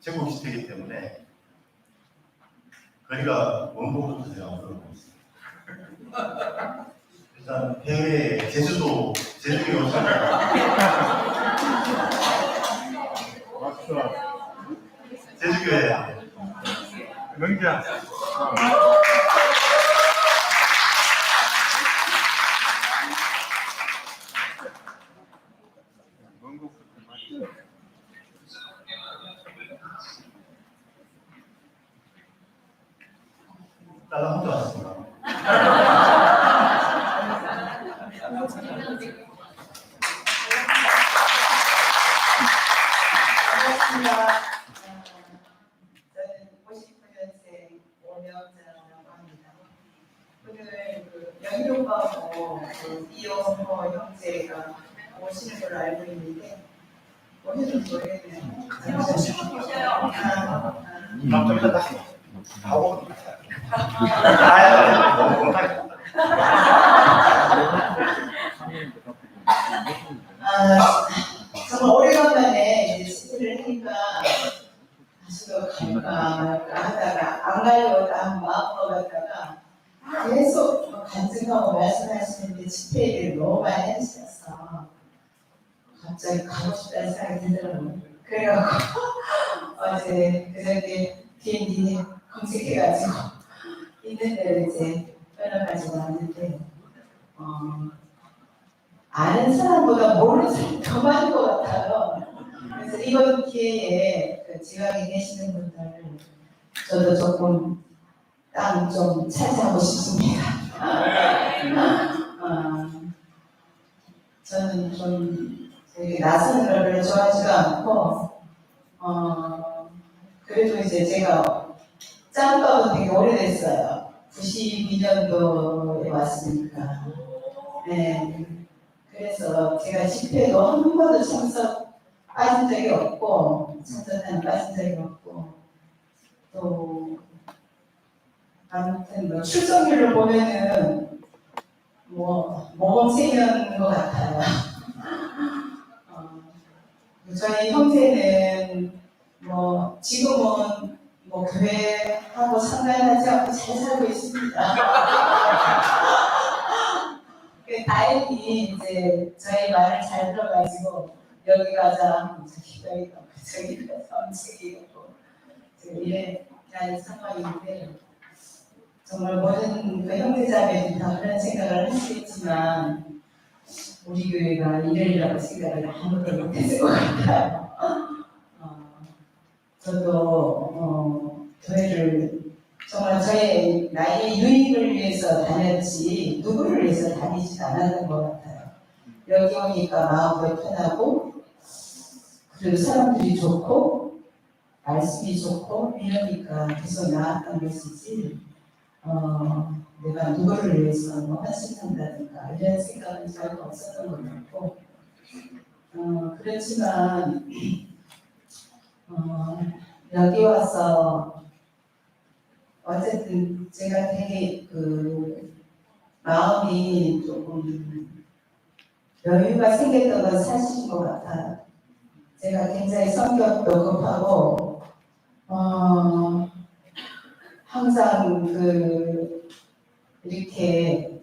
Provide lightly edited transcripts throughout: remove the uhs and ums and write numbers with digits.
제국 시대이기 때문에 거리가 먼 곳부터 제가 물어보고 있습니다. 일단 해외 제주도에 오셨나요? 제주교회 명자. 나가 혼자 왔습니다. 반갑습니다. 저는 59년생 오명자라고 합니다. 오늘 영희오빠하고 이용호 형제가 오시는 걸로 알고 있는데 오늘은 모르겠네요. 좀 이따 다시 하고 정말 오래간만에 스피를 하니까 다시도 갈까 말까 하다가 안 가려고 한 마음으로 갔다가 계속 간증하고 말씀하시는데 집회를 너무 많이 하셨어. 갑자기 가고 싶다는 생각이 들더라고요. 그래갖고 어제 그저께 비행기 검색해가지고 있는 대로 이제 떠나가지고 왔는데 아는 사람보다 모르는 사람이 더 많은 것 같아요. 그래서 이번 기회에 그 지방에 계시는 분들 저도 조금 땅 좀 차지하고 싶습니다. 저는 좀 되게 낯선 걸 별로 좋아하지도 않고 그래도 이제 제가 짬밥은 되게 오래됐어요. 92년도에 왔으니까. 네. 그래서 제가 집회도 한 번도 빠진 적이 없고, 참석한 빠진 적이 없고, 또, 아무튼 출석률을 보면은, 모범생인 것 같아요. 저희 형제는, 지금은 교회하고 상관하지 않고 잘 살고 있습니다. 다행히 이제 저희 말을 잘 들어가지고 여기 가자, 저기 가자, 움직이고 이래라는 상황인데 정말 모든 그 형제자매들이 다 그런 생각을 하시겠지만 우리 교회가 이래라고 생각을 아무도 못했을 것 같아요. 저도 교회를 정말 저의 나의 유익을 위해서 다녔지 누구를 위해서 다니지 않았던 것 같아요. 여기 오니까 마음도 편하고 그리고 사람들이 좋고 말씀이 좋고 이러니까 계속 나왔던 것이지 내가 누구를 위해서 헌신한다든가 이런 생각은 전혀 없었던 것 같고 그렇지만 여기 와서 어쨌든 제가 되게 마음이 조금 여유가 생겼던 건 사실인 것 같아요. 제가 굉장히 성격도 급하고 항상 이렇게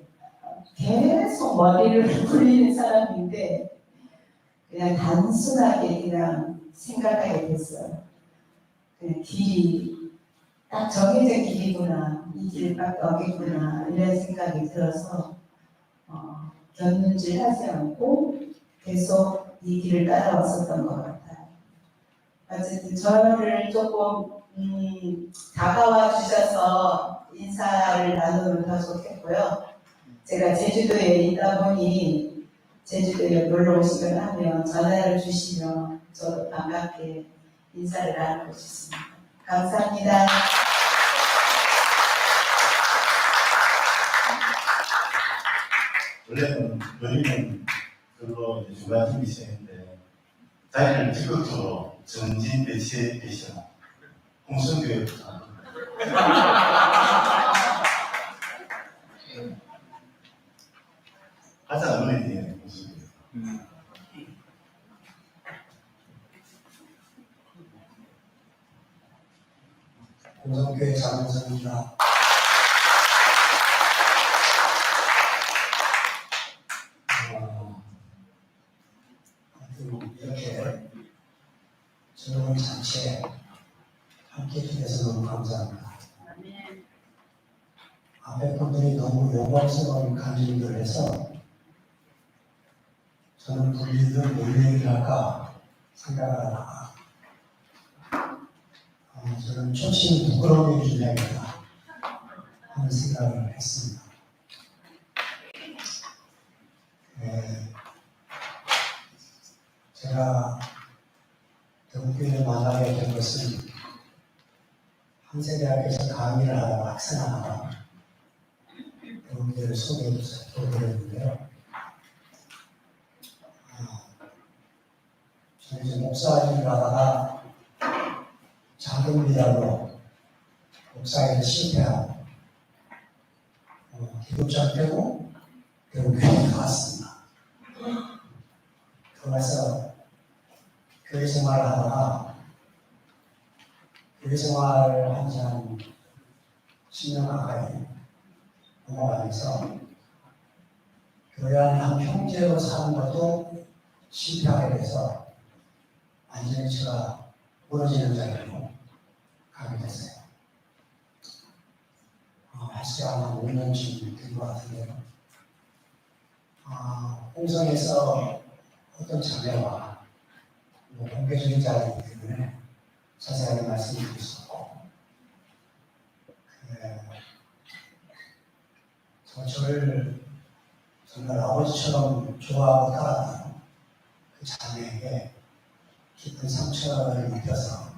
계속 머리를 굴리는 사람인데 그냥 단순하게 그냥 생각하게 됐어요. 그냥 길이 딱 정해진 길이구나, 이 길밖에 없겠구나 이런 생각이 들어서 견눈질 하지 않고 계속 이 길을 따라왔었던 것 같아요. 어쨌든 저를 조금 다가와 주셔서 인사를 나누면 더 좋겠고요. 제가 제주도에 있다 보니 제주도에 놀러 오시거나 하면 전화를 주시면 저도 반갑게 인사를 나누고 싶습니다. 감사합니다. 원래는 여기는 그걸로 주간 팀이시는데 자기를 적극적으로 전진 배치해 계시는 홍성교회 가장 눈에 띄는 홍성교회. 공성교회 장명선입니다. 이렇게 즐거운 잔치에 함께 해주셔서 너무 감사합니다. 앞에 분들이 너무 영광스러운 간증들을 해서 저는 분리들 뭘 얘기를 할까 생각을 하다가 저는 초심 부끄러움이 준비하겠다 하는 생각을 했습니다. 제가 대국교회를 만나게 된 것은 한세대학교에서 강의를 하다가 학생하다가 대국교회를 소개해줘서 도움드렸는데요. 저는 이제 목사일을 하다가 작은 비달로 목사일을 실패하고 기독자 되고 대국교회에 들어갔습니다. 들어가서 교회 생활을 하다가 교회 생활을 한 지 한 10년 가까이 넘어가면서 교회 안에 한 형제로 사는 것도 실패하게 돼서 완전히 제가 무너지는 자리로 가게 됐어요. 사실 한 5년쯤 된 것 같은데요. 홍성에서 어떤 자매와 공개적인 자리이기 때문에 자세하게 말씀드릴 수 없고, 저를 정말 아버지처럼 좋아하고 따랐던 그 자매에게 깊은 상처를 입혀서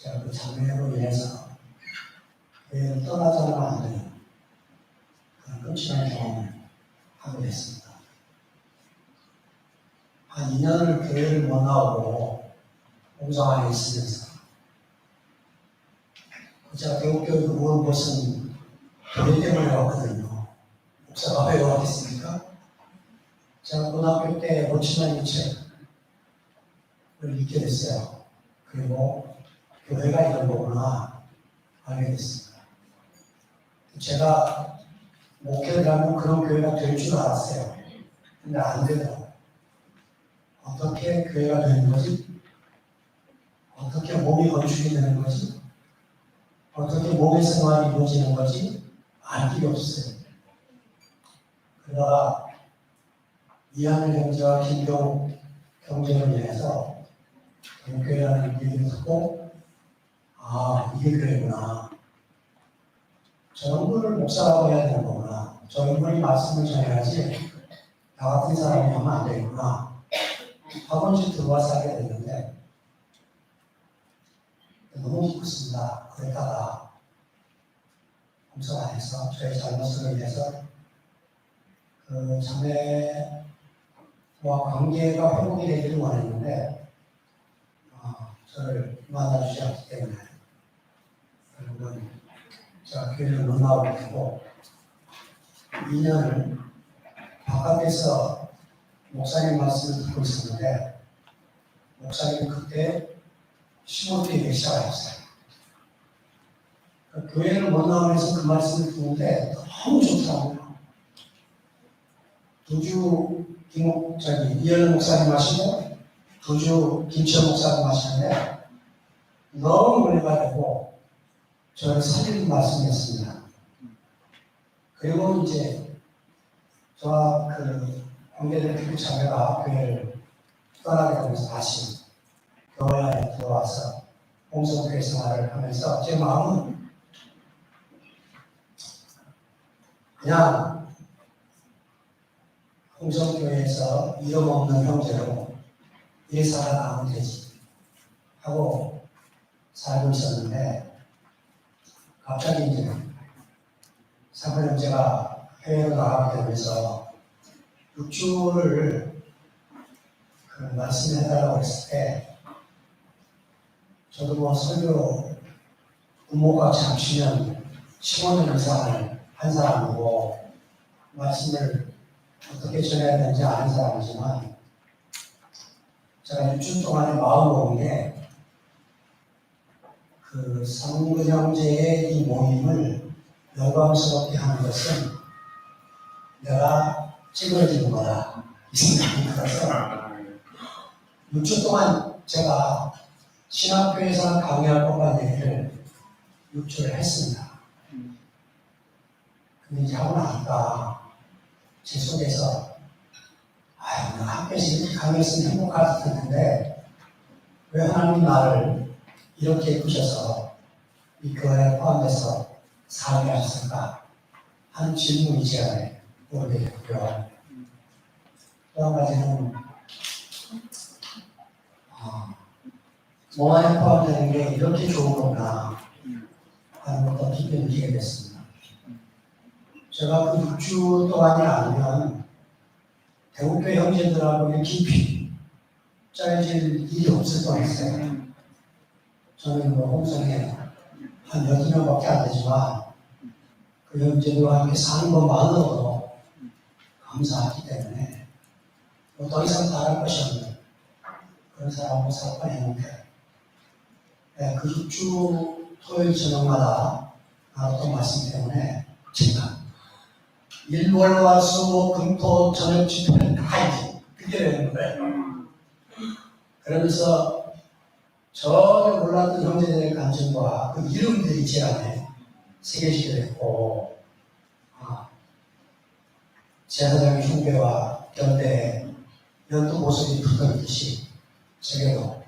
제가 그 자매로 인해서 교회를 떠나서는 안 되는 그런 끔찍한 경험을 하게 됐습니다. 한 2년을 교회를 못 나오고 공성 안에 있으면서 제가 대국교회 온 곳은 교회 때문에 왔거든요. 목사가 왜 왔겠습니까? 제가 고등학교 때 놓치면 일책을 읽게 됐어요. 그리고 교회가 이런 거구나 알게 됐습니다. 제가 목회를 하면 그런 교회가 될 줄 알았어요. 근데 안 되더라고요. 어떻게 교회가 되는 거지? 어떻게 몸이 건축이 되는 거지? 어떻게 몸의 생활이 이루어지는 거지? 알 길이 없어요. 그러다가 이한일 형제와 김경 경제를 위해서 교회라는 얘기를 듣고 이게 교회구나. 저런 분을 목사라고 해야 되는 거구나. 저런 분이 말씀을 전해야지 나 같은 사람이 하면 안 되겠구나. 한 번씩 들어와서 하게 됐는데 너무 기뻤습니다. 그랬다가 공성 안에서 저의 잘못을 위해서 그 자매와 관계가 회복이 되기를 원했는데 저를 만나주지 않기 때문에 결국은 제가 교회를 못 나오게 되고 2년을 바깥에서 목사님 말씀을 듣고 있었는데 목사님은 그때 심호흡이 시작하셨어요. 교회를 못 나오면서 그 말씀을 듣는데 너무 좋더라고요. 두주 이현우 목사님 하시고 두주 김치현 목사님 하시는데 너무 은혜가 되고 저를 살리는 말씀이었습니다. 그리고 이제 저와 그 관계된 그 자매가 교회를 떠나게 되면서 다시 교회 안에 들어와서 홍성교회 생활을 하면서 제 마음은 그냥 홍성교회에서 이름 없는 형제로 일 살아가면 되지 하고 살고 있었는데 갑자기 이제 사부 형제가 해외로 나가게 되면서 6주를 그 말씀해달라고 했을 때 저도 뭐 설교 부모같이 합치면 15년 이상을 한 사람이고 말씀을 어떻게 전해야 되는지 아는 사람이지만 제가 6주 동안에 마음 먹은 게 그 그 성근 형제의 이 모임을 영광스럽게 하는 것은 내가 찌그러지는 거다 이 생각이 들어서 6주 동안 제가 신학교에서 강의할 법한 얘기를 6주를 했습니다. 근데 이제 하고 나니까 제 속에서 아유, 내가 학교에서 이렇게 강의했으면 행복할 텐데 왜 하나님 나를 이렇게 꾸셔서 이 교회에 포함해서 살게 하셨을까 하는 질문이 제 안에 오게 됐고요. 또 한 가지는 몸 안에 포함되는 게 이렇게 좋은 거구나 하는 것도 깊이 느끼게 됐습니다. 제가 그 6주 동안이 아니면 대국교회 형제들하고 깊이 짜여질 일이 없을 뻔했어요. 저는 뭐 홍성에 한 6명밖에 안 되지만 그 형제들과 함께 사는 것만으로도 감사하기 때문에 뭐 더 이상 다를 것이 없는 그런 사람으로 살 뻔했는데 그 6주 토요일 저녁마다 나눴던 말씀 때문에 제가 일월화수목금토 저녁 집회는 다 이제 듣게 되는 거예요. 그러면서 전혀 몰랐던 형제들의 감정과 그 이름들이 제 안에 새겨지게 됐고, 제사장의 흉배와 견대에 연두보석이 붙어있듯이 제게도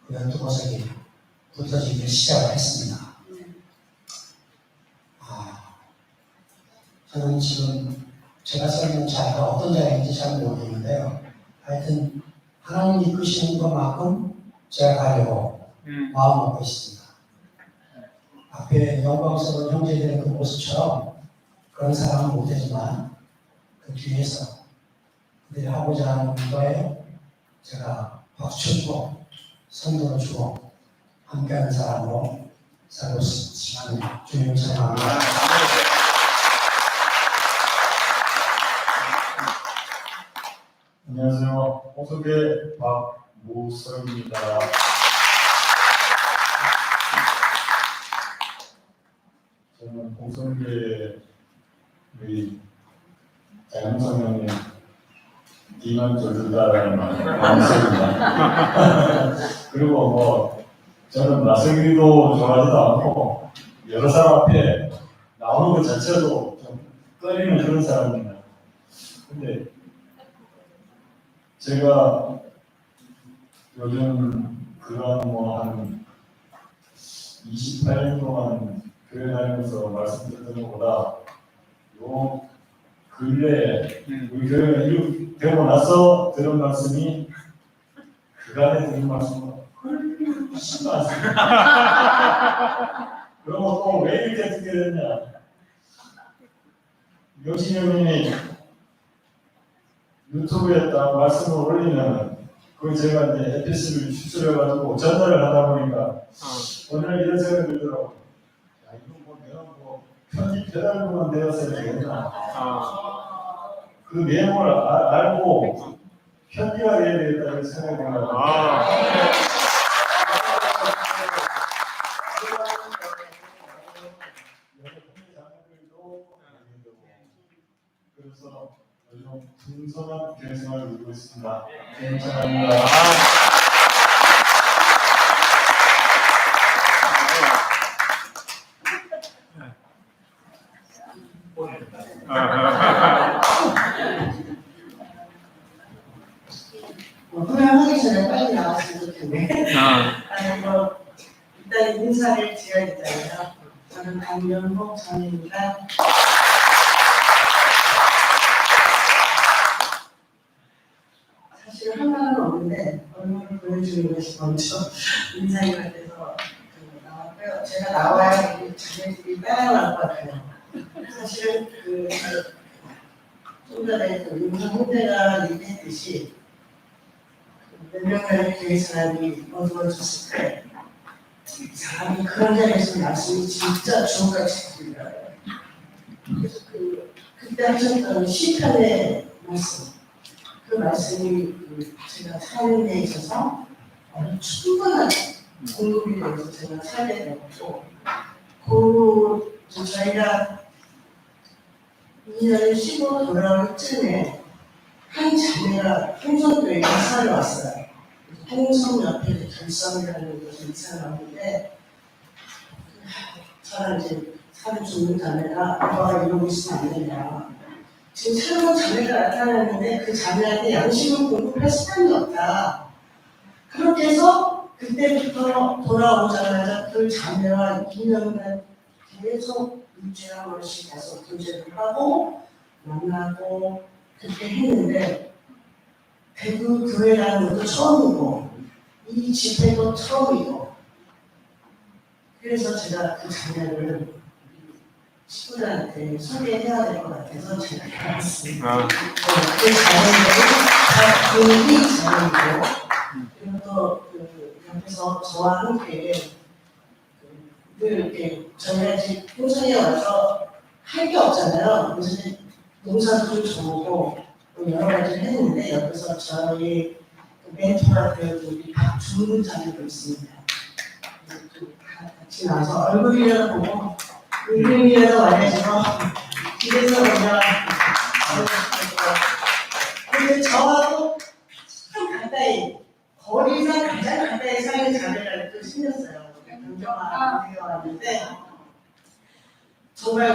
그 연두보석이 붙어지기 시작을 했습니다. 저는 지금 제가 서 있는 자리가 어떤 자리인지 잘 모르겠는데요. 하여튼 하나님 이끄시는 것만큼 제가 가려고 마음먹고 있습니다. 앞에 영광스러운 형제들의 그 모습처럼 그런 사람은 못되지만 그 뒤에서 그들이 하고자 하는 거에 제가 박수쳐주고 선물을 주고 함께하는 사람으로 살고 싶지만 주님 사랑합니다. 안녕하세요. 홍석의 박무성입니다. 저는 홍성교의 우리 장영성 형님 뒤만 져준다라는 마음속입니다. 그리고 뭐 저는 나서기도 좋아하지도 않고 여러 사람 앞에 나오는 것 자체도 좀 꺼리는 그런 사람입니다. 근데 제가 요즘 그런 뭐 한 28년 동안 교회 다니면서 말씀드렸던 것보다 요 근래에 우리 교회가 이룩되고 나서 들은 말씀이 그간에 들은 말씀보다 훨씬 많습니다. 그러면 또 왜 이렇게 듣게 됐냐? 명신 형님이 유튜브에 딱 말씀을 올리면 그 제가 이제 에피스를 추출해가지고 전달을 하다 보니까 오늘 이런 생각이 들더라고요. 야, 이거 뭐 내가 뭐 편집 배달부만 되었어야 되겠나? 그 내용을 알고 편집가 해야 되겠다 이런 생각이 들어요. 그래서 요즘 풍성한 교회생활을 누리고 있습니다. 감사합니다. 후렴하기 전에 빨리 나왔으면 좋겠네. 아니 뭐 일단 인사를 드려야 되잖아요. 저는 강연호 전입니다. 사실 할 말은 없는데 얼굴을 보여주는 것이 먼저 인사가 돼서 나왔고요. 제가 나와야 우리 자녀들이 따라갈 것 같아요. 사실은 좀 전에 윤석 후배가 얘기했듯이 몇 명의 교회 사람이 어두워졌을 때 이 사람이 그런 자리에서 말씀이 진짜 주옥같이 들려요. 그래서 그때 하셨던 시편의 말씀, 그 말씀이 제가 삶에 있어서 충분한 공급이 돼서 제가 살게 되었고, 그 저희가 2년 쉬고 돌아올 쯤에 한 자매가 홍성교회 이사를 왔어요. 홍성 옆에 결성이라는 곳에 이사를 왔는데, 저랑 이제 사는 죽는 자매가 너가 이러고 있으면 안 되냐. 지금 새로운 자매가 나타났는데 그 자매한테 양식을 공급할 시간이 없다. 그렇게 해서 그때부터 돌아오자마자 그 자매와 2년간 계속 일주일에 번씩 가서 교제를 하고 만나고 그렇게 했는데 대구 교회라는 것도 처음이고 이 집회도 처음이고 그래서 제가 그 자매를 친구들한테 소개해야 될 것 같아서 제가 나왔습니다. 그 자매들이 다 본인이 자매이고 그리고 또 그 옆에서 저와 함께 늘 이렇게 저희가 이제 홍성에 와서 할 게 없잖아요. 그래서 농사도 좀 저고 여러 가지를 했는데 옆에서 저희 멘토가 되어준 우리 박주문 자매도 있습니다. 같이 나와서 얼굴이라도 보고 이름이라도 알려줘서 집에서 그냥 근데 저하고 참 가까이 거리상 가장 가까이 사는 자매가 또 생겼어요. 경정아 되어왔는데 정말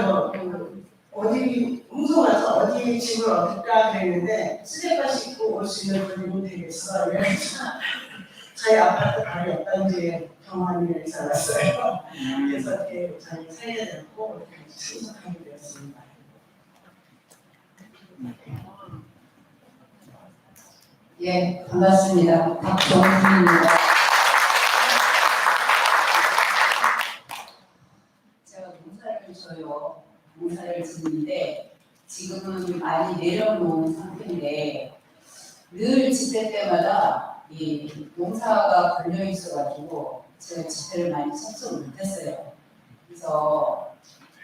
어디 홍성 와서 어디 집을 얻을까 그랬는데 쓰레빠 씻고 올 수 있는 분이면 되겠어. 이래서 저희 아파트 바로 옆단지에 경환이를 살았어요. 그래서 이렇게 저희 살게 됐고 이렇게 참석하게 되었습니다. 예, 반갑습니다. 박정훈입니다. 제가 농사를 져요. 농사를 짓는데 지금은 많이 내려놓은 상태인데 늘 집회 때마다 이 농사가 걸려 있어가지고 제가 집회를 많이 참석을 못했어요. 그래서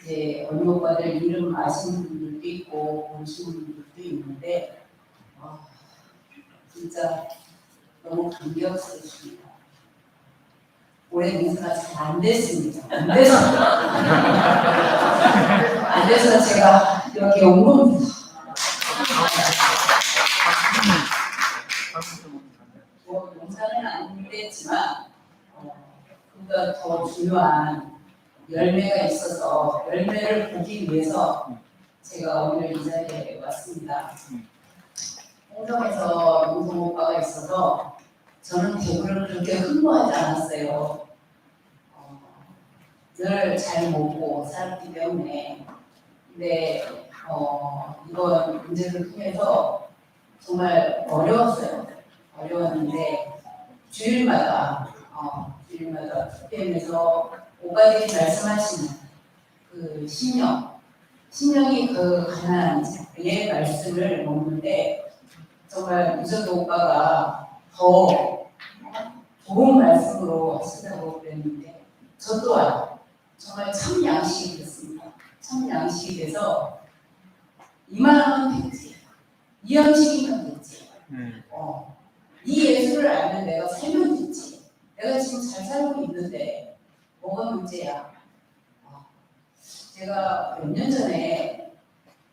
이제 언니 오빠들 이름 아시는 분들도 있고 모르시는 분들도 있는데 진짜 너무 감격스럽습니다. 올해 농사가 잘 안 됐습니다. 안 돼서 제가 여기 온 겁니다. 뭐 농사는 안 됐지만 그보다 더 중요한 열매가 있어서 열매를 보기 위해서 제가 오늘 이 자리에 왔습니다. 홍성에서 용성 오빠가 있어서 저는 대구를 그렇게 흥모하지 않았어요. 늘 잘 먹고 살았기 때문에. 근데 이번 문제를 통해서 정말 어려웠어요. 어려웠는데 주일마다 FM에서 오빠들이 말씀하시는 그 신령이 그 가난한 자의 말씀을 먹는데 정말 무전도 오빠가 더 좋은 말씀으로 하신다고 그랬는데 저 또한 정말 참 양식이 됐습니다. 참 양식이 돼서 이만하면 됐지. 이 양식이면 됐지. 이 예술을 알면 내가 살면 됐지. 내가 지금 잘 살고 있는데 뭐가 문제야? 제가 몇 년 전에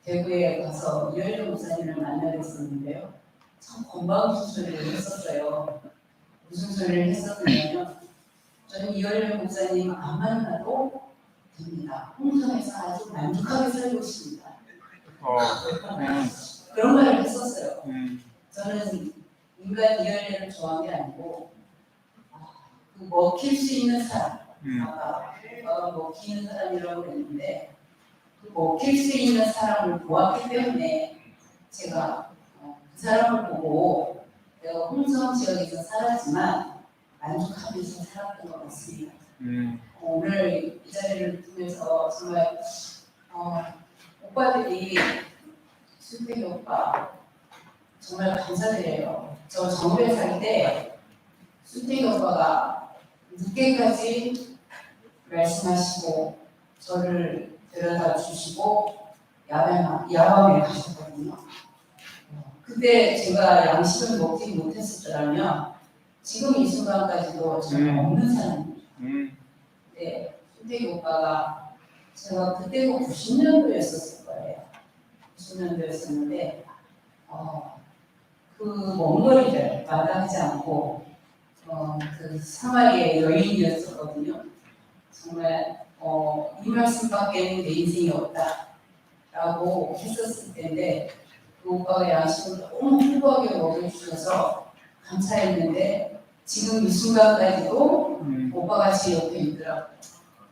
대구에 가서 이열령 목사님을 만나게 했었는데요. 참 건방진 소리를 했었어요. 무슨 소리를 했었냐면 저는 이열령 목사님 안 만나도 됩니다. 홍성에서 아주 만족하게 살고 있습니다. 그런 말을 했었어요. 저는 인간 이열령을 좋아한 게 아니고 그 먹힐 수 있는 사람, 아까 먹히는 사람이라고 그랬는데 그 먹힐 수 있는 사람을 보았기 때문에 제가 그 사람을 보고 내가 홍성 지역에서 살았지만 만족하면서 살았던 것 같습니다. 오늘 이 자리를 통해서 정말 오빠들이 수택이 오빠 정말 감사드려요. 저 정부에 살 때 수택이 오빠가 늦게까지 말씀하시고 저를 데려다 주시고 야밤에 가셨거든요. 그때 제가 양식을 먹지 못했었더라면 지금 이 순간까지도 저는 없는 사람입니다. 네, 손태기 오빠가 제가 그때가 90년도였었을 거예요. 90년도였었는데 그 먼 거리를 마다하지 않고 그 생활의 여인이었었거든요. 정말 이 말씀밖에는 내 인생이 없다라고 했었을 텐데 그 오빠가 양식을 너무 풍부하게 먹여주셔서 감사했는데 지금 이 순간까지도 오빠가 제 옆에 있더라고요.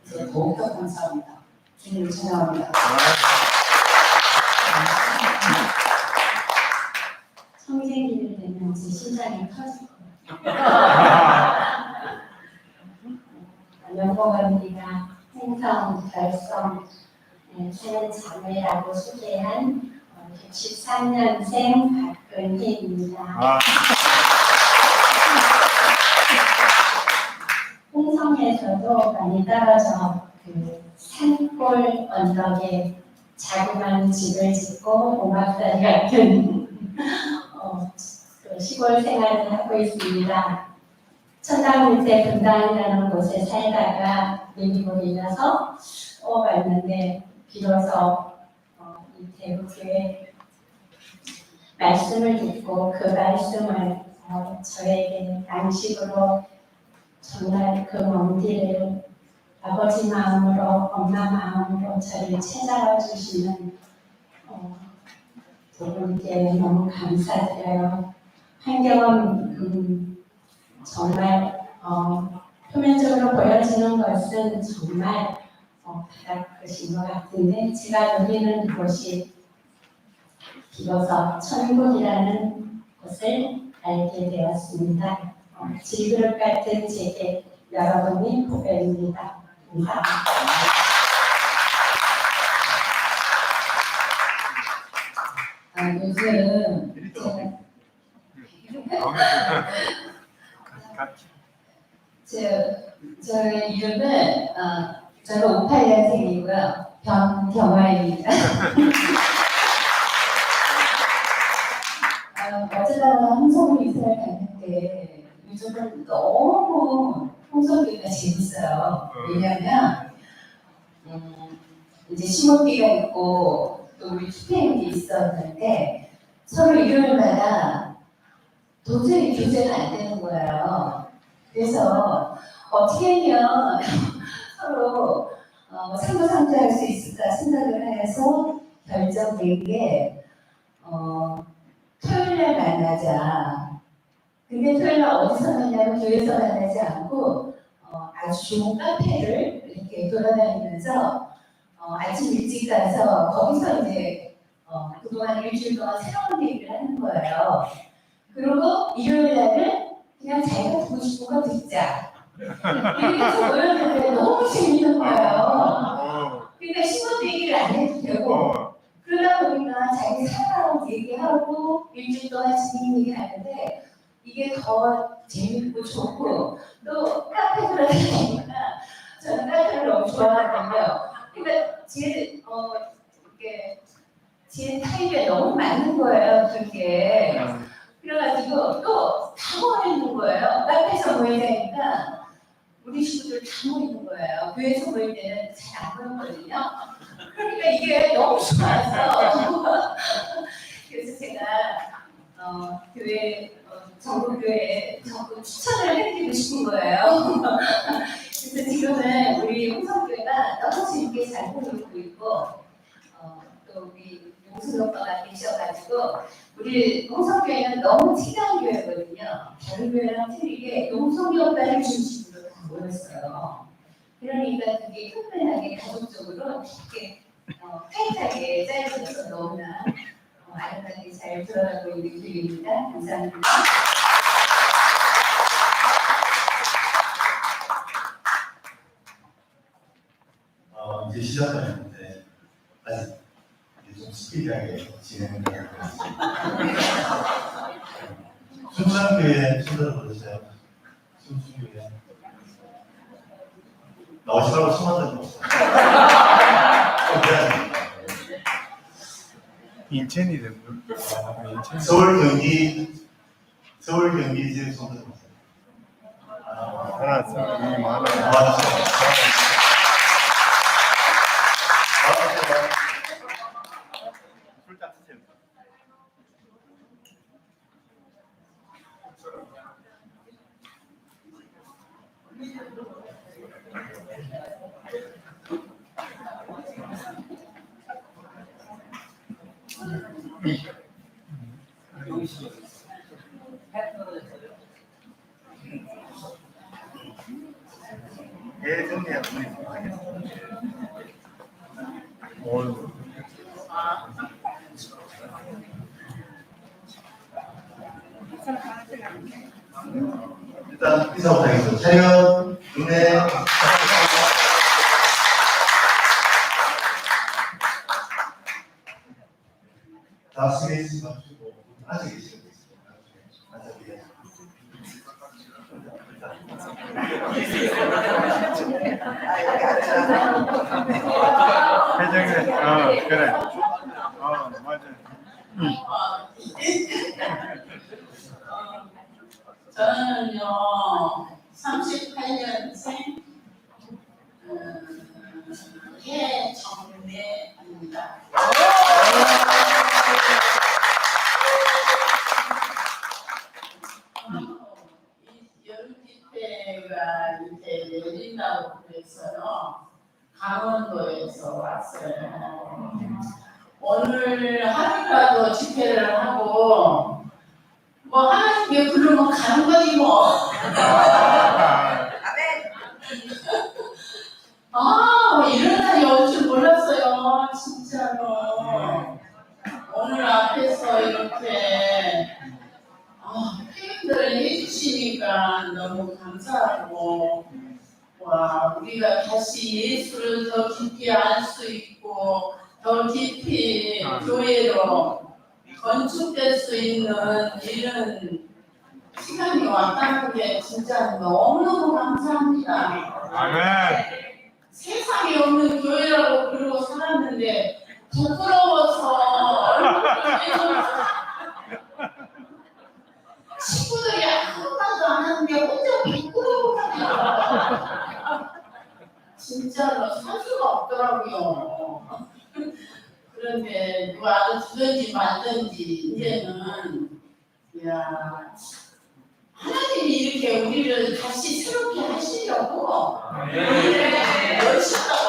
그래서 더욱더 감사합니다. 주님을 찬양합니다. 성생기를 되면 제 심장이 터질 거예요. 영광입니다. 행성, 결성, 세 자매라고 소개한 63년생 박근혜입니다. 홍성에서도 많이 떨어져 그 산골 언덕에 자그마한 집을 짓고 오막살 같은 그 시골 생활을 하고 있습니다. 천당물대 분당이라는 곳에 살다가 내리고 일어서 왔는데 비로소 이 대구교회 말씀을 듣고 그 말씀을 저에게 양식으로 정말 그 먼 길을 아버지 마음으로 엄마 마음으로 저를 찾아와 주시는 두 분께 너무 감사드려요. 환경은 정말 표면적으로 보여지는 것은 정말 바닥끝인 것 같은데 제가 누리는 곳이 비로소 천국이라는 것을 알게 되었습니다. 질그릇 같은 제게 여러분이 보배입니다. 감사합니다. 요즘 저의 이름은 저는 58년생이고요. 변경화입니다. 어쩌다가 홍성구 이사를 갔는데 요즘은 너무 홍성구가 재밌어요. 왜냐하면 이제 심호흡기가 있고 또 우리 투표인이 있었는데 서로 일요일마다 도저히 교제가 안 되는 거예요. 그래서 어떻게 하면 서로 상부상조할 수 있을까 생각을 해서 결정된 게 토요일날 만나자. 근데 토요일날 어디서 만나면 교회에서 만나지 않고 아주 좋은 카페를 이렇게 돌아다니면서 아침 일찍 가서 거기서 이제 그동안 일주일 동안 새로운 얘기를 하는 거예요. 그리고 일요일 날은 그냥 자기가 듣고 싶은 거 듣자. 이렇게 해서 모였는데 너무 재밌는 거예요. 그러니까 신혼 얘기를 안 해도 되고 그러다 보니까 자기 살아가고 얘기하고 일주일 동안 재밌는 얘기 하는데 이게 더 재밌고 좋고 또 카페 돌아다니니까 저는 카페를 너무 좋아하거든요. 그러니까 제 타입에 너무 맞는 거예요, 그게. 그래가지고 또 다 모여있는 거예요. 카페에서 모이자니까 우리 식구들 다 모이는 거예요. 교회에서 모일 때는 잘 안 모였거든요. 그러니까 이게 너무 좋아서 그래서 제가 교회 전국교회에 전국 추천을 해드리고 싶은 거예요. 그래서 지금은 우리 홍성교회가 너무 재밌게 잘 보이고 있고 또 우리 용순 오빠가 계셔가지고 우리 홍성교회는 너무 특이한 교회거든요. 다른 교회랑 틀리게 용순 오빠를 중심으로 다 모였어요. 그러니까 그게 끈끈하게 가족적으로 이렇게 타이트하게 짜여져서 너무나 아름답게 잘 돌아가고 있는 교회입니다. 감사합니다. 이제 시작하는데 아직 좀 스피디하게 진행을 하고 있습니다. 순천교회 손들어 보세요. 순천교회 나오시라고 손만 들고 인천이 됩니다. 서울 경기 지역 손들어 보세요. 알았어. 이 많아. 술딱 드세요. 예, 정리야. 오. 일단 인사부터 하겠습니다. 차렷, 눈에 다 쓰게 있으면 아직 계시고 앉아계세요. 회장님, 그래. 맞아. 저는요 38년생 해정래입니다. 이 여름 집회가 이제 열린다고 그래서요 강원도에서 왔어요. 오늘 하루라도 집회를 하고 뭐 하나님께 부르면 가는 거지 뭐. 이런 날이 올 줄 몰랐어요 진짜로. 오늘 앞에서 이렇게 표현들을 해주시니까 너무 감사하고, 와 우리가 다시 예수를 더 깊이 알 수 있고 더 깊이 교회로 건축될 수 있는 이런 시간이 왔다는 게 진짜 너무너무 감사합니다. 아멘. 세상에 없는 교회라고 그러고 살았는데 부끄러워서 얼굴을 내놓고 친구들이 아무 말도 안 하는 게 혼자 부끄러워요. 진짜로 살 수가 없더라고요. 그런데 누가 주든지 말든지 이제는 하나님이 이렇게 우리를 다시 새롭게 하시려고 열심하고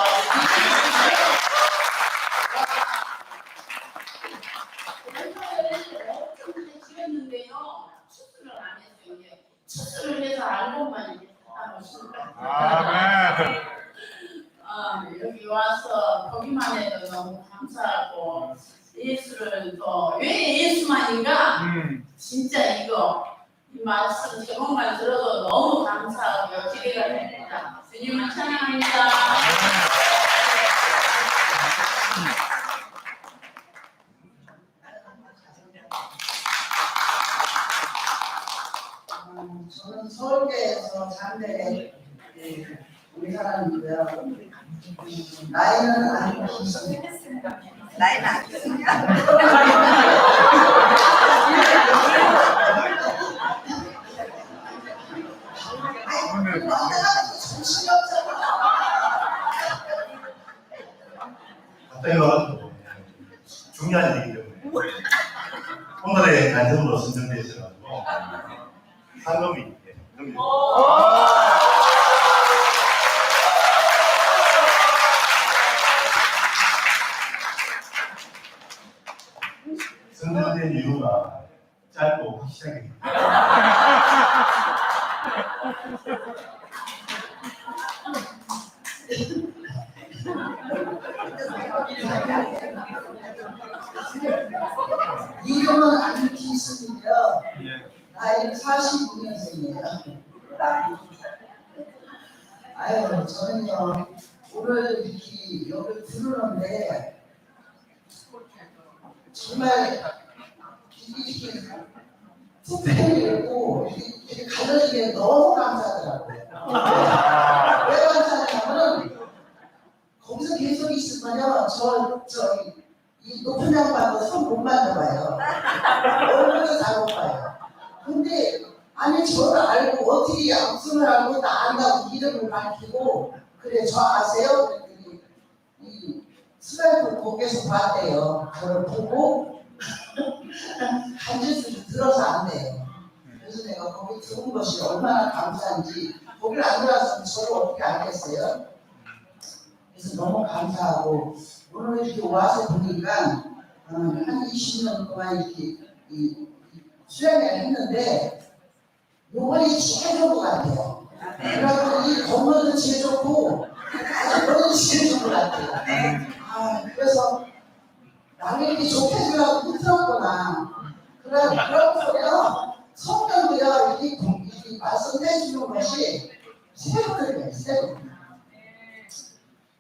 엄청 지었는데요 추수를 안 했어요. 이게 추수를 해서 알고만 이렇게 하고 싶다. 아멘. 여기 와서 보기만 해도 너무 감사하고 예수를 또 왜 예수만인가? 진짜 이거 이 말씀 제목만 들어도 너무 감사하고요. 기대가 됩니다. 주님을 찬양합니다. 저는 서울대에서 장대 우리 사람이고요. 나이는 안 있습니다. 나이는 안 있습니다. 정신이 없잖아. 갑자기 와가지고 중요한 얘기기 때문에 오늘의 간증으로 선정되어 있어가지고 상금이 선정된 이유가 짧고 확실하게 이름은 안기순이고요. 나이는 49년생이에요. 아유, 저는요, 오늘 이렇게 여기 부르는데, 정말, 이렇게 투표이고, 이렇게 가져주기에 너무 감사하더라고요. 왜 감사하냐면, 거기서 계속 있으면요, 이 높은 양반도 손 못 만져봐요. 얼굴도 다 못 봐요. 근데, 아니 저를 알고 어떻게 양승을 알고 나 안다고 이름을 밝히고 그래 저 아세요? 그랬더니 이 스나이퍼 거기에서 봤대요. 저를 보고 한 짓을 들어서 안 돼요. 그래서 내가 거기 들은 것이 얼마나 감사한지 거기를 안 들어왔으면 저를 어떻게 알겠어요? 그래서 너무 감사하고 오늘 이렇게 와서 보니까 한 20년 동안 이렇게 수양을 했는데 요번이 제일 좋은 것 같아요. 그래서 이 건물도 제일 좋고 아주 너무 제일 좋은 것 같아요. 그래서 나를 이렇게 좋게 해주려고 힘들었구나. 그러고서요 성경도요 이렇게 말씀해 주는 것이 새로워요. 새로.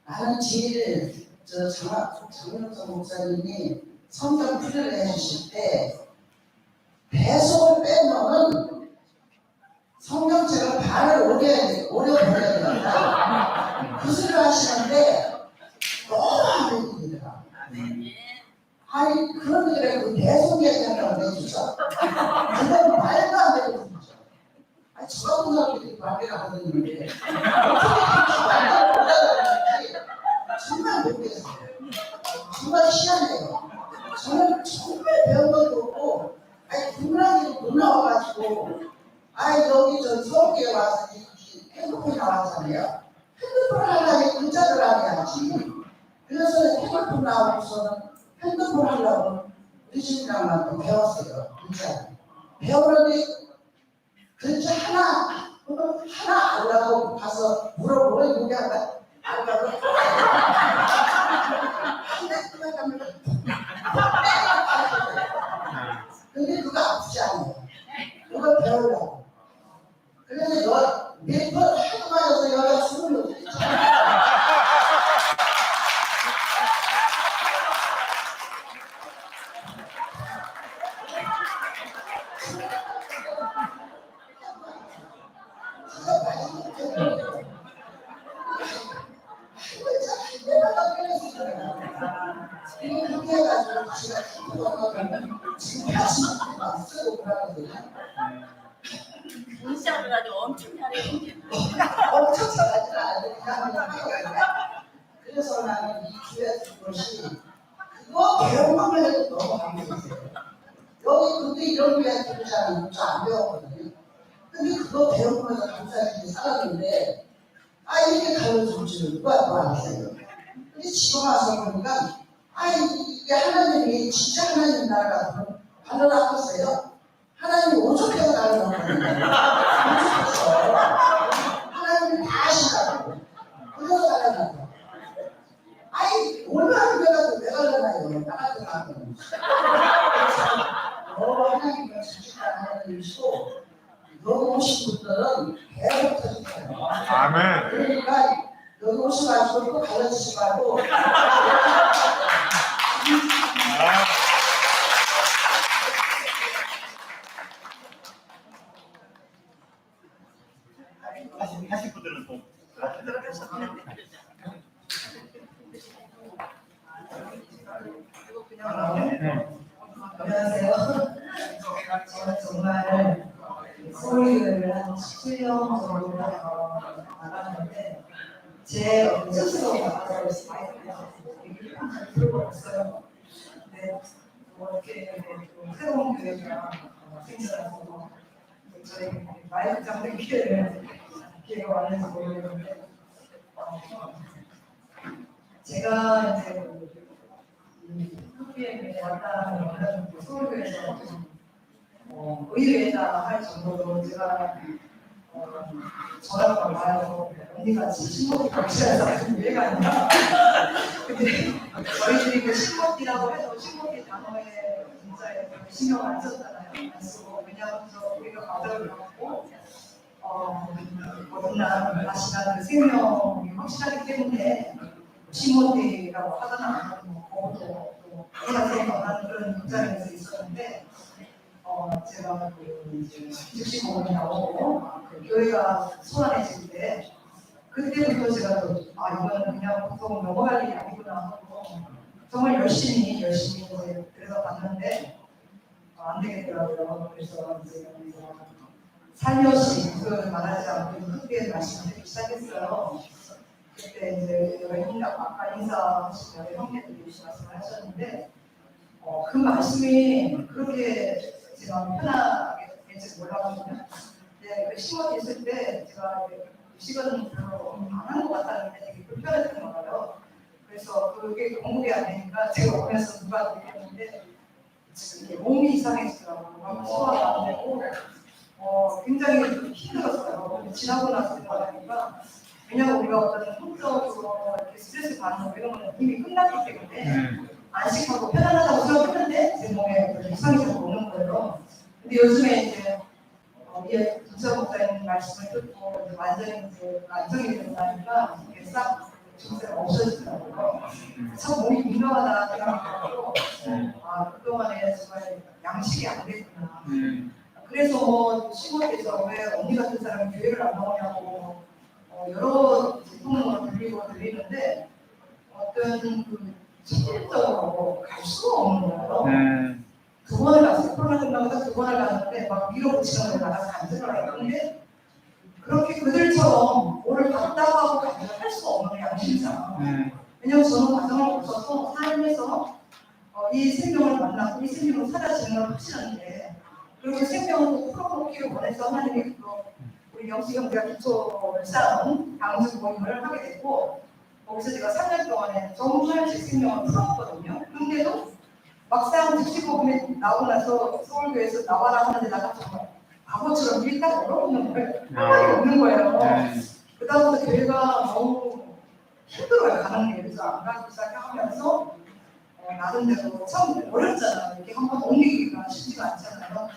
나는 제일 장명석 목사님이 성경 풀이를 해주실 때 배속을 빼면은 성경책을 반을 오려버려야 된다. 그 소리를 하시는데 너무 안 되더라. 아니 그런 일에 그 배속이 생각을 내주죠. 그건 말도 안 되는 거죠. 아니 저 같은 사람들이 말을 하는데 어떻게 그렇게 말을 올라가는지 정말 모르겠어요. 정말 희한해요. 저는 정말 배운 것도 없고 아니 국락이 못 나와가지고 아니 여기 저 서울에 와서 핸드폰이 나왔잖아요. 핸드폰 하려면 문자를 해야지. 그래서 핸드폰 나오고서는 핸드폰 하려고 우리 집이랑만 배웠어요. 문자 배우는데 글자 하나 알라고 가서 물어보면 이게 알라고 근데 그거 아프지 않아요. 그걸 배우려고. 그래서 몇번 하고 맞아서 여자 죽은 거 있잖아요. 그렇게 해가지고 지금 다시 쓰고 그러거든요. 문시장을 아주 엄청 잘해요. 엄청 잘하지는 않아요. 그래서 나는 이 교회 든 것이 그거 배우만 해도 너무 감사했어요. 여기 근데 이런 교회 들으잖아요. 안 배웠거든요. 근데 그거 배우면서 감사하게 살았는데 이렇게 가르쳐 주는 누가 또 알았어요. 근데 지금 와서 보니까 이게 하나님이 진짜 하나님 나라가 바로 앞섰어요. 하나님이 오죽해서 나를 넣었거든요. 하나님이 다 아신다고. 그래서 나가라고. 얼마나 내가 왜 갈라나요? 나가더라고. 하나님을 자식하는 하나님이시고 여기 오신 분들은 계속 터지잖아요. 아멘. 그러니까 여기 오셔가지고 또 가르치지 말고 하실 분들은 또 안녕하세요. 저는 정말 서울교회를 한 17년 정도 나갔는데 제 스스로 나가서 얘기를 한 적이 없어요. 근데 이렇게 새로운 교회가 생겨나서 저희 마이크 잡는 기회가 왔는지 모르겠는데 제가 이제 학교에 왔다는 서울교회에서 의뢰자 할 정도로 제가 전화가 와요. 언니같이 신고기 방치해서 이해가 안 나. 근데 저희들이 그 신고기라고 해도 신고기 단어에 진짜 신경 안 썼잖아요. 안 쓰고 왜냐하면 우리가 과정을 겪고 거듭난 다시난 그 생명이 확실하기 때문에 신고기라고 하거나 거기도 또 생각하는 그런 입장에서 있었는데 제가 즉시공원이 나오고 그 교회가 소란해질 때 그때부터 제가 또 이건 그냥 보통 넘어갈 일이 아니구나 하고 정말 열심히 이제 그래서 봤는데 안 되겠더라고요. 그래서 이제 살며시 그 말하지 않고 크게 말씀드리기 시작했어요. 그때 이제 여러 아까 인사하시면 형님들이 말씀을 하셨는데 그 말씀이 그렇게 제가 편하게 될지 몰랐거든요. 근데 그 시간이 있을 때 제가 시간은 별로 안 한 것 같았는데 되게 불편했던 거예요. 그래서 그게 공부가 안 되니까 제가 오면서 누가 얘기했는데 지금 이게 몸이 이상해지더라고요. 소화가 안 되고 굉장히 힘들었어요. 지나고 나서 생각하니까 왜냐면 우리가 어떤 성적으로 이렇게 스트레스 받는 이런 거는 이미 끝났기 때문에 안식하고 편안하다고 생각했는데 제 몸에 이상이 자꾸 오는 거예요. 근데 요즘에 이제 이게 김철 목사님 말씀을 듣고 완전히 이제 안정이 된다니까 이게 싹 증세가 없어지더라고요. 참 몸이 민감하다 생각하고 그동안에 정말 양식이 안 됐구나. 그래서 시골에서 왜 언니 같은 사람이 교회를 안 나오냐고 여러 소문을 들리는데 어떤 그 실질적으로 갈 수가 없는 거예요. 두 번을 갔어요. 코로나 끝나고 두 번을 갔는데 막 밀어붙이는 걸 나가서 간증을 했는데 그렇게 그들처럼 뭐를 갔다고 하고 간증을 할 수가 없는 양심상. 왜냐면 저는 과정을 거쳐서 삶에서 이 생명을 만나고 이 생명을 사라지는 걸 확신하는데 그리고 생명을 풀어놓기를 원해서 하나님이 우리 영식 형제가 기초를 쌓은 강주 모임을 하게 됐고 거기서 제가 3년 동안에 정말 제 생명을 풀었거든요. 근데도 막상 즉시복음에 나오고 나서 서울교회에서 나와라 하는데 나가 정말 바보처럼 밀당 얼어붙는 거예요. 할 말이 없는 거예요. 그다음부터 교회가 너무 힘들어요. 가는 게. 그래서 안 가기 시작하면서 나름대로 처음 어렵잖아요. 이렇게 한번 옮기기가 쉽지가 않잖아요.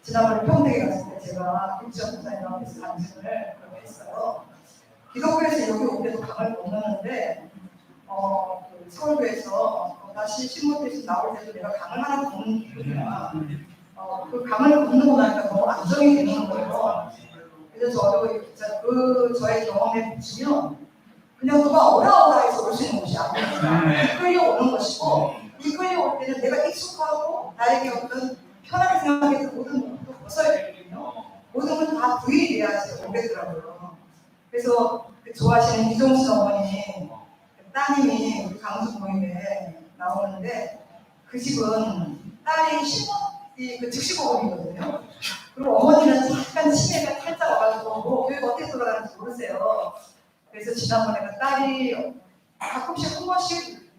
지난번에 평택에 갔을 때 제가 김지영 목사님 앞에서 간증을 그렇게 했어요. 기독교에서 여기 올 때도 강을 못 넣는데 그 서울교에서 다시 신문에서 나올 때도 내가 강을 하나 보는 이유가 그 강을 건너고 나니까 너무 안정이 되는 거예요. 그래서 저도 저의 경험에 비추면 그냥 누가 오라 해서 올 수 있는 것이 아니에요. 끌려오는 것이고 이 끌려올 때는 내가 익숙하고 나에게 어떤 편하게 생각해서 모든 것도 벗어야 되거든요. 모든 건 다 부인이 돼야지 오겠더라고요. 그래서 좋아하시는 이종수 어머니 따님이 우리 강주 모임에 나오는데 그 집은 딸이 그 즉시보험이거든요. 그리고 어머니는 약간 치매가 살짝 와가지고 교회가 어떻게 돌아가는지 모르세요. 그래서 지난번에 그 딸이 가끔씩 한 번씩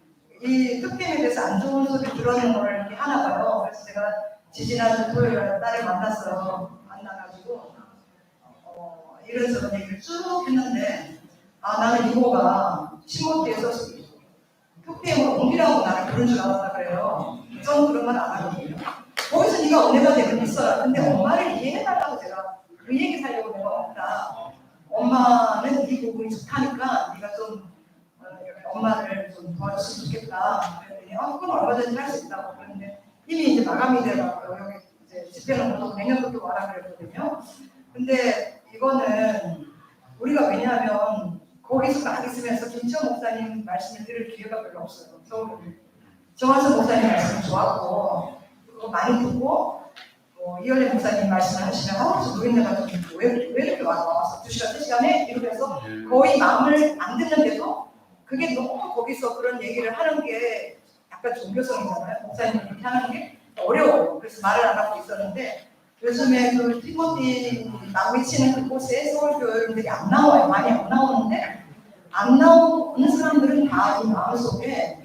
이 특별에 대해서 안 좋은 소리 들어는 걸 이렇게 하나 봐요. 그래서 제가 지지난 토요일에 딸을 만나가지고 이런저런 얘기를 쭉 했는데 나는 이모가 신문대에서 특별으로 옮기라고 나를 그런 줄 알았다 그래요. 전 그런 건 안 하거든요. 거기서 네가 은혜가 되면 있어라. 근데 엄마를 이해해달라고 제가 그 얘기 하려고 내가 왔다. 엄마는 네 부분이 좋다니까 네가 좀 엄마를 좀 도와줬으면 좋겠다. 그랬더니 그건 얼마든지 할 수 있다고. 그랬는데 이미 이제 마감이 돼가지고 여기 이제 집회는 또 내년부터 와라 그랬거든요. 근데 이거는 우리가 왜냐하면 거기서 막 있으면서 김치영 목사님 말씀을 들을 기회가 별로 없어요. 정한선 목사님 말씀 좋았고 그거 많이 듣고 이현래 목사님 말씀을 하시면 저 노인네가 왜 이렇게 와서 2시간, 3시간에 이러면서 거의 마음을 안 듣는데도 그게 너무 거기서 그런 얘기를 하는 게 약간 종교성이잖아요. 목사님 이렇게 하는 게 어려워요. 그래서 말을 안 하고 있었는데 요즘에 그 티모티 나위치는 그곳에 서울교회들이 안 나와요. 많이 안 나오는데 안 나오는 사람들은 다 이 마음속에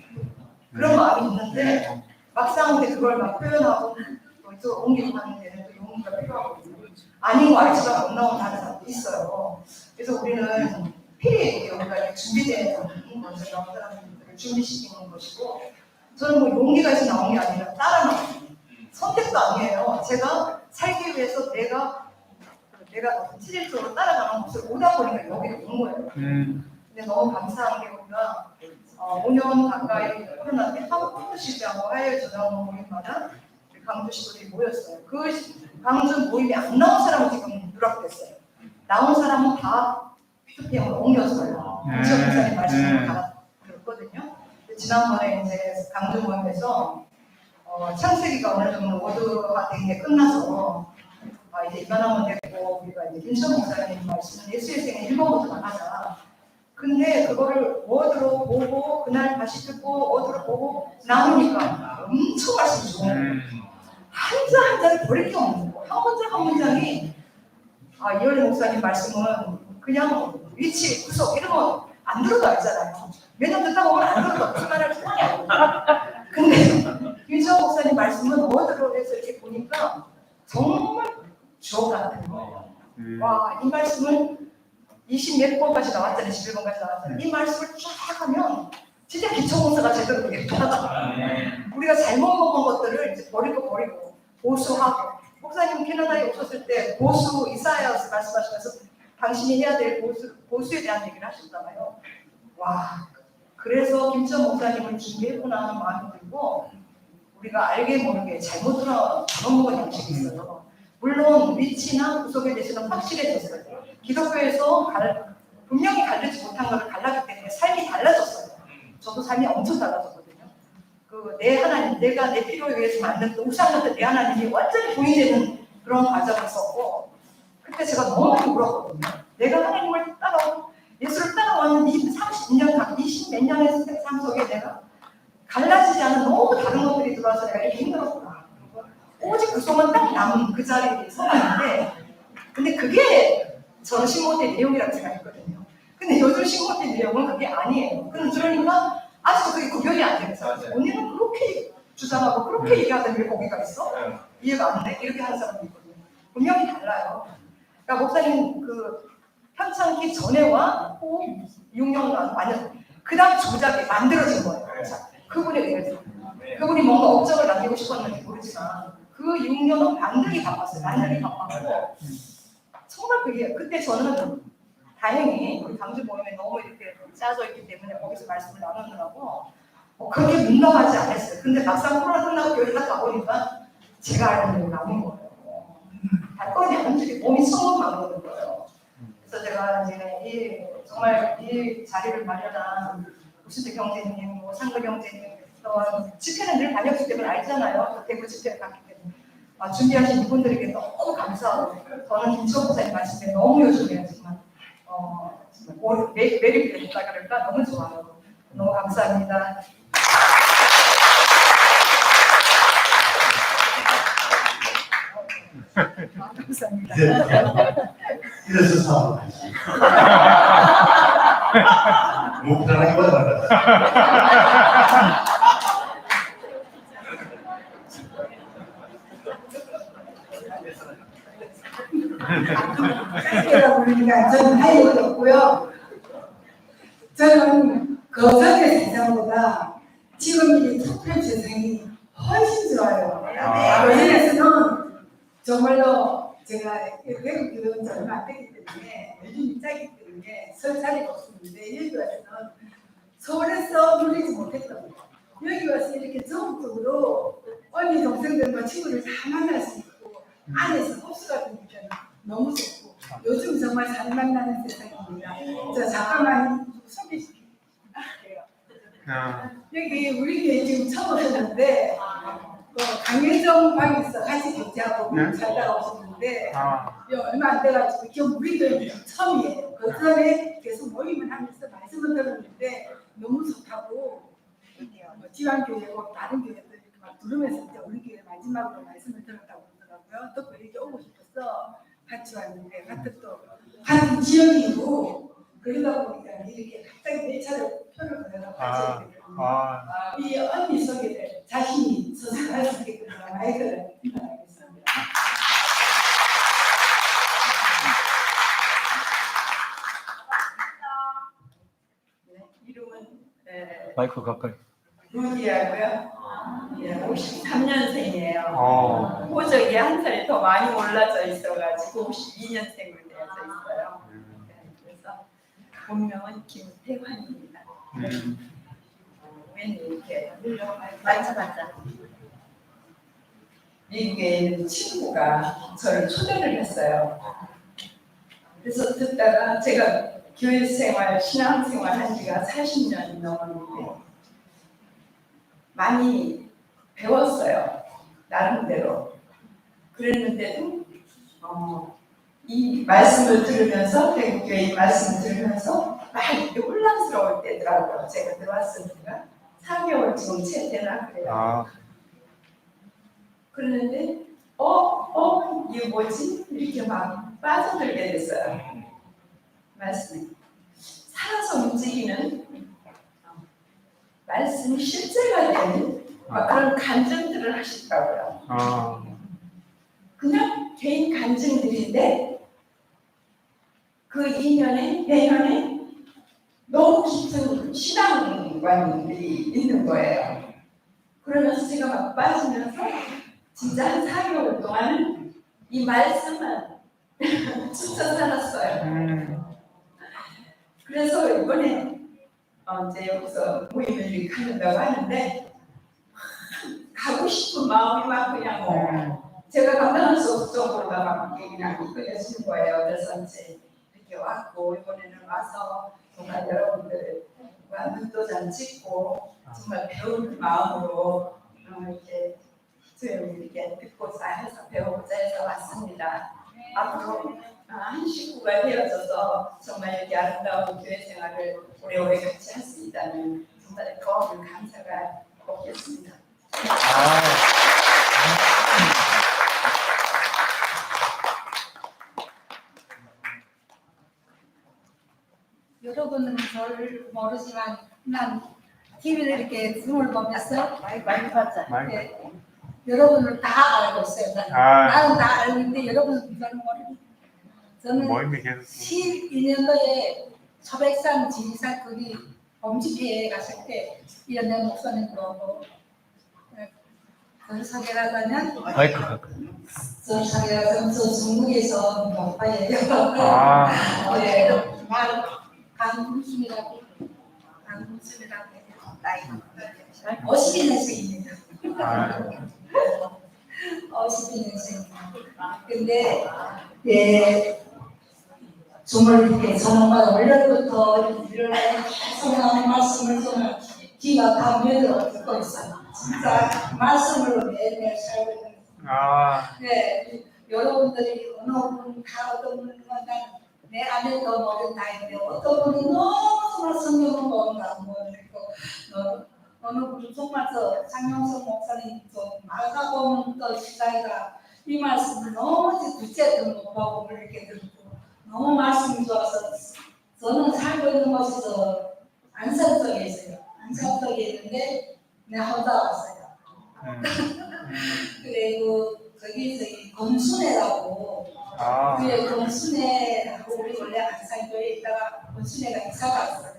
그런 마음이 있는데 막상 근데 그걸 막 표현하고 또 이쪽으로 옮기고 하는 데는 또 용기가 필요하거든요. 아닌 거 알지만 못 나오는 다른 사람도 있어요. 그래서 우리는 필히 우리가 준비된 먼저 나온 사람들을 준비시키는 것이고 저는 뭐 용기가 있어 나온 게 아니라 따라 나오는 선택도 아니에요. 제가 살기 위해서 내가 실질적으로 따라가는 것을 오다 보니까 여기로 온 거예요. 근데 너무 감사한 게 우리가 5년 가까이 코로나 때 한 번도 쉬지 않고 화요일 저녁 모임마다 강주 식구들이 모였어요. 그 강주 모임에 안 나온 사람은 지금 누락됐어요. 나온 사람은 다 PTPM으로 옮겼어요. 김지영 목사님 말씀을 다 들었거든요. 지난번에 이제 강주 모임에서 창세기가 어느 정도 모두가 된 게 끝나서 이제 이만하면 되고 우리가 이제 김천 목사님 말씀은 예수의 생애 1번부터 나가자. 근데 그거를 워드로 보고 그날 다시 듣고 워드로 보고 나누니까 엄청 말씀이 좋은 거예요. 한자 한자를 버릴 게 없는 거예요. 한 문장 한 문장이 이현희 목사님 말씀은 그냥 위치, 구석 이런 거 안 들어도 알잖아요. 몇 년 듣다 보면 안 들어도 무슨 말을 통하게 알고. 근데 김천 목사님 말씀은 워드로 해서 이렇게 보니까 정말 주옥 같은 거예요. 와, 이 말씀은 20몇 번까지 나왔잖아요. 11번까지 나왔잖아요. 이 말씀을 쫙 하면 진짜 기초공사가 제대로 되겠다. 우리가 잘못 먹은 것들을 이제 버리고 보수하고. 목사님 캐나다에 오셨을 때 보수 이사야서 말씀하시면서 당신이 해야 될 보수에 대한 얘기를 하셨잖아요. 와, 그래서 김천 목사님을 준비했구나 하는 마음이 들고 우리가 알게 모르게 잘못 들어먹은 양식이 있어요. 물론 위치나 구속에 대해서는 확실해졌어요. 기독교에서 분명히 갈리지 못한 것을 갈랐기 때문에 삶이 달라졌어요. 저도 삶이 엄청 달라졌거든요. 내 하나님, 내가 내 필요에 의해서 만든 우상 같은 내 하나님이 완전히 부인되는 그런 과정이 있었고, 그때 제가 너무 울었거든요. 내가 하나님을 따라오고 예수를 따라왔는 30년, 20몇 년의 삶 속에 내가 갈라지지 않은 너무 다른 것들이 들어와서 내가 이렇게 힘들었구나. 오직 그 속만 딱 남은 그 자리에 서봤는데, 근데 그게 저는 신모태 내용이라고 생각했거든요. 근데 요즘 신모태 내용은 그게 아니에요. 그러니까 아직도 그게 구별이 안 되면서 언니는 그렇게 주장하고 그렇게 얘기하던 왜 거기가 있어? 이해가 안 돼? 이렇게 하는 사람도 있거든요. 분명히 달라요. 그러니까 목사님 편찮기 전에와 후 6년간 완전 그 다음 조작이 만들어진 거예요. 그분에 의해서. 그분이 뭔가 업적을 남기고 싶었는지 모르지만 그 6년은 만들기 바빴어요. 만들기 바빴고 정말 그때 저는 다행히 우리 강주 모임에 너무 이렇게 짜져 있기 때문에 거기서 말씀을 나누느라고 그렇게 민감하지 않았어요. 근데 막상 코로나 끝나고 교회 딱 가보니까 제가 알던 대로 남은 거예요. 발걸음이 안 움직이고 몸이 성금 나오는 거예요. 그래서 제가 이제 정말 이 자리를 마련한 우수대 경제님, 상도 경제님, 집회는 늘 다녔기 때문에 알잖아요. 대구 집회를 갔기 때문에. 준비하신 이분들에게 너무 감사하고, 저는 김치호 목사님 말씀에 너무 요즘에 정말, 매력이 됐다 그럴까? 너무 좋아요. 너무 감사합니다. 감사합니다. 이래서 사업을 하지. 무편하기보다 낫다. 짧게다 보니까 저는 할 얘기 없고요. 저는 거성의 세상보다 지금 이 투표 세상이 훨씬 좋아요. 거성에서는 정말로 제가 외국 들어온 지 얼마 안 되기 때문에 요즘 입장이기 때문에 설 자리가 없었는데 여기 와서는 서울에서 누리지 못했던 여기 와서 이렇게 전국적으로 언니 동생들과 친구를 다 만날 수 있고 안에서 흡수가 되니까 너무 좋고 요즘 정말 잘 만나는 세상입니다. 저 잠깐만 소개시켜요. 여기 우리 교회 지금 처음 오셨는데 강혜정 방에서 같이 교제하고 살다가 오셨는데 얼마 안 돼가지고 지금 우리 교회 처음이에요. 그 전에 계속 모임을 하면서 말씀을 들었는데 너무 좋다고 지방교회고 다른 교회들 이렇게 막 들으면서 이제 우리 교회 마지막으로 말씀을 들었다고 그러더라고요. 또 이렇게 오고 싶어서 같이 왔는데 같은 지역이고 그러다 보니까 이렇게 갑자기 내 차를 표를 보내라고 같이 했거든요. 이 언니 소개를 자신이 스스로 할 수 있게끔 마이크를 부탁드리겠습니다. 이름은 마이크 가까이. 루디하고요. 53년생이에요. 호적이 한 살이 더 많이 올라져 있어가지고 52년생으로 되어져 있어요. 그래서 본명은 김태환입니다. 웬 이렇게 맞아. 미국에 있는 친구가 저를 초대를 했어요. 그래서 듣다가 제가 교회 생활, 신앙 생활 한 지가 40년이 넘었는데 많이 배웠어요. 나름대로. 그랬는데도 이 말씀을 들으면서 대국교회 이 말씀을 들으면서 막 이렇게 혼란스러울 때더라고요. 제가 들어왔을 때가 4개월 지금 채 되나 그래요. 그러는데 이게 뭐지? 이렇게 막 빠져들게 됐어요. 말씀에 살아서 움직이는 말씀이 실제가 되는 막 그런 간증들을 하시더라고요. 그냥 개인 간증들인데 그 이면에 내면에 너무 깊은 신앙관들이 있는 거예요. 그러면서 제가 막 빠지면서 진짜 한 4개월 동안은 이 말씀만 쫓아 살았어요. 그래서 이번에 이제 여기서 모임을 이렇게 하는다고 하는데 가고 싶은 마음이 막 그냥 제가 감당할 수 없을 정도로 막 그냥 이끌려지는 거예요. 그래서 이제 이렇게 왔고 이번에는 와서 정말 여러분들과 눈도장 찍고 정말 배울 마음으로 이렇게 이렇게 듣고자 해서 배우고자 해서 왔습니다. 앞으로 한 식구가 되어져서 정말 이렇게 아름다운 교회 생활을 오래오래 같이 할 수 있다는 정말 거룩한 감사가 없겠습니다. 여러분은 저를 모르지만 난 TV를 이렇게 줌을 보면서 많이 봤죠. 네. 여러분을 다 알고 있어요. 나는 다 알고 있는데 여러분은 저는 모르고. 저는 12년도에 초백산 지리사건이 범집회에 갔을 때 이현대 목사님 보고 그 소개를 하자면 마이크 가까이. 저 소개하자면 저 중국에서 온 오빠예요. 네, 강금순이라고 해요. 나이가 52년생입니다. 52년생입니다. 근데 정말 이렇게 저녁마다 원래부터 일어나는 계속 나오는 말씀을 정말 귀가 다 매달아 듣고 있어요. 진짜 말씀으로 매일매일 살고 있는 네, 여러분들이 어느 분 다 어떤 분은 내 안에 더 모든 다 있는데 어떤 분은 너무 정말 성경을 모른다고 모르고 어느 분은 정말 저 장영석 목사님 좀 말하다 보면 또 시사이가 이 말씀을 너무 구체적으로 보고 이렇게 듣고 너무 말씀이 좋아서 저는 살고 있는 곳이 저 안산 쪽에 있어요. 안산 쪽에 있는데 내가 혼자 왔어요. 그리고 거기 저기 건순회라고 그래 건순회라고 우리 원래 안산교에 있다가 건순회가 이사가 왔어요.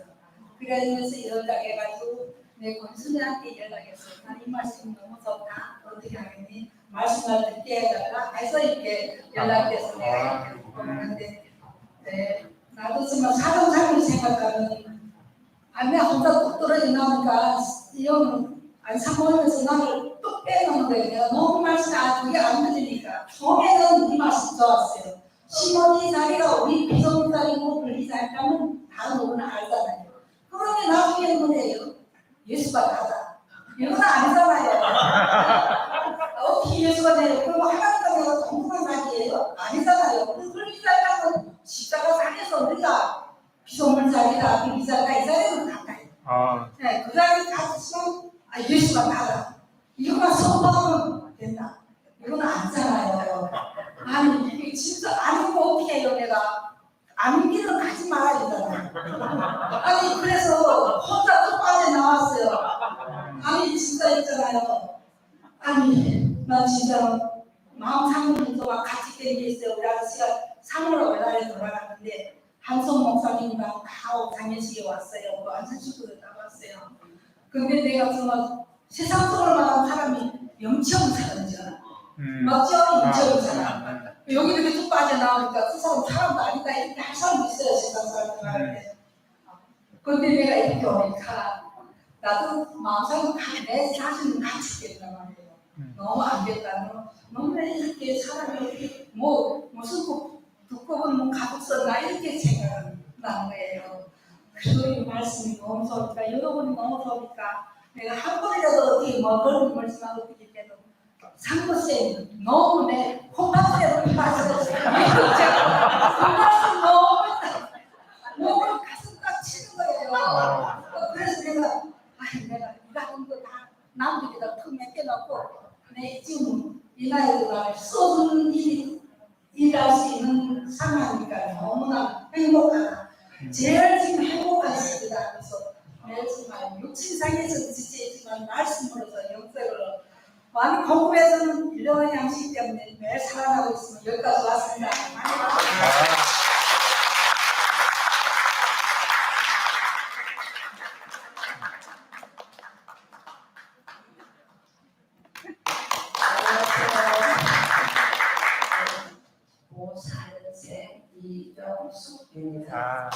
그래서 연락해가지고 내 건순회한테 연락했어요. 난 이 말씀 너무 좋다. 어떻게 하겠니? 말씀을 듣게 해달라 해서 이렇게 연락해서 내가 이렇게 보는데 네, 나도 정말 사람을 생각하면 내가 혼자 뚝 떨어져 나오니까 이 형은 안산 모임에서 나를 뚝 빼놓는 거예요. 내가 너무 말씀이 그게 안 들리니까 처음에는 이 말씀 좋았어요. 시몬이 자기가 우리 비전자리고 분리자리라면 다른 부분은 알잖아요. 그러면 나중에는 뭐예요? 예수가 나다. 이건 아니잖아요. 어떻게 예수가 돼요? 그리고 하나님과 내가 동등한 자리예요? 아니잖아요. 그 분리자리라면 십자가 자리에서 우리가 비전물 자리다, 분리자리다 이 자리는 가까이. 네, 그 자리 갔으면 예수가 나다. 이거만 선포하면 된다. 이건 아니잖아요. 아니 이게 진짜 아니고 어떻게 해요 내가. 아닌 길은 가지 말아야 되잖아요. 아니 그래서 혼자 또 빠져나왔어요. 아니 진짜 있잖아요. 아니 난 진짜 마음 상흔 동안 같이 된 게 있어요. 우리 아저씨가 3월 5일에 돌아갔는데 한성 목사님이랑 다 장례식에 왔어요. 안산 식구들 다 왔어요. 근데 내가 정말 세상적으로 말하는 사람이 영치없는 사람이잖아. 맞죠? 영치없는 사람. 여기 이렇게 쭉 빠져나오니까 그 사람 사람도 아니다 이렇게 할 사람도 있어요. 세상 사람들한테. 근데 내가 이렇게 오니까 나도 마음속으로 내 자신은 같이 된단 말이에요. 너무 안 됐다. 너무 이렇게 사람이 이렇게 무슨 듣고 보면 가족 썼나 이렇게 생각나는 거예요. 그래서 이 말씀이 너무 좋으니까 여러분이 너무 좋으니까 내가 한 번이라도 어떻게 그런 말씀하고 어떻게 해도 상고쌤 너무 내 콩밥새로 빠졌어요. 제가 너무 가슴 딱 치는 거예요. 그래서 내가 내가 이런 거 다 남들이다 턱 맡겨놓고 내 지금 이 나이가 써준 일할 수 있는 상황이니까 너무나 행복하다. 제일 지금 행복한 시기다. 그래서 매일 정말 육신상에서 지치지만 말씀으로서 영적으로 많이 공부해서는 일용의 양식 때문에 매일 살아가고 있으면 여기까지 왔습니다. 고사연생 이병숙입니다.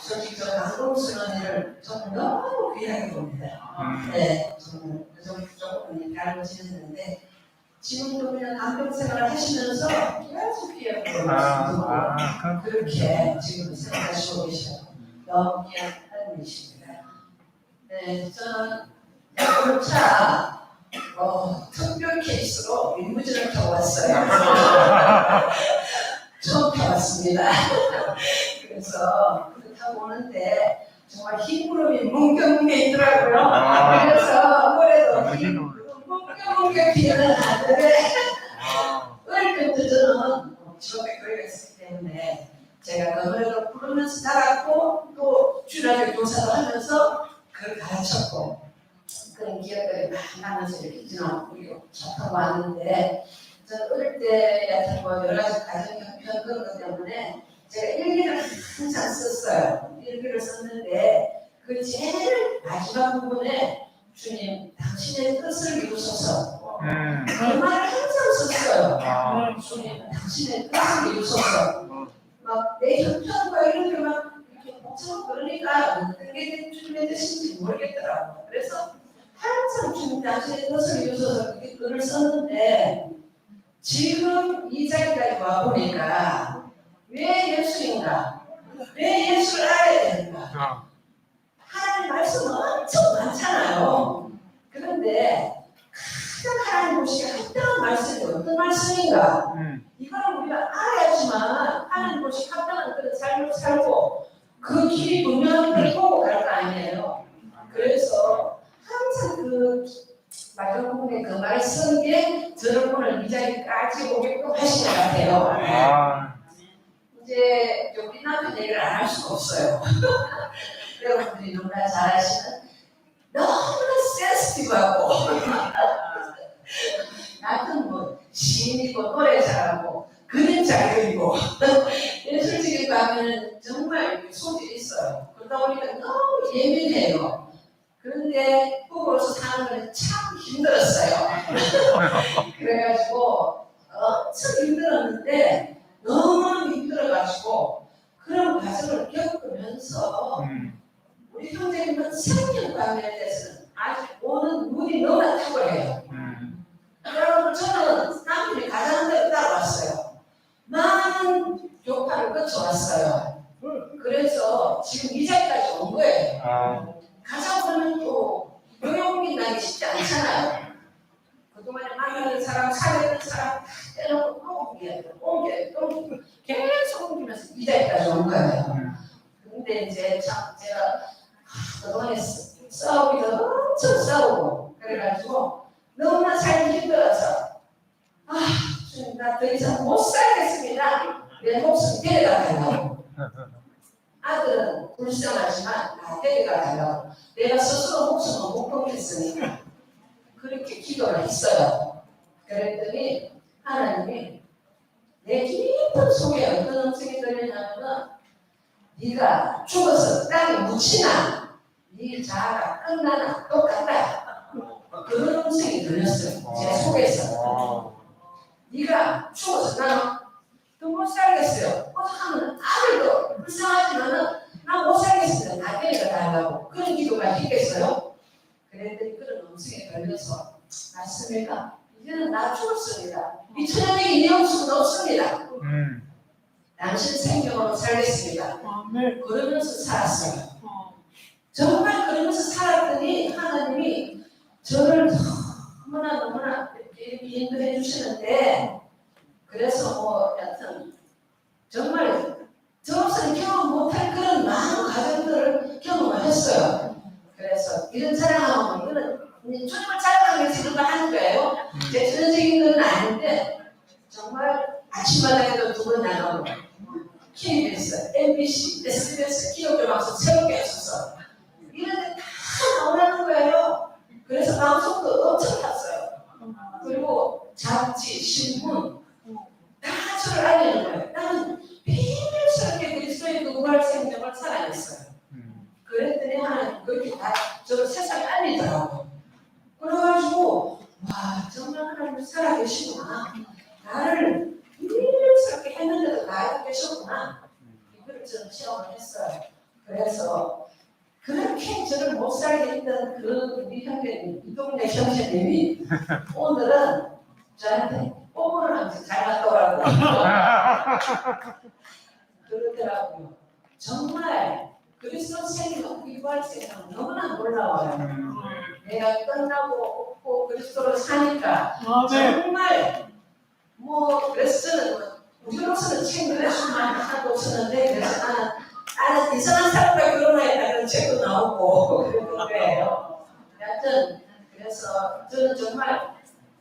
솔직히 저는 안동순 언니를 저는 너무 귀하게 봅니다. 네, 저는 그전 조금 닮은 지냈는데 지금도 그냥 안동 생활을 하시면서 계속 귀하게 보고 그렇게 지금 생각하시고 계셔요. 너무 귀한 하나님이십니다. 네, 저는 오차 특별 케이스로 림무진을 타고 왔어요. 처음 타봤습니다. 그래서 타고 오는데 정말 흰구름이 뭉게뭉게 있더라고요. 그래서 아무래도 뭉게뭉게 피는 아들의 어릴 저는 직업에 걸려있기 때문에 제가 너무나도 부르면서 자랐고 또 주일학교 교사도 하면서 그걸 가르쳤고 그런 기억들이 많이 나면서 이렇게 지나고 타고 왔는데 저는 어릴 때 여하튼 뭐 여러 가지 가정 형편 그런 것 때문에 제가 일기를 항상 썼어요. 일기를 썼는데 그 제일 마지막 부분에 주님 당신의 뜻을 이루소서 그 말을 항상 썼어요. 주님 당신의 뜻을 이루소서 막 내 형편과 이런 게 막 이렇게 복잡하고 그러니까 어떤 게 주님의 뜻인지 모르겠더라고요. 그래서 항상 주님 당신의 뜻을 이루소서 그렇게 글을 썼는데 지금 이 자리까지 와보니까 왜 예수인가? 왜 예수를 알아야 되는가? 하나님 말씀 엄청 많잖아요. 그런데 가장 하나님 보시기에 합당한 말씀이 어떤 말씀인가? 이거는 우리가 알아야지만 하나님 보시기에 합당한 그런 삶을 살고 그 길이 분명한 걸 보고 갈 거 아니에요. 그래서 항상 그 마지막 부분에 그 말을 쓴 게 저를 오늘 이 자리까지 오게끔 하신 것 같아요. 이제 우리 남편 얘기를 안 할 수가 없어요. 여러분들이 너무나 잘 아시는 너무나 센스티브하고 나는 뭐 시인이고 노래 잘하고 그림 잘 그리고 솔직히 가면 정말 소질이 있어요. 그러다 보니까 너무 예민해요. 그런데 부부로서 사는 건 참 힘들었어요. 그래가지고 엄청 힘들었는데 너무 힘들어가지고 그런 과정을 겪으면서 우리 형제님은 생명감에 대해서는 아직 오는 눈이 너무나 탁월해요. 그러면 저는 남편이 가자는 대로 따라왔어요. 많은 교파를 거쳐왔어요. 그래서 지금 이 자리까지 온 거예요. 가자고는 또 영역이 나기 쉽지 않잖아요. 그동안에 만나는 사람, 사귀는 사람 때로는 옮겨 계속 옮기면서 이 자리까지 온 거예요. 근데 이제 참 제가 그동안에 싸우기도 엄청 싸우고 그래가지고 너무나 살기 힘들어서 주님 나 더 이상 못 살겠습니다. 내 목숨 데려가 달라고. 아들은 불쌍하지만 나 데려가 달라고. 내가 스스로 목숨을 못 끊겠으니까 그렇게 기도를 했어요. 그랬더니 하나님이 내 깊은 속에 어떤 음성이 들리냐면 네가 죽어서 땅에 묻히나 네 자아가 끝나나 똑같다. 그런 음성이 들렸어요. 제 속에서. 네가 죽어서 나는 또 못 살겠어요. 하면 아들도 불쌍하지만은 나 못 살겠습니다. 나 데려가 달라고. 그런 기도가 했겠어요? 그랬더니 그런 음성이 들려서 맞습니다. 이제는 나 죽었습니다. 이 천연에게 이어올 수는 없습니다. 당신 생명으로 살겠습니다. 그러면서 살았어요. 정말 그러면서 살았더니 하나님이 저를 너무나 인도해 주시는데 그래서 뭐 여튼 정말 저 없으면 경험 못할 그런 많은 과정들을 경험을 했어요. 그래서 이런 자랑하면 이거는 주님을 자랑하기 위해서 이런 거 하는 거예요. 제 전적인 건 아닌데 정말 아침마당에도 두 번 나가고 KBS, MBC, SBS, 기독교방송 새롭게 했어서 이런 데 다 나오라는 거예요. 그래서 방송도 엄청 탔어요. 그리고 잡지, 신문 다 저를 알리는 거예요. 나는 비밀스럽게 그리스도의 그 부활 생명을 살아냈어요. 그랬더니 하나님 그렇게 다 저를 세상에 알리더라고요. 그래가지고 와 정말 하나님 살아계시구나. 나를 비밀스럽게 했는데도 나가 계셨구나. 이걸 저는 체험을 했어요. 그래서 그렇게 저를 못 살게 했던 그 우리 형제님, 이 동네 형제님이 오늘은 저한테 뽀뽀를 하면서 잘 갔다 오라고 그러더라고요. 정말 그리스도 생명, 부활 생명 너무나 놀라워요. 내가 끝나고 없고 그리스도로 사니까 정말 뭐 그래서 저는 우리로서는 챙겨내수만 하고 쓰는데 그래서 나는 이상한 사람과 결혼했다는 책도 나오고 그런 거예요. 여하튼 그래서 저는 정말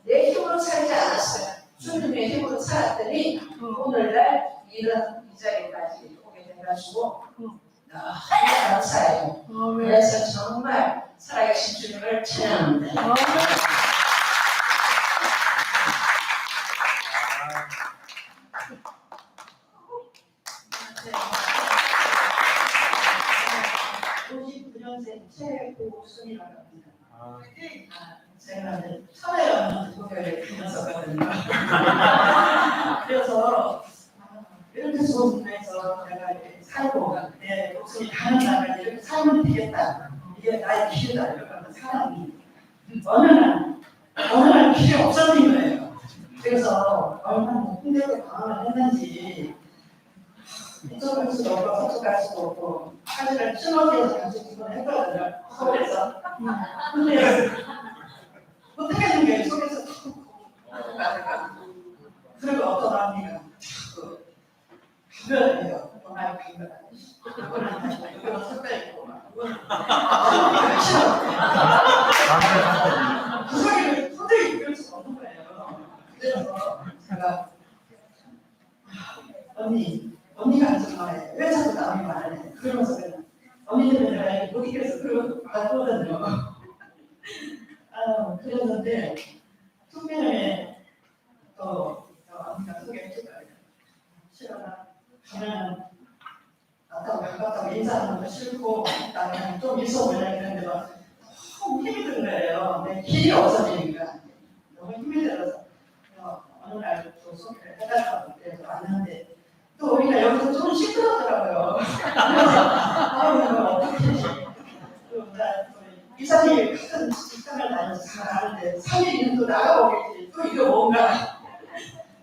내 힘으로 살지 않았어요. 주님의 힘으로 살았더니 오늘날 이런 이 자리까지 오게 돼가지고 너무 감사해요. 그래서 정말 살아계신 주님을 찬양합니다. 최고순이라고 합니다. 제가 이제 사회에 없는 교회에 다녔었거든요. 그래서 이렇게 좋은 교회에서 내가 이렇게 살고 내 목숨이 가는 날까지 이렇게 살면 되겠다. 이게 나의 길이다. 이러면 사람이 어느 날 길이 없어진 거예요. 그래서 얼마나 힘들게 방황을 했는지 이쪽을 수도 없고 저쪽 갈 수도 없고 사실은 신호대에서 같이 기본을 했거든요. 서울에서. 근데 어떻게 된 거예요? 속에서 그리고 어떤 언니가 자꾸 가면해요. 정말 가면 이거는 색깔 있고 이거는 그 소리를 도저히 이길 수가 없는 거예요. 그래서 제가 언니가 하지 말해. 왜 자꾸 남이 말해? 그러면서 내가 언니들은 내가 못 이겨서 그러고 말거든요. 그랬는데 숙면에 또 언니가 소개해줄까요? 싫어나 가면 나타고 가깝다고 인사하는 거 싫고 나는 좀 있어 보려 했는데 막 너무 힘이 든 거예요. 내 길이 없어지니까 너무 힘이 들어서 어느 날 또 소개를 해달라고 그래서 왔는데 또 우리가 여기서 좀 시끄럽더라고요. 그래서 어떻게 이사님 같은 직장을 다녔으면 하는데 3일은 또 나가보겠지. 또 이거 뭔가.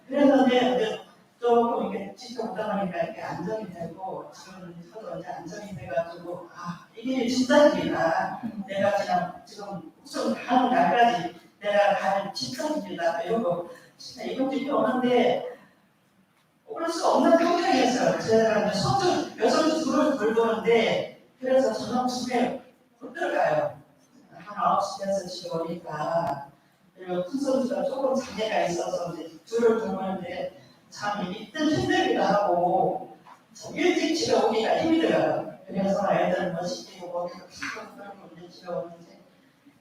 그랬는데 조금 이렇게 지켜보다 보니까 이렇게 안정이 되고 지금 저도 이제 안정이 돼가지고 이게 진짜 길이다. 내가 지금 우선 가는 날까지 내가 가는 진짜 길이다. 이런 거 진짜 이런 길이 오는데 그럴 수 없는 환경이었어요. 제가 이제 손주, 여성주 둘을 돌보는데 그래서 저녁 집에 못 들어가요. 한 9시에서 집에 오니까 그리고 큰 손주가 조금 장애가 있어서 이제 둘을 돌보는데 참 있든 힘들기도 하고 참 일찍 집에 오기가 힘들어요. 그래서 애들 멋있게 먹이고 키우고 그러고 이제 집에 오는데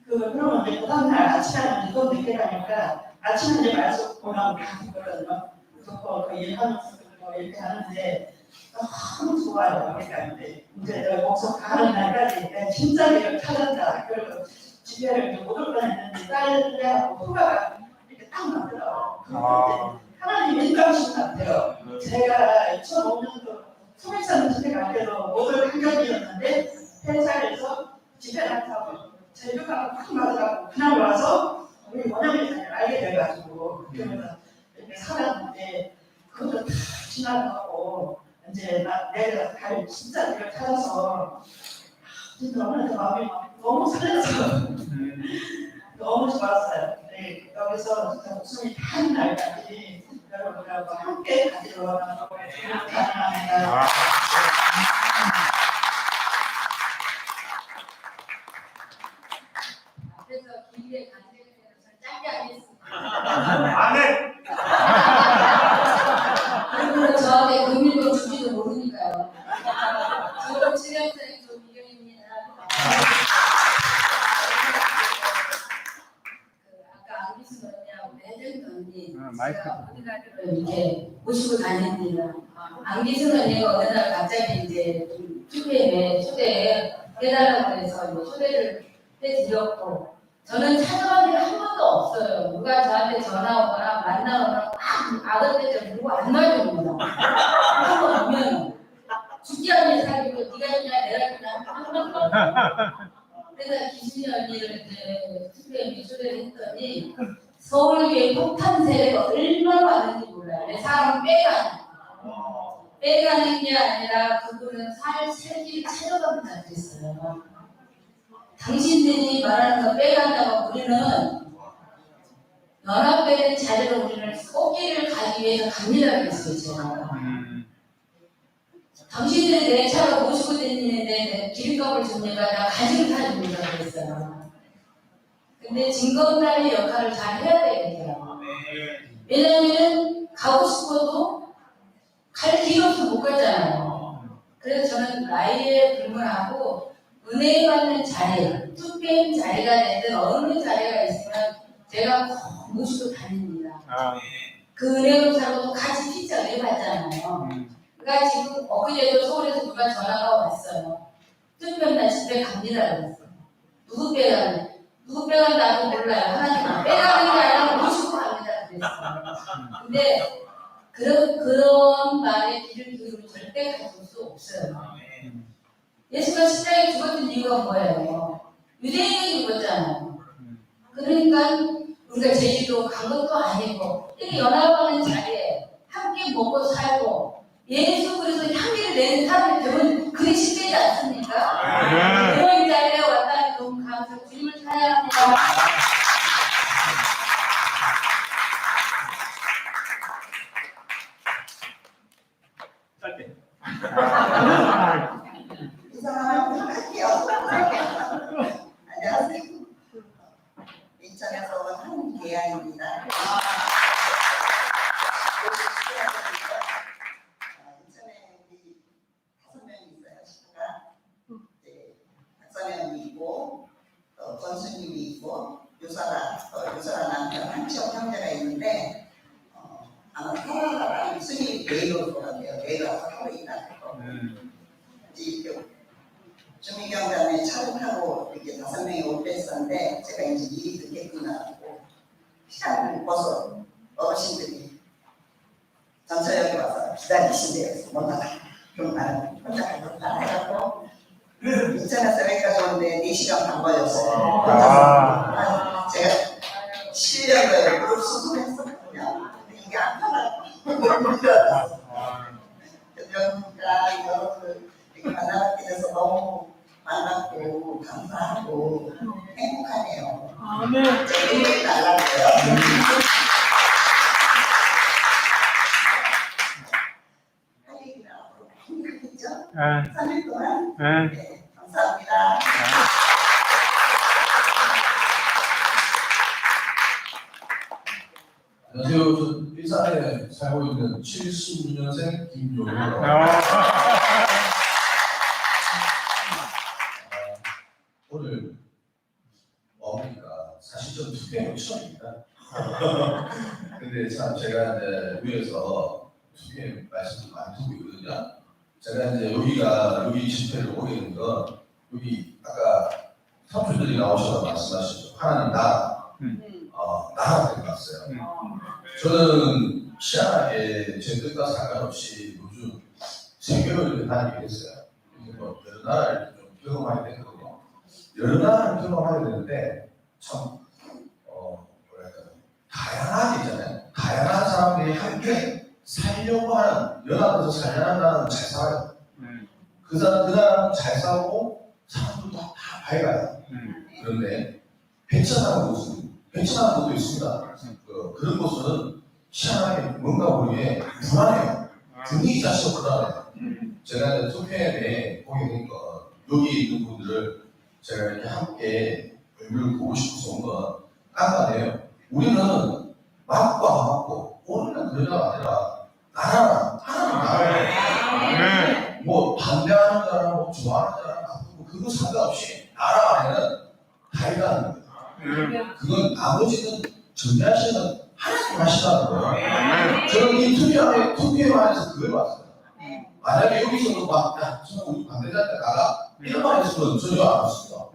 그러면 이제 그 다음날 아침에 또 늦게 가니까 아침에 이제 말씀 보면 다 듣거든요. 그 일하면서 이렇게 하는데 너무 좋아요. 그러니까 이제 내가 목소 가는 날까지 내가 진짜 내가 찾았다. 그리고 집에를 못 올 뻔했는데 딸하고 후가가 이렇게 딱 맞더라고요. 하나님 인정하신 것 같아요. 제가 2005년도 소매사는 집에 갈 때도 못 올 환경이었는데 회사에서 집에 나타고 제주가 딱 맞으라고 그날 와서 우리 원영회장을 알게 돼가지고 그러면서 이렇게 살았는데 그것도 다 지나가고 이제 내가 갈 진짜 내가 찾아서 진짜 너무 마음이 너무 설레서 너무 좋았어요. 날들이 여기서 진짜 웃음이 판 날까지 여러분들하고 함께 가지러 가능합니다. 그래서 길게 간증해서 짧게 하겠습니다. 안 해. 그리고 저한테 금일도 주지도 모르니까요. 저도 치명성이 좀 이경입니다. 아까 안기순 언니하고 매든 언니 제가 어디 가기로 이렇게 모시고 다닙니다. 안기순 언니가 어느 날 갑자기 이제 투표에 초대해달라고 해서 이제 초대를 해드렸고 저는 찾아간 데가 한 번도 없어요. 누가 저한테 전화 오거나 만나거나 아들한테 누구 안 말해줍니다. 한번 오면 죽기 않는 사귀고 네가 주냐 내가 주냐 한 번도 없어요. 그래서 기순이 언니를 이제 투표에 초대를 했더니 서울교회 폭탄 세례가 얼마나 많은지 몰라요. 내 사람 빼가는 게 아니라 그분은 살길을 찾아갑니다 그랬어요. 당신들이 말하는 거 빼간다고 우리는 연합되는 자리로 우리는 꽃길을 가기 위해서 갑니다 그랬어요 제가. 당신들이 내 차로 모시고 다니는데 내 기름값을 줍니까? 나 간식을 사줍니다 그랬어요. 근데 증거인단의 역할을 잘 해야 되겠더라고요. 왜냐하면 가고 싶어도 갈 길이 없어서 못 갔잖아요. 그래서 저는 나이에 불문하고 은혜 받는 자리, 투표인 자리가 됐든 어느 자리가 있으면 제가 꼭 모시고 다닙니다. 그 은혜로 살고 같이 피자 은혜 받잖아요. 그러니까 지금 엊그제도 서울에서 누가 전화가 왔어요. 투표날 집에 갑니다 그랬어요. 누구 빼간다고 몰라요. 하나님 빼가는 게 아니라 모시고 갑니다 그랬어요. 근데 그런 말에 귀를 기울이면 절대 가질 수 없어요. 예수가 십자가에 죽었던 이유가 뭐예요? 유대인이 죽었잖아요. 그러니까 우리가 제주도 간 것도 아니고 이렇게 연합하는 자리에 함께 먹고 살고 예수 그리스도 향기를 내는 사람이 되면 그게 쉽지 않습니까? 그런 자리에 왔다니 너무 감사하고 주님을 찬양합니다. 짧게. 이 사람 할게요. 안녕하세요. 인천에서 온 한계양입니다. 인천에 우리 5명이 있어요. 식구가. 박선영이 있고, 또 권수님이 있고, 유사라 남편 한치영 형제가 있는데, 아마 하루가 수님이 내일 올 것 같아요. 내일 와서 하루 일할 거. 이제 주미경단에 차를 타고 이렇게 5명이 올 뺐었는데 제가 이제 일이 늦겠구나 하고 시간을 벗어 어르신들이 전철역에 와서 기다리신대요. 못 나가. 그럼 나는 혼자 가겠다 해갖고 인천에서 여기까지 오는데 4시간 반 걸렸어요. 제가 실력을 무릎 수술했었거든요. 근데 이게 안 편하고 그러니까 여러분 이렇게 만나게 돼서 너무 만났고 감사하고 행복하네요. 제일 달라고요. 할 얘기는 앞으로 많이 하겠죠? 3일 동안 네, 감사합니다. 안녕하세요. 저 일산에 살고 있는 76년생 김용우입니다. 오늘 와보니까 사실 좀 투표가 처음입니다. 근데 참 제가 이제 위에서 투표 말씀을 많이 듣고 있거든요. 제가 이제 여기 집회를 오게 된 건 여기 아까 선수들이 나오셔서 말씀하시죠. 하나님 나라, 나라 때문에 왔어요. 저는 희한하게 제 뜻과 상관없이 요즘 세계를 다니게 됐어요. 뭐 여러 나라를 좀 경험하게 됐거든요. 여러 나라를 경험하게 되는데 참 뭐랄까 다양하게 있잖아요. 다양한 사람들이 함께 살려고 하는 연합해서 살려는 잘 살아요. 그 나라는 잘 살고 사람들도 다 밝아요. 그런데 괜찮은 곳은 괜찮은 것도 있습니다. 그런 것은 희한하게 뭔가 모르게 불안해요. 분위기 자체가 불안해요. 제가 이제 투표에 보게 되니까 여기 있는 분들을 제가 이렇게 함께 얼굴을 보고 싶어서 온 건 깜깜해요. 우리는 맞고 안 맞고 오늘은 그러자가 아니라 나라는 하나는 뭐 반대하는 사람, 뭐 좋아하는 사람, 나쁘고 그거 상관없이 나라 안에는 다 있다는 거예요. 그건 나머지는 전자시는 하나님 하시다는 거예요. 저는 이 투표에 관해서 그걸 봤어요. 만약에 여기서도 막, 야, 우리 반대자한테 가라. 이런 말 했으면 전혀 안 왔습니다.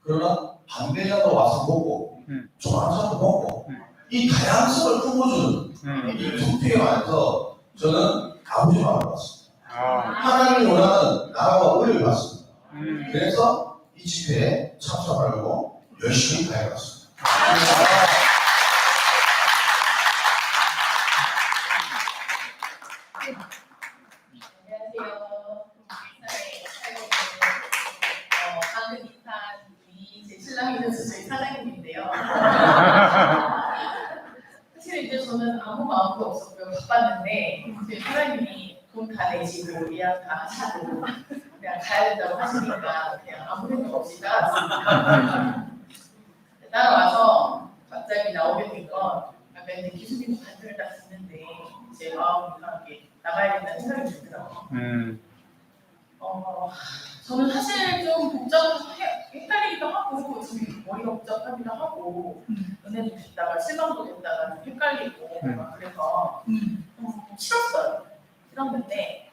그러나 반대자도 와서 보고, 좋아하는 사람도 보고, 이 다양성을 품어주는 이 투표에 관해서 저는 아버지 마음을 봤습니다. 하나님이 원하는 나라와 의를 봤습니다. 그래서 이 집회에 참석하려고 열심히 가해봤습니다. 방금 인사한 분이 제 신랑이면서 저희 사장님인데요. 사실 이제 저는 아무 마음도 없었고요. 바빴는데 저희 사장님이 돈 다 내시고 예약 다 하시고 그냥 가야 된다고 하시니까 그냥 아무 생각 없이 따라왔습니다. 따라와서 갑자기 나오게 된 건 약간 이제 기수님 반응을 딱 듣는데 제 마음이 이상하게 나가야 된다는 생각이 들더라고요. 저는 사실 좀 헷갈리기도 하고 좀 머리가 복잡하기도 하고 은혜도 됐다가 실망도 됐다가 좀 헷갈리고 막 그래서 싫었는데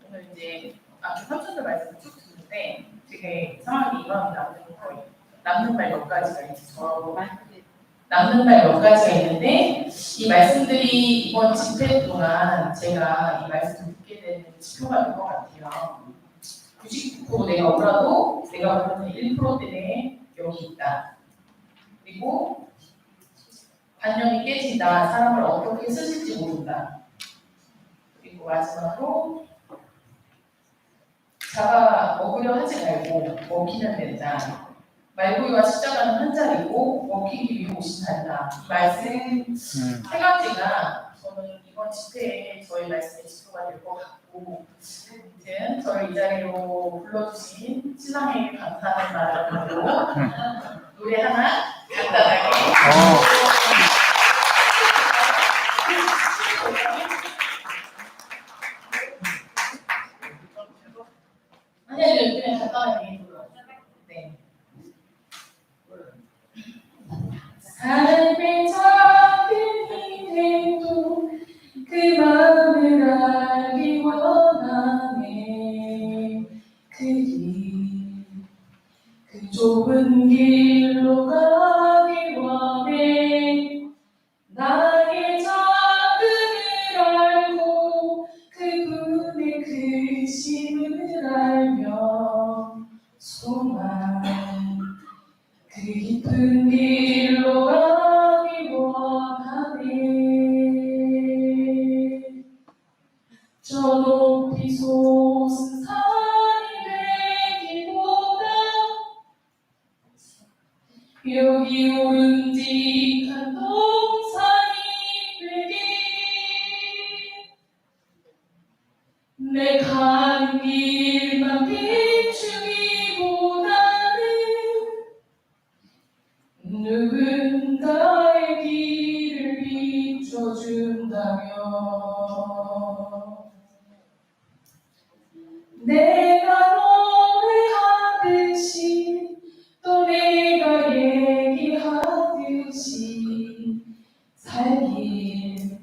오늘 이제 앞에 삼촌들 말씀을 쭉 듣는데 되게 상황이 이런 남는 말 몇 가지가 있어서 남는 말 몇 가지가 있는데 이 말씀들이 이번 집회 동안 제가 이 말씀을 듣게 되는 지표가 된 것 같아요. 99% 내가 오라도 내가 원하는 1% 때문에 여기 있다. 그리고 관념이 깨진다. 사람을 어떻게 쓰실지 모른다. 그리고 마지막으로 자가 먹으려 하지 말고 먹기는 된다. 말구이와 십자가는 한 자리고 먹히기 위해 오신 자다. 이 말씀 세 가지가 저는 이번 집회에 저희 말씀의 지표가 될 것 같고 아무튼 저를 이 자리로 불러주신 신랑에게 감사하는 말을 하고 노래 하나 간단하게 아니요 그냥 간단하게 네. 삶의 작은 인생도 그 마음을 알기 원하네. 그 좁은 길로 가기 원해. 나의 작음을 알고 그분의 크심을 알며 소망 그 깊은 길로 가기 원하네. 저 높이 솟은 산이 되기보다 여기 오른직한 동산이 되기. 내 가는 길만 비추기보다는 누군가의 길을 비춰준다면 내가 노래하듯이 또 내가 얘기하듯이 살길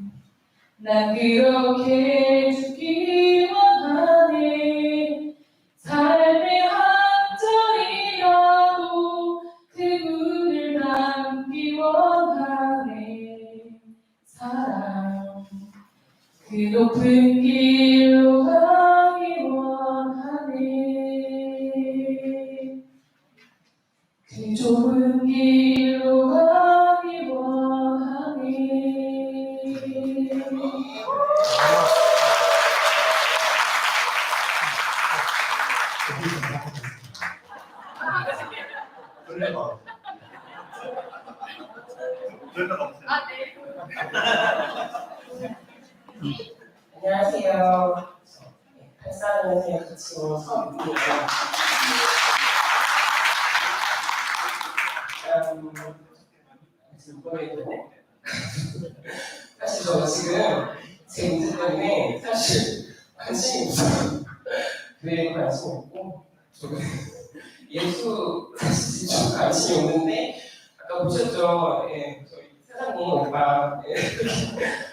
난 그렇게 죽기 원하네. 삶의 한 절이라도 그분을 닮기 원하네. 사랑 그 높은 길로 가기 원하네. 그 좁은 길로 가기 원하네. 그래 봐. 저기다가 보세요. 아, 네. 안녕하세요. 84년생 가치로 서민입니다. 지금 보내있는데 사실 저 지금 제 문제 때문에 사실 관심이 없어요. 교회에 관심 없고 저는 예수 사실 좀 관심이 없는데 아까 보셨죠? 예, 저희 사장님 오빠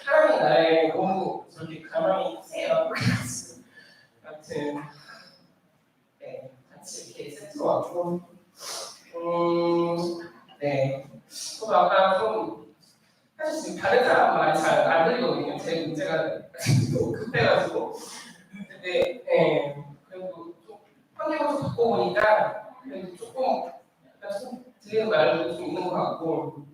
하나님 나라에 너무 저렇게 가만히 세요. 아무튼 네 같이 이렇게 세트로 왔고 네 저도 아까 좀 사실 지금 다른 사람 말이 잘 안 들리거든요. 제 문제가 너무 급해가지고 근데 네 그래도 좀 환경을 좀 바꿔보니까 그래도 조금 약간 좀 들리는 말도 좀 있는 것 같고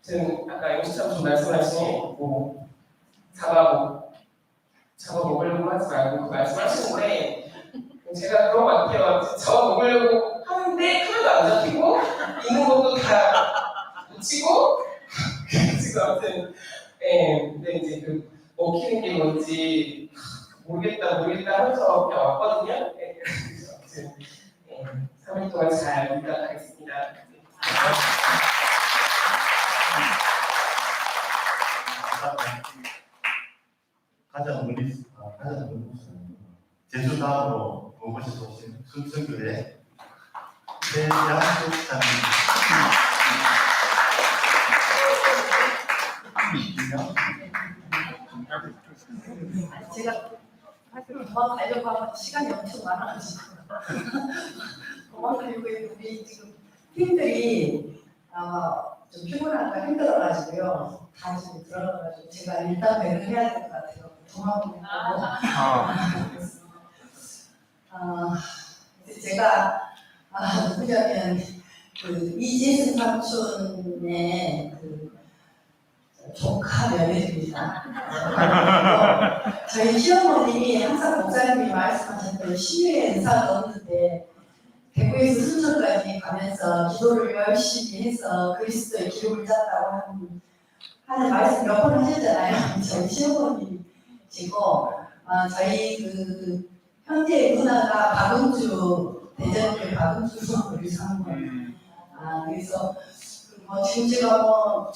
지금 아까 영시처럼 좀 말씀하신 뭐 잡아먹으려고 하지 말고 말씀하시는데 제가 그런 것 같아요. 잡아먹으려고 하는데 하나도 안 잡히고 있는 것도 다 놓치고 지금 아무튼 근데 이제 그 먹히는 게 뭔지 모르겠다 하면서 그냥 왔거든요. 그래서 아무튼 3일 동안 잘 부탁하겠습니다. 가장 멀리 제주 다음으로 오고 싶으신 순천교회 최양숙 제가 사실 도망가려고 하면 시간이 엄청 많아가지고 도망가려고 해도 우리 지금 팀들이 좀 피곤하고 힘들어가지고요. 다 지금 들어가가지고 제가 일단 배를 해야 될 것 같아요. 도망가려고 이제 제가 누구냐면 그 이재승 삼촌의 그 조카 며느리입니다. 저희 시어머님이 항상 목사님이 말씀하셨던 신유의 은사가 없는데 대구에서 순천까지 가면서 기도를 열심히 해서 그리스도의 기록을 짰다고 하는 말씀 몇 번 하셨잖아요. 저희 시어머님이시고 저희 그 현재 문화가 박은주 대전교회 박은주 우리 사모님 그래서 지금 제가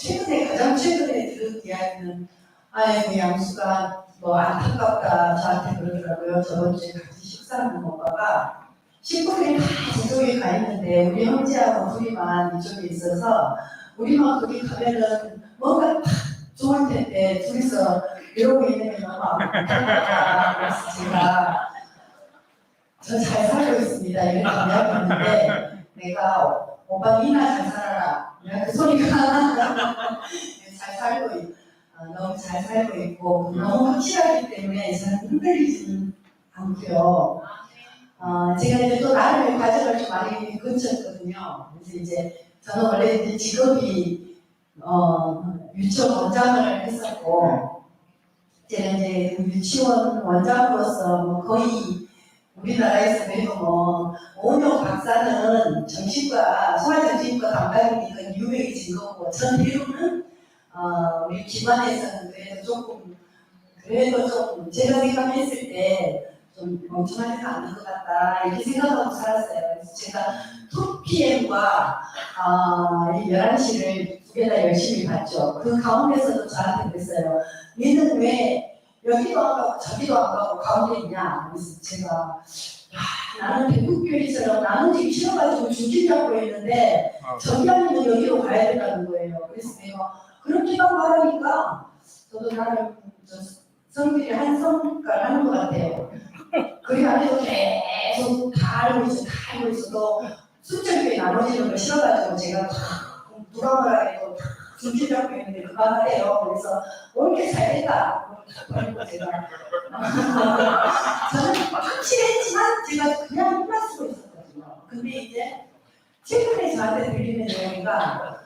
가장 최근에 들은 이야기는 아이고 양수가 안타깝다 저한테 그러더라고요. 저번 주에 같이 식사하는 오빠가 식구들이 다 저쪽에 가 있는데 우리 형제하고 둘이만 이쪽에 있어서 우리만 거기 가면은 뭔가 딱 좋을 텐데 둘이서 이러고 있는 게 너무 아프다. 그래서 제가 저 잘 살고 있습니다 이렇게 이야기했는데 내가 오빠 니나 잘 살아라. 그 소리가 잘 살고 너무 잘 살고 있고 너무 확실하기 때문에 저는 흔들리지는 않고요. 제가 이제 또 나름의 과정을 좀 많이 거쳤거든요. 그래서 이제 저는 원래 이제 직업이 유치원 원장을 했었고 이제는 이제 유치원 원장으로서 거의 우리나라에서 그래도 오은영 박사는 정신과 소아정신과 담당이니까 유명해진 거고 전 이름은 우리 기관에서는 그래도 좀 제가 생각했을 때 좀 멍청하지는 않는 것 같다 이렇게 생각하고 살았어요. 그래서 제가 2PM과 11시를 두 개 다 열심히 봤죠. 그 가운데서도 저한테 그랬어요. 얘는 왜 여기도 안 가고 저기도 안 가고 가운데 있냐. 그래서 제가 나는 대국교회처럼 나누기 싫어가지고 중심 잡고 있는데 저기 아니면 여기로 가야 된다는 거예요. 그래서 내가 그렇게 하니까 저도 나는 성질이 한 성깔 하는 것 같아요. 그리 안에도 계속 다 알고 있어. 또 순천교회 나눠지는 걸 싫어가지고 제가 누가 뭐라 해도 중심 잡고 있는데 그만하래요. 그래서 이렇게 잘했다. 그리고 제가 저는 확실했지만 제가 그냥 힘만 쓰고 있었거든요. 근데 이제 최근에 저한테 들리는 내용이가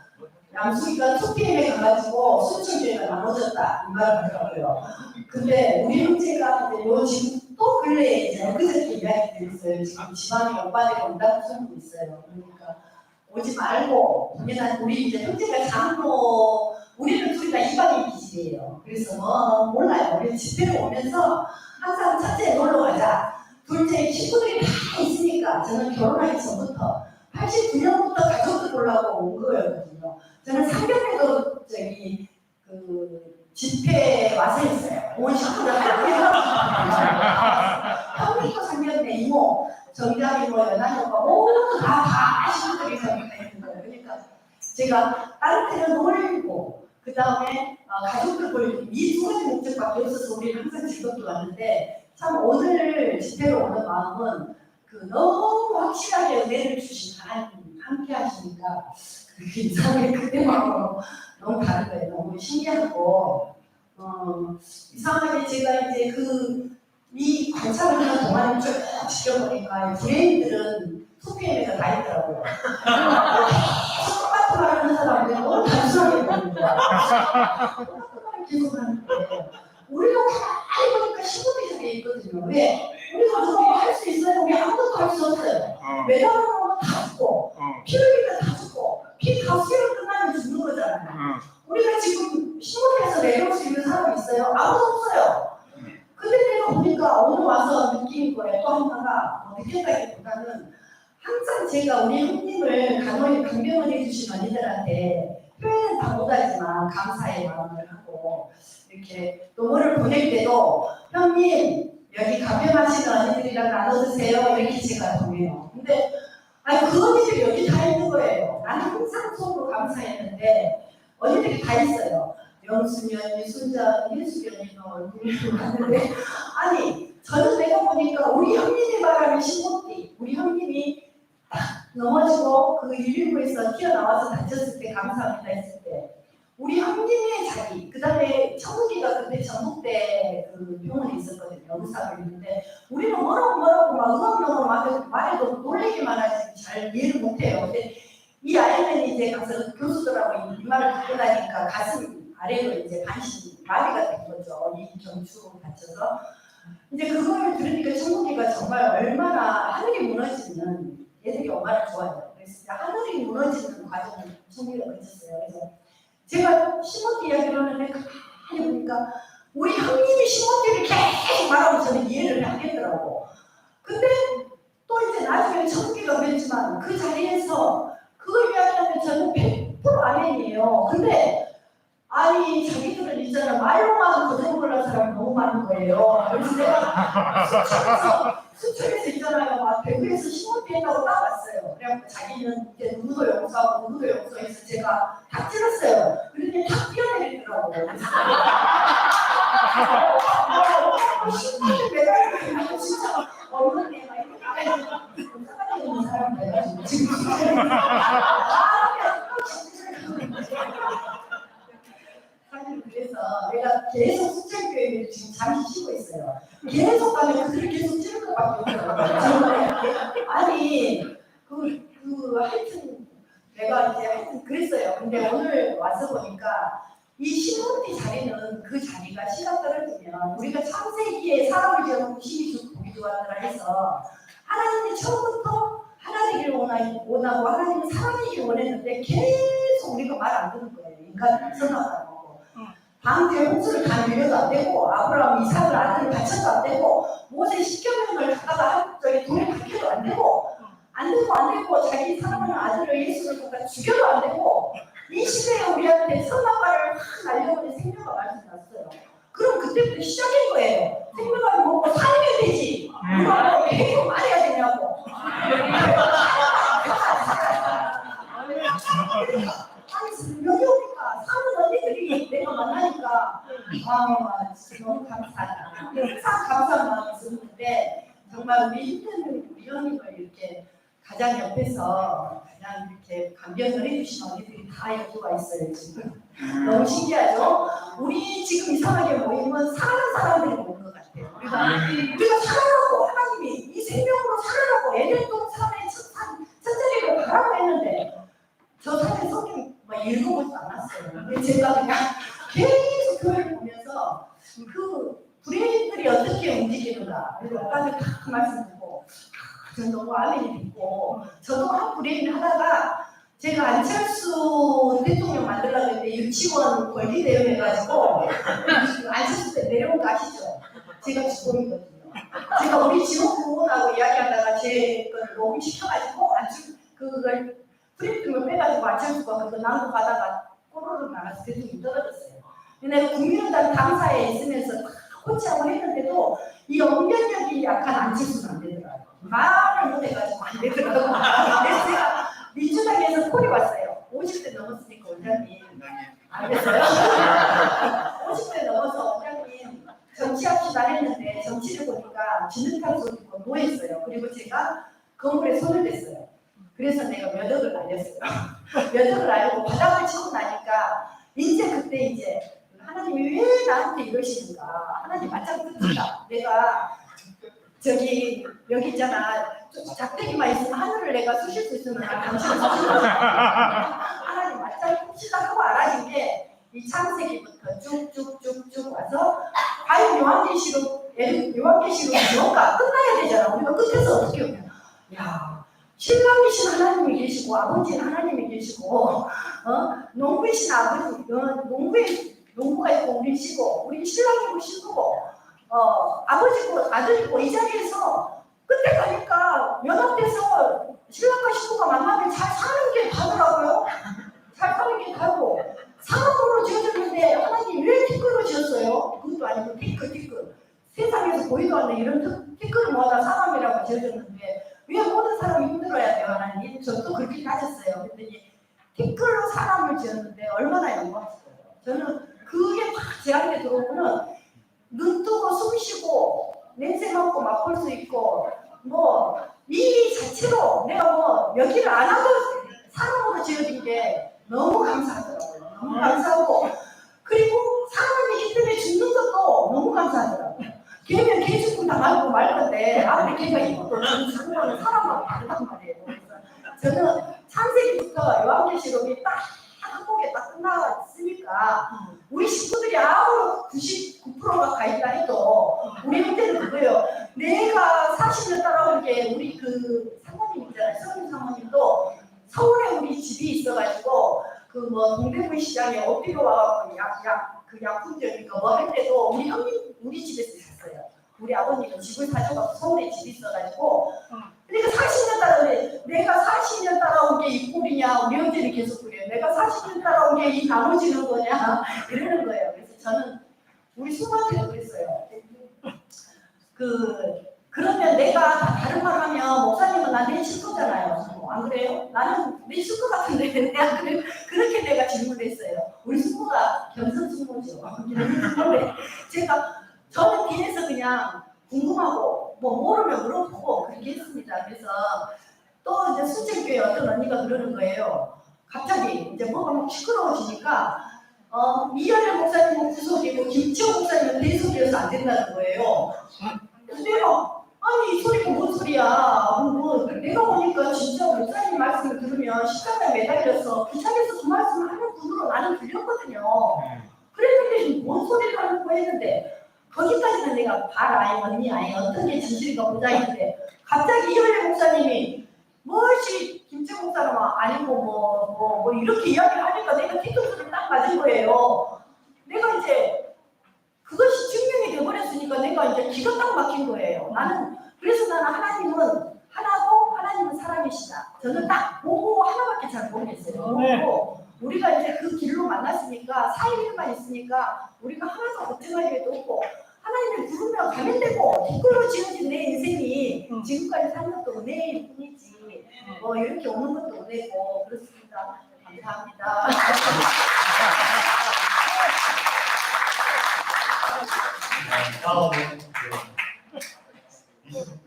양수기가 2PM에 가가지고 순천교회가 나눠졌다 이 말을 하더라고요. 근데 우리 형제가 요 지금 또 근래에 이제 엊그저께 이야기 들었어요. 지금 지방에 오빠들이 온다고 소문이 있어요. 그러니까 오지 말고 그냥 우리 이제 형제가 장로 우리는 둘이 다 이방인 기질이에요. 그래서 뭐 몰라요. 우리 집회를 오면서 항상 첫째 놀러 가자. 둘째 식구들이 다 있으니까 저는 결혼하기 전부터 89년부터 가족들 보려고 온 거였거든요. 저는 상경에도 저기 그 집회 와서 했어요. 온 식구들 형님도 상경에 이모, 정답이 뭐 연하이 오빠 모두 다 식구들이 상경에 있는 거예요. 그러니까 제가 다른 때는 놀고 그 다음에 가족들 볼 이 두 가지 목적밖에 없어서 우리는 항상 즐겁게 왔는데 참 오늘 집회로 오는 마음은 그 너무 확실하게 은혜를 주신 하나님 함께 하시니까 그렇게 이상하게 그때 마음으로 너무 다른 거예요. 너무 신기하고 이상하게 제가 이제 이 관찰을 하는 동안에 쭉 지켜보니까 브레인들은 투표에서 다 있더라고요. 똑같은 말 하는 사람들이 너무 단순하게 보이는 거야. 똑같은 말을 계속 하는데 우리가 가만히 보니까 15대 에 있거든요. 왜? 우리가 그거 할 수 있어요? 우리 아무것도 할 수 없어요. 매달아 놓으면 다 죽고 피 흘리면 다 죽고 피 가수로 끝나면 죽는 거잖아요. 우리가 지금 15대에서 내려올 수 있는 사람이 있어요? 아무도 없어요. 근데 내가 보니까 오늘 와서 느낀 거에 또 하나가 느꼈다기보다는 항상 제가 우리 형님을 간호에 강변을 해주신 언니들한테 표현은 다 못하지만 감사의 마음을 하고 이렇게 노모를 보낼 때도 형님 여기 간변하시는 언니들이랑 나눠주세요 이렇게 제가 보내요. 근데 아니 그 언니들이 여기 다 있는 거예요. 나는 항상 속으로 감사했는데 언니들이 다 있어요. 영순이 언니, 순자 언니, 예수이 언니 얼굴을 봤는데 아니 저는 내가 보니까 우리 형님이 말하는 신곡띠 우리 형님이 딱 넘어지고 그 119에서 튀어나와서 다쳤을 때 감사합니다 했을 때 우리 형님의 자리 그 다음에 청국이가 그때 전북대 그 병원에 있었거든요. 의사가 있는데 우리는 뭐라고 막 음악용어로 말해도 놀리기만 하지 잘 이해를 못해요. 근데 이 아이는 이제 가서 교수들하고 이 말을 듣고 나니까 가슴 아래로 이제 반신 마비가 된 거죠. 이 경추로 다쳐서 이제 그걸 들으니까 청국이가 정말 얼마나 하늘이 무너지는 애들이 얼마나 좋아요. 그래서 하늘이 무너지는 과정을 청국이가 거쳤어요. 그래서 제가 신문기 이야기를 하는데 가만히 보니까 우리 형님이 신문기를 계속 말하고 저는 이해를 하겠더라고. 근데 또 이제 나중에 청국이가 그랬지만 그 자리에서 그걸 이야기하면 저는 100% 아멘이에요. 근데 아니 자기들은 있잖아 말로만 거듭 올라온 사람이 너무 많은 거예요. 그래서 내가 수첩에서 있잖아요. 막 대구에서 신문기 했다고 딱 왔어요. 그래갖고 자기는 이제 누구도 용서하고 누구도 용서해서 제가 다 찔렀어요. 그런데 다 뛰어내리더라고요. 신문기 매달리고 진짜 얼굴에 막 이렇게 용서하는 있는 사람 돼가지고 지금 그래서 내가 계속 수천교회를 지금 잠시 쉬고 있어요. 계속 가면 그들을 계속 찌를 것밖에 없더라고요. 정말 아니 하여튼 내가 이제 하여튼 그랬어요. 근데 오늘 와서 보니까 이 신문지 자리는 그 자리가 시간 떨어지면 우리가 창세기에 사람을 지어놓고 힘이 좋고 보기 좋았더라 해서 하나님이 처음부터 하나님을 원하고 하나님은 사람이길 원했는데 계속 우리가 말 안 듣는 거예요. 인간 선악하고 방주에 홍수를 가밀려도 안 되고 아브라함 이삭을 아들을 바쳐도 안 되고 모세 십계명을 갖다가 저기 돈에 박혀도 안 되고 자기 사랑하는 아들을 예수를 갖다 죽여도 안 되고 이 시대에 우리한테 선악과를 확 날려버린 생명과 말씀 났어요. 그럼 그때부터 시작인 거예요. 생명을 먹고 살면 되지. 누가 뭐 계속 말해야 되냐고. 아니 여기 오니까 사는 언니들이 내가 만나니까 진짜 너무 감사하다. 항상 감사한 마음이 있었는데 정말 우리 힘든 우리 형님을 이렇게 가장 옆에서 가장 이렇게 감격을 해주신 언니들이 다 여기 와 있어요 지금. 너무 신기하죠? 우리 지금 이상하게 모이면 사는 사람들이 모인 것 같아요. 우리가 살아라고 하나님이 이 생명으로 살아라고 에덴동 산에 첫자리로 가라고 했는데 저 사실 성경 막 읽어보지도 않았어요. 근데 제가 그냥 계속 교회를 보면서 그 브레인들이 어떻게 움직이는가 그리고 오빠들 다 말씀 듣고 전 너무 아멘이 듣고 저도 한 브레인 하다가 제가 안철수 대통령 만들려고 했는데 유치원 권리대회 해가지고 안철수 때 내려온 거 아시죠? 제가 주범이거든요. 제가 우리 지역구하고 이야기하다가 제 걸 로비 시켜가지고 그걸 프린트를 빼가지고 안철수가 그거 나누고 가다가 꼬르륵 나가서 대통령이 떨어졌어요. 근데 국민의당 당사에 있으면서 코치하고 했는데도 이 언변력이 약간 안철수는 안 되더라고요. 말을 못해가지고 안 되더라고요. 그래서 제가 민주당에서 콜이 왔어요. 50대 넘었으니까 원장님. 안 됐어요? 50대 넘어서 원장님 정치합시다 했는데 정치를 보니까 진흙탕 쏘고 노했어요. 그리고 제가 건물에 손을 댔어요. 그래서 내가 몇 억을 날렸어요. 몇 억을 날리고 바닥을 치고 나니까 그때 이제 하나님이 왜 나한테 이러시는가. 하나님 맞짱 뜯는다. 내가 저기 여기 있잖아. 작대기만 있으면 하늘을 내가 쑤실 수 있으면 당신을 쑤실 하나님 맞짱 뜯시다 하고 알아진 게 이 창세기부터 쭉쭉쭉쭉 와서 과연 요한계시록 뭔가 끝나야 되잖아. 우리가 끝에서 어떻게 오냐. 야, 신랑이신 하나님이 계시고 아버지는 하나님이 계시고 농부이신 아버지 농부가 있고 우리시고 우리 신랑이고 신부고 아버지고 아들이고 이 자리에서 끝에 가니까 연합돼서 신랑과 신부가 만나면 잘 사는 게 다더라고요. 잘 사는 게 다고 사람으로 지어졌는데 하나님 왜 티끌로 지었어요? 그것도 아니고 티끌 세상에서 보이도 않는 이런 티끌을 모아다 사람이라고 지어졌는데 왜 모든 사람이 힘들어야 돼요 하나님? 저도 그렇게 따졌어요. 근데 티끌로 사람을 지었는데 얼마나 영광스러워요. 저는 그게 막 제한테 들어오면 눈 뜨고 숨 쉬고 냄새 맡고 맛볼 수 있고 뭐 이 자체로 내가 뭐 여기를 안 하고 사람으로 지어진 게 너무 감사하더라고요. 너무 감사하고 그리고 사람이기 때문에 죽는 것도 너무 감사하더라고요. 걔면 개 죽고 당하고 말 건데 아무리 걔가 있고도 저는 죽는 거는 사람하고 다르단 말이에요. 그래서 저는 창세기부터 요한계시록이 딱 한 곡에 딱 끝났으니까 우리 식구들이 아무로 99%가 가있다 해도 우리 형태는 그거예요. 내가 40년 따라온 게 우리 그 사모님 있잖아요. 서울 사모님도 서울에 우리 집이 있어가지고 그 뭐 동대문 시장에 어디로 와가지고 그 약품점이니까 뭐 할 때도 우리 형님 우리 집에서 샀어요. 우리 아버님은 집을 사줘서 서울에 집이 있어가지고 그러니까 40년 따라오는데 내가 40년 따라온 게 이 꼴이냐 우리 형제는 계속 그래요. 내가 40년 따라온 게 이 나눠지는 거냐 이러는 거예요. 그래서 저는 우리 수모한테도 그랬어요. 그러면 내가 다른 말 하면 목사님은 나 내 식구잖아요. 안 그래요? 나는 내 식구 같은데 내가 그렇게 내가 질문을 했어요. 우리 숙모가 겸손 숙모죠. 저는 뒤에서 그냥 궁금하고 뭐 모르면 물어보고 그렇게 했습니다. 그래서 또 이제 수제교회 어떤 언니가 그러는 거예요. 갑자기 이제 뭐가 막 시끄러워지니까 이현애 목사님은 구속이고 김치호 목사님은 대속이어서 안 된다는 거예요. 그래서 내가 아니 이 소리가 뭔 소리야. 뭐 내가 보니까 진짜 목사님 말씀을 들으면 십자가에 매달려서 그 자리에서 그 말씀을 하는 분으로 나는 들렸거든요. 그랬는데 뭔 소리를 하는 거 했는데 거기까지는 내가 봐라 언니 아니 어떤 게 진실인가 보자 했는데 갑자기 이현애 목사님이 무엇이 김치 목사는 아니고 뭐 이렇게 이야기를 하니까 내가 뒤통수를 딱 맞은 거예요. 내가 이제 그것이 증명이 돼버렸으니까 내가 이제 기가 딱 막힌 거예요. 그래서 나는 하나님은 하나고 하나님은 사람이시다. 저는 딱 보고 하나밖에 잘 모르겠어요. 보고 우리가 이제 그 길로 만났으니까 사이일만 있으니까 우리가 하나도 걱정할 일도 없고 하나님을 부르면 가면 되고 댓글로 지어진 내 인생이 지금까지 산 것도 은혜일 뿐이지 뭐 이렇게 오는 것도 은혜고 그렇습니다. 감사합니다. 다음은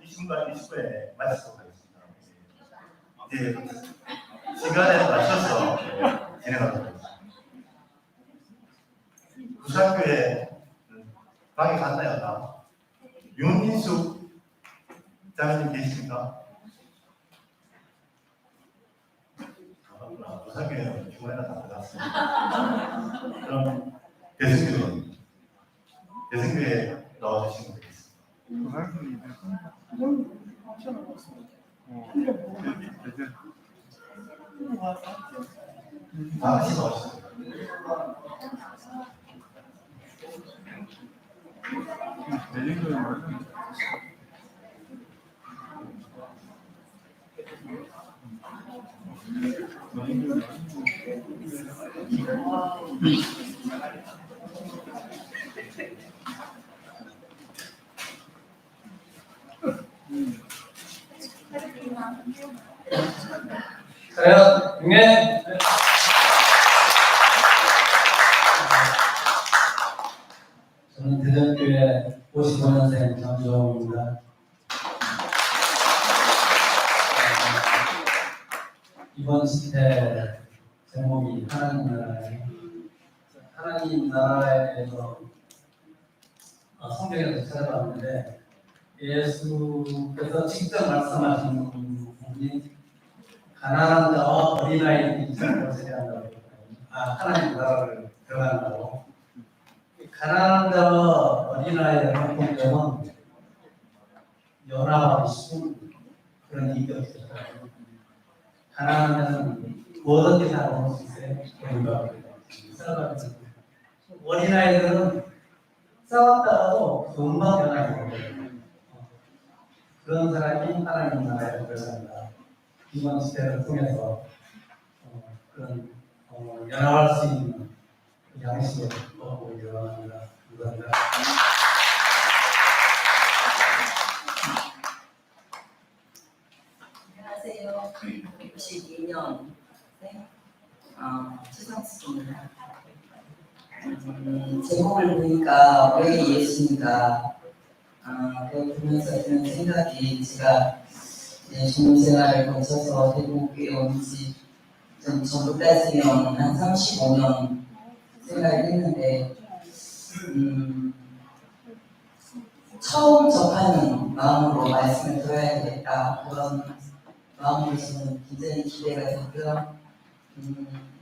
20분간 20분에 마치도록 하겠습니다. 이제 시간에 맞춰서 진행하도록 하겠습니다. 부산교회 방에 갔나요? 다? 윤인숙 장님 계십니까? 부산교회는 주말에 다 들어갔습니다. 그럼 대승교회 나와주시면 되겠습니다. 당신 멋있어. 자요, 응애. 저는 대전교회 55년생 장주홍입니다. 이번 집회 제목이 하나님 나라예요. 하나님 나라에 대해서 성경에서 찾아봤는데 예수께서 직접 말씀하신 부분이 가난한 자와 어린아이들이 세례한다고 하나님 나라를 들어간다고. 가난한 자와 어린아이들의 공경은 연합하기 쉬운 그런 인격이죠. 가난한 자는 어떻게 살아올 수 있어요? 어린아이들은 싸웠다가도 금방 변하게 되거든요. 그런 사람이 하나님 나라에 들어간다. 이번 시대를 통해서 그런 연합할 수 있는 양식을 얻고 일어납니다. 감사합니다. 안녕하세요. 92년 최상숙입니다. 제목을 보니까 왜 예수인가 그걸 보면서 드는 생각이 제가 종교생활을 거쳐서 대구에 온 지 좀 전부 따지면 한 35년 생활을 했는데 처음 접하는 마음으로 말씀을 들어야겠다 그런 마음으로 저는 굉장히 기대가 되고요.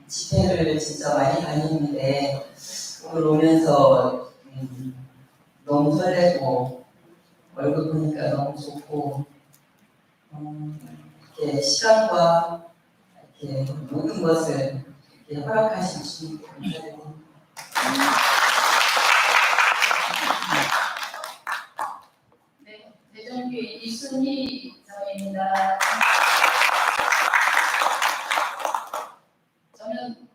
집회를 진짜 많이 다녔는데 오늘 오면서 너무 설레고 얼굴 보니까 너무 좋고 이렇게 시간과 이렇게 모든 것을 이렇게 허락하신 주님께 감사드립니다. 네, 대전교회 이순희 장로입니다. 저는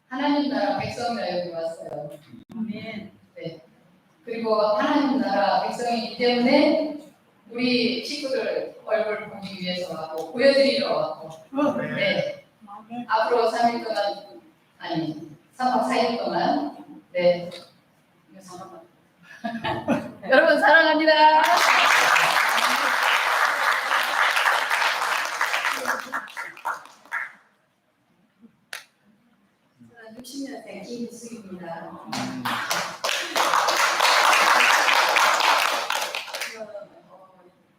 하나님 나라 백성이라 여기 왔어요. 네. 그리고 하나님 나라 백성이기 때문에 우리 식구들 얼굴 보기 위해서 왔고 보여드리러 왔고 네. 앞으로 3일 동안 아니 3박 4일 동안 네. 여러분 사랑합니다. 60년생 김수입니다.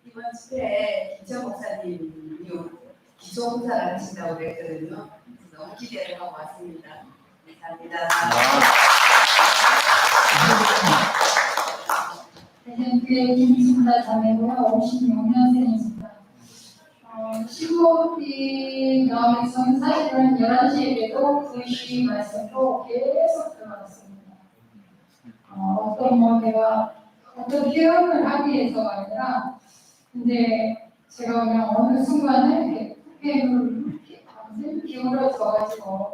이번 집회에 김정 목사님이 기초봉사를 하신다고 그랬거든요. 너무 기대를 하고 왔습니다. 감사합니다. 대전교회 김승자 자매고요. 56년생입니다. 신부이 나오면서 사실은 11시에도 2시 말씀도 계속 들어갔습니다. 어떤 표현을 하기 위해서가 아니라 근데 제가 그냥 어느 순간에 이렇게 기울어져가지고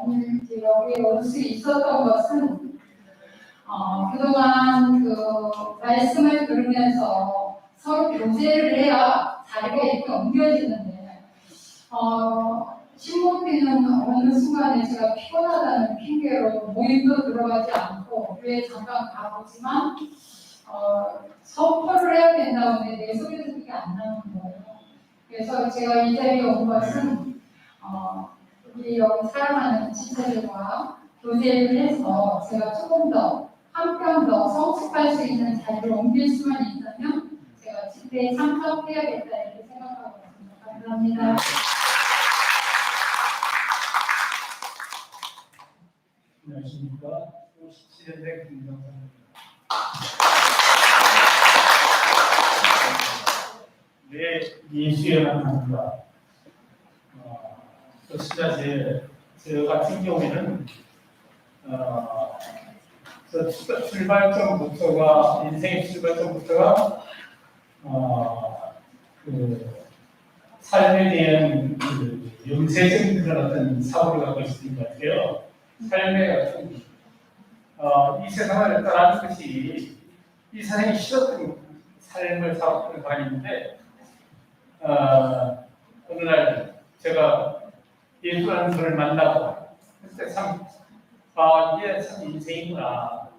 오늘 여기 올 수 있었던 것은 그동안 그 말씀을 들으면서 서로 교제를 해야 자리가 이렇게 옮겨지는데 신부님은 어느 순간에 제가 피곤하다는 핑계로 모임도 들어가지 않고 교회 잠깐 가보지만 선포를 해야 된다는데 내 소리는 이게 안 나는 거예요. 그래서 제가 이 자리에 온 것은 우리 여기 사랑하는 지체들과 교제를 해서 제가 조금 더 한 편 더 성숙할 수 있는 자리를 옮길 수만 있다면 제가 집회에 참석해야겠다 이렇게 생각하고 있습니다. 감사합니다. 안녕하십니까. 57년생 김정선입니다. 네, 예수의 만남과 진짜 저 같은 경우에는 저 출발점부터가 인생의 출발점부터가 그 삶에 대한 그 영세적인 그런 어떤 사고를 갖고 있는 것 같아요. 삶의 어떤 이 세상을 떠나는 것이 이 세상이 싫었던 삶을 살았던 사람인데 어느 날 제가 예수라는 분을 만나고 그때 참 이게 참 인생이구나.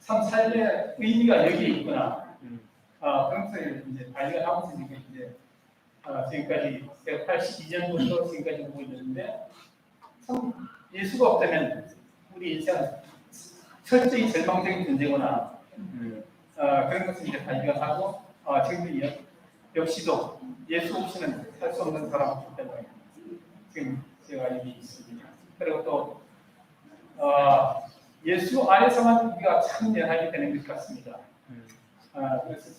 참 삶의 의미가 여기에 있구나. 그러면서 이제 발견하면서 이제 지금까지 제가 82년부터 지금까지 보고 있는데 참 예수가 없다면 우리 인생은 철저히 절망적인 존재구나. 그런 것을 이제 발견하고 지금 역시도 예수 없이는 살 수 없는 사람이기 때문에 지금 제가 여기 있습니다. 그리고 또 예수 안에서만 우리가 참여하게 되는 것 같습니다. 그래서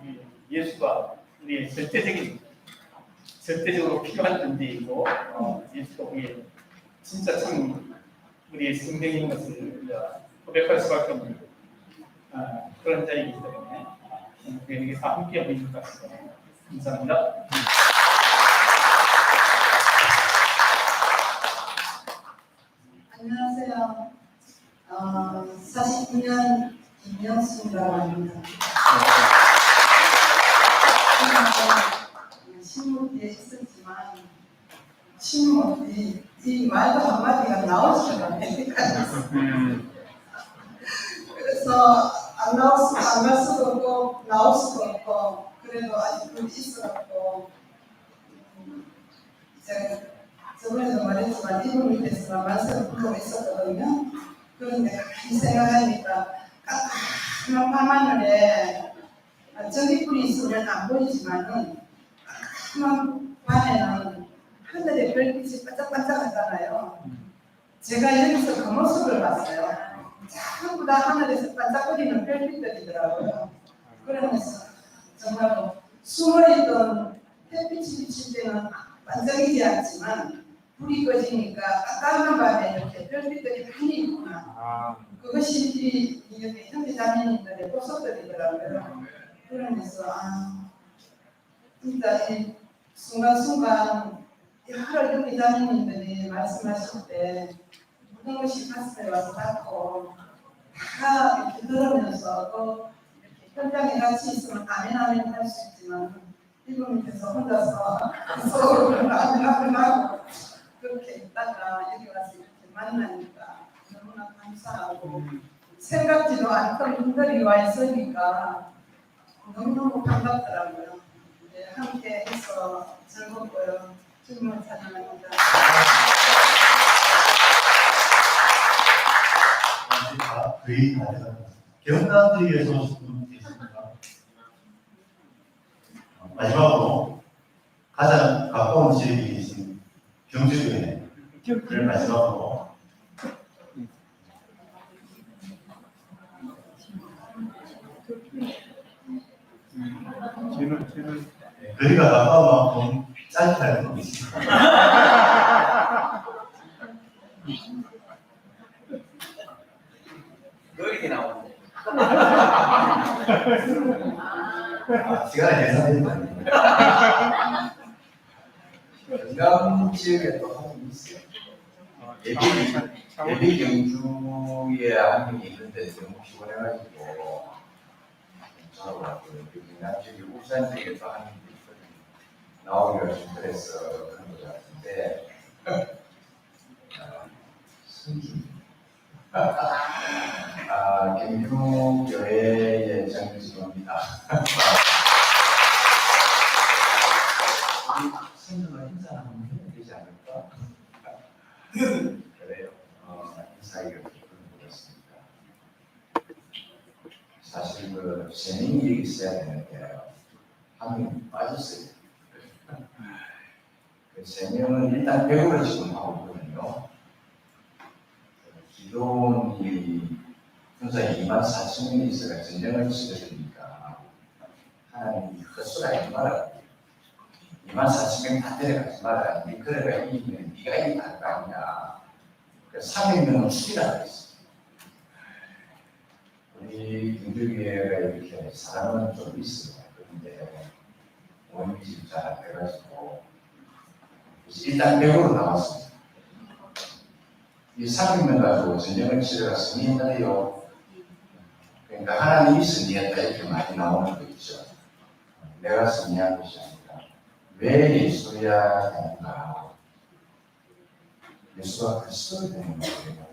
우리 예수가 우리의 절대적으로 필요한 존재이고 예수가 우리의 진짜 참 우리의 생명인 것을 고백할 수밖에 없는 그런 자이기 때문에 우리에게 다 함께하고 있는 것 같습니다. 감사합니다. 안녕하세요. 49년 김명수라고 합니다. 신문에 있었지만 신문이 이 말도 한마디가 나오지가 않아요. 그래서 안 갈 수도 없고 나올 수도 없고 그래도 아직도 있어갖고 제가 저번에도 말했지만 이분 밑에서만 말씀을 하고 있었거든요. 그런데 가만히 생각하니까 까만 밤하늘에 전기불이 있으면 안 보이지만은 까만 밤에는 하늘에 별빛이 반짝반짝하잖아요. 제가 여기서 그 모습을 봤어요. 전부 다 하늘에서 반짝거리는 별빛들이더라고요. 그러면서 정말로 숨어있던 햇빛이 비칠 때는 반짝이지 않지만 불이 꺼지니까 깜깜한 밤에 이렇게 별빛들이 많이 있구나. 그것이 이렇게 현대자매님들의 보석들이더라고요. 그러면서 진짜 이 순간순간 여러 현대자매님들이 말씀하실 때 모든 것이 가슴에 와서 닿고 다 이렇게 들으면서 또 이렇게 현장에 같이 있으면 아멘 할 수 있지만 이분 밑에서 혼자서 서로를 아멘 그렇게 있다가 여기 와서 이렇게 만나니까 너무나 감사하고 생각지도 않던 분들이 와 있으니까 너무너무 반갑더라고요. 네, 함께 해서 즐겁고요. 주님을 찬양합니다. 거의 다 돼갑니다. 경남도에서 오신 분 계십니까? 마지막으로 가장 가까운 지역에 계신 경주교회를 마지막으로 거리가 가까운 만큼 짧게 하는 게 있습니다. 노력이 나오는데. 시간이 계산됩니다. 경남 지역에 또 한 분이 있어요. 예비 경주에 한 분이 있는데 너무 피곤해가지고 전화가 왔고요. 경남 지역에 울산 지역에 또 한 분이 있거든요. 나오기가 좀 그래서 그런 것 같은데 경주교회의 정규직입니다. 성경을 행사 한번 해야 되지 않을까? 그래요. 인사하기가 조금 그렇습니다. 사실 그 재능이 있어야 되는데 한 명 빠졌어요. 그 재능은 일단 배우를 지금 하고 있거든요. 기존이 군사 24,000명이 있어가 전쟁을 치러주니까 하나님이 헛소리 하지 말라고 24,000 24,000명 다 데려가지 마라. 네 그래가 이기면 네가 이긴다는 거 아니냐. 그래서 300명은 죽이라고 했어. 우리 김두기회가 이렇게 사람은 좀 있어요. 그런데 원인이 잘 안 돼가지고 일단 100으로 나왔습니다. 이 300명 가지고 전쟁을 치러가 승리했나요? 그러니까 하나님이 승리했다 이렇게 많이 나오는 거 있죠. 내가 승리한 것이 아니라 왜 예수야 되는가? 예수가 그리스도가 되는 거예요.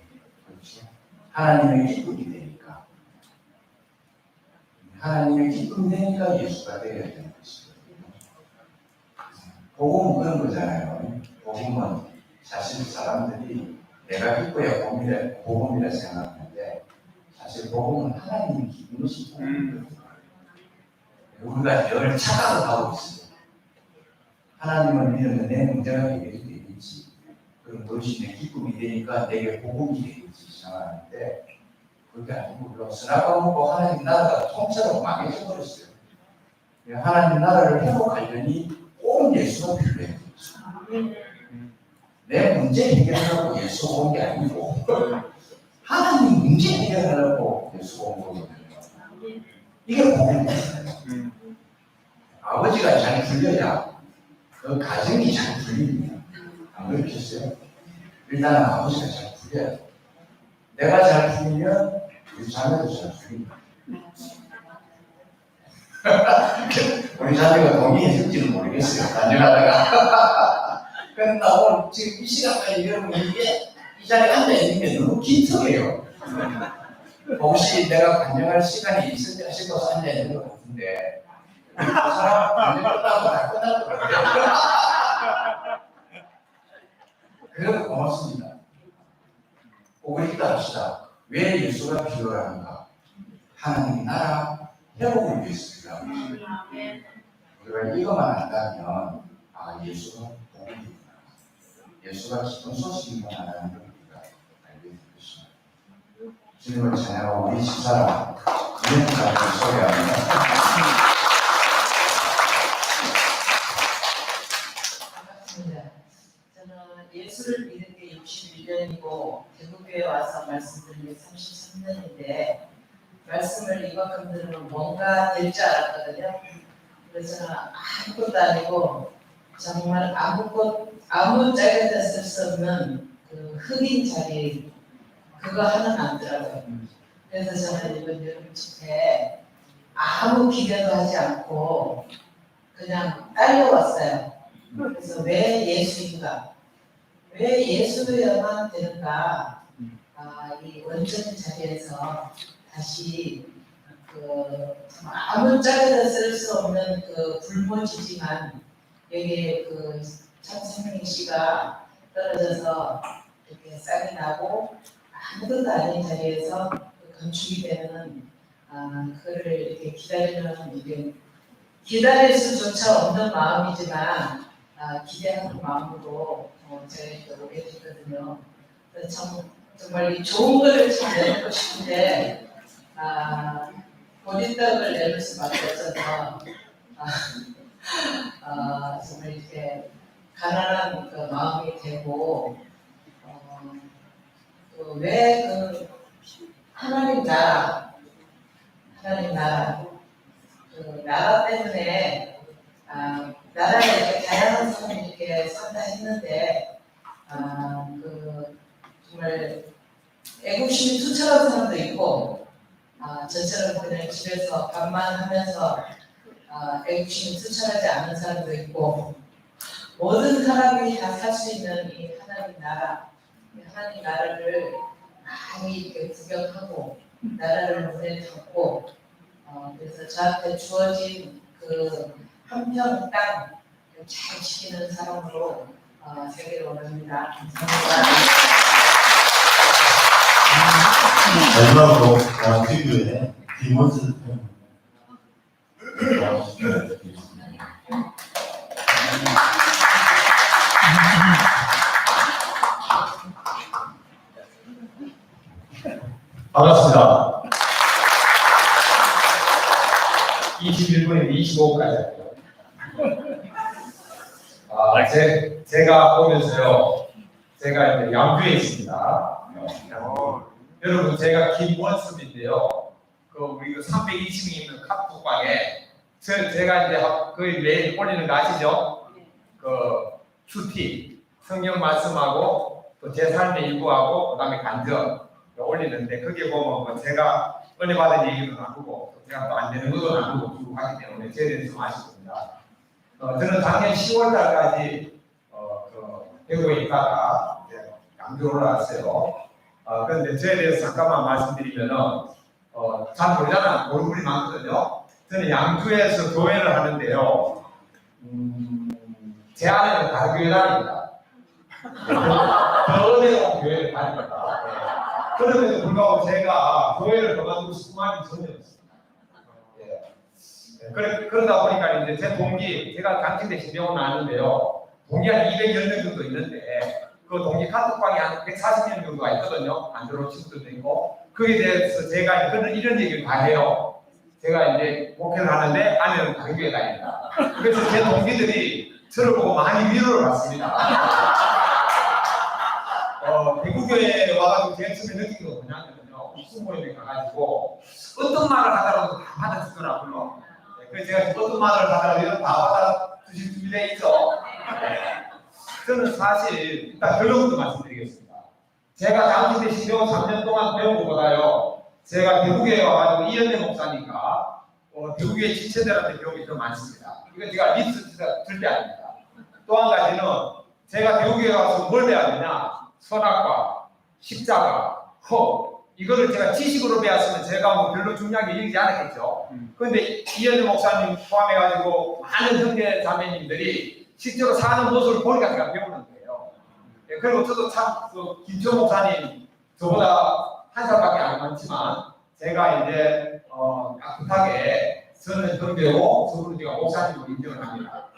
그렇죠? 하나님의 기쁨이 되니까. 하나님의 기쁨이 되니까 예수가 되어야 되는 것이거든요. 복음은 그런 거잖아요. 복음은 사실 사람들이 내가 기뻐야 복음이라 생각하는데 사실 복음은 하나님이 기쁘신 복음이거든요. 우리가 늘 착각을 하고 있어요. 하나님을 믿으면 내 문제가 해결되겠지. 그럼 그것이 내 기쁨이 되니까 내게 복음이 되겠지 생각하는데 그게 아니고 물론 선악과 먹고 하나님 나라가 통째로 망해져 버렸어요. 하나님 나라를 회복하려니 꼭 예수가 필요해요. 내 문제 해결하려고 예수가 온 게 아니고 하나님 문제 해결하려고 예수가 온 거거든요. 이게 복음이에요. 아버지가 잘 풀려야 그 가정이 잘 풀립니다. 안 그렇겠어요? 일단 아버지가 잘 풀려야 돼. 내가 잘 풀리면 우리 자녀도 잘 풀립니다. 우리 자녀가 동의해줄지는 모르겠어요. 간증하다가. 그런데 나 오늘 지금 이 시간까지 여러분 이게 이 자리에 앉아있는 게 너무 기특해요. 혹시 내가 간증할 시간이 있을까 싶어서 앉아있는 것 같은데 그 사람 간증 끝나고 다 끝났더라고요. 그래도 고맙습니다. 우리 기도합시다. 왜 예수가 필요한가? 하나님 나라 회복을 위해서 필요합니다. 우리가 이것만 안다면 예수가 복음이구나. 예수가 기쁜 소식이구나 하는 걸 우리가 알게 될 것입니다. 주님을 찬양하고 우리 집사람 이벤트를 소개합니다. 반갑습니다. 저는 예수를 믿은 게 61년이고 대구교회 와서 말씀드린 게 33년인데 말씀을 이만큼 들으면 뭔가 될 줄 알았거든요. 그래서 저는 아무것도 아니고 정말 아무 짝에다 쓸 수 없는 그 흑인 자리 그거 하나 남더라고요. 그래서 저는 이번 여름 집회 아무 기대도 하지 않고 그냥 딸려왔어요. 그래서 왜 예수인가? 왜 예수여만 되는가? 이 원전 자리에서 다시 아무 짝에다 쓸 수 없는 그 굶어지지만 여기에 그 참생명 씨가 떨어져서 이렇게 싹이 나고 아무것도 아닌 자리에서 건축이 되는 그를 이렇게 기다리는 이게 기다릴 수조차 없는 마음이지만 기대하는 마음으로 제가 오게 됐거든요. 그래서 정말 이 좋은 거를 참 내놓고 싶은데 보리떡을 내놓을 수밖에 없어서 정말 이렇게 가난한 그 마음이 되고 왜 그 하나님 나라 그 나라 때문에 나라에 이렇게 다양한 사람이 이렇게 산다 했는데 그 정말 애국심이 투철한 사람도 있고 저처럼 그냥 집에서 밥만 하면서 애국심이 투철하지 않은 사람도 있고 모든 사람이 다 살 수 있는 이 하나님 나라, 이 하나님 나라를 많이 이렇게 구경하고 나라를 눈에 담고 그래서 저한테 주어진 그 한평 땅 잘 지키는 사람으로 세계로 오릅니다. 마지막으로 TV에 디몬스 반갑습니다. 21분에 25까지 할게요. 제가 보면서요, 제가 이제 양주에 있습니다. 여러분, 제가 김원섭인데요. 우리 320명 있는 카톡방에 제가 이제 거의 매일 올리는 거 아시죠? 큐티, 성경 말씀하고 또 제 삶의 일부하고 그다음에 간증 올리는데 거기에 보면 제가 은혜 받은 얘기도 나누고 제가 또 안 되는 것도 나누고 쭉 하기 때문에 저에 대해서 좀 아쉽습니다. 저는 작년 10월 달까지 대구에 있다가 양주로 올라왔어요. 그런데 저에 대해서 잠깐만 말씀드리면은 잘 모르잖아. 모르는 분이 많거든요. 저는 양주에서 교회를 하는데요. 제 아내는 다른 교회 다닙니다. 더 은혜로운 교회를 다닙니다. 그럼에도 불구하고 제가 교회를 그만두고 싶은 마음이 전혀 없습니다. 그러다 보니까 이제 제 동기, 제가 당신대 신병원 나왔는데요. 동기 한 210명 정도 있는데 그 동기 카톡방에 한 140명 정도가 있거든요. 안 들어온 친구들도 있고. 거기에 대해서 제가 이런 얘기를 다 해요. 제가 이제 목회를 하는데 아내는 다른 교회 다닙니다. 그래서 제 동기들이 저를 보고 많이 위로를 받습니다. 대구교회에 와가지고 제일 처음에 느낀 거 뭐냐면요. 무슨 모임에 가가지고 어떤 말을 하더라도 다 받아주더라고요. 그래서 제가 어떤 말을 하더라도 다 받아주실 준비되어 있죠. 저는 사실 일단 결론부터 말씀드리겠습니다. 제가 당신대 신병원 3년 동안 배운 것보다요. 제가 대구교회에 와가지고 이현대 목사니까 대구교회 지체들한테 배운 게 더 많습니다. 이거 제가 리스트 절대 아닙니다. 또 한 가지는 제가 대구교회 와서 뭘 배워야 되냐? 선악과, 십자가, 허 이거를 제가 지식으로 배웠으면 제가 뭐 별로 중요하게 여기지 않았겠죠. 그런데 이현대 목사님 포함해가지고 많은 형제 자매님들이 실제로 사는 모습을 보니까 제가 배우는 거예요. 그리고 저도 참 김초 목사님 저보다 한 살밖에 안 많지만 제가 이제 깍듯하게 저는 선배고 저분은 제가 목사님으로 인정을 합니다.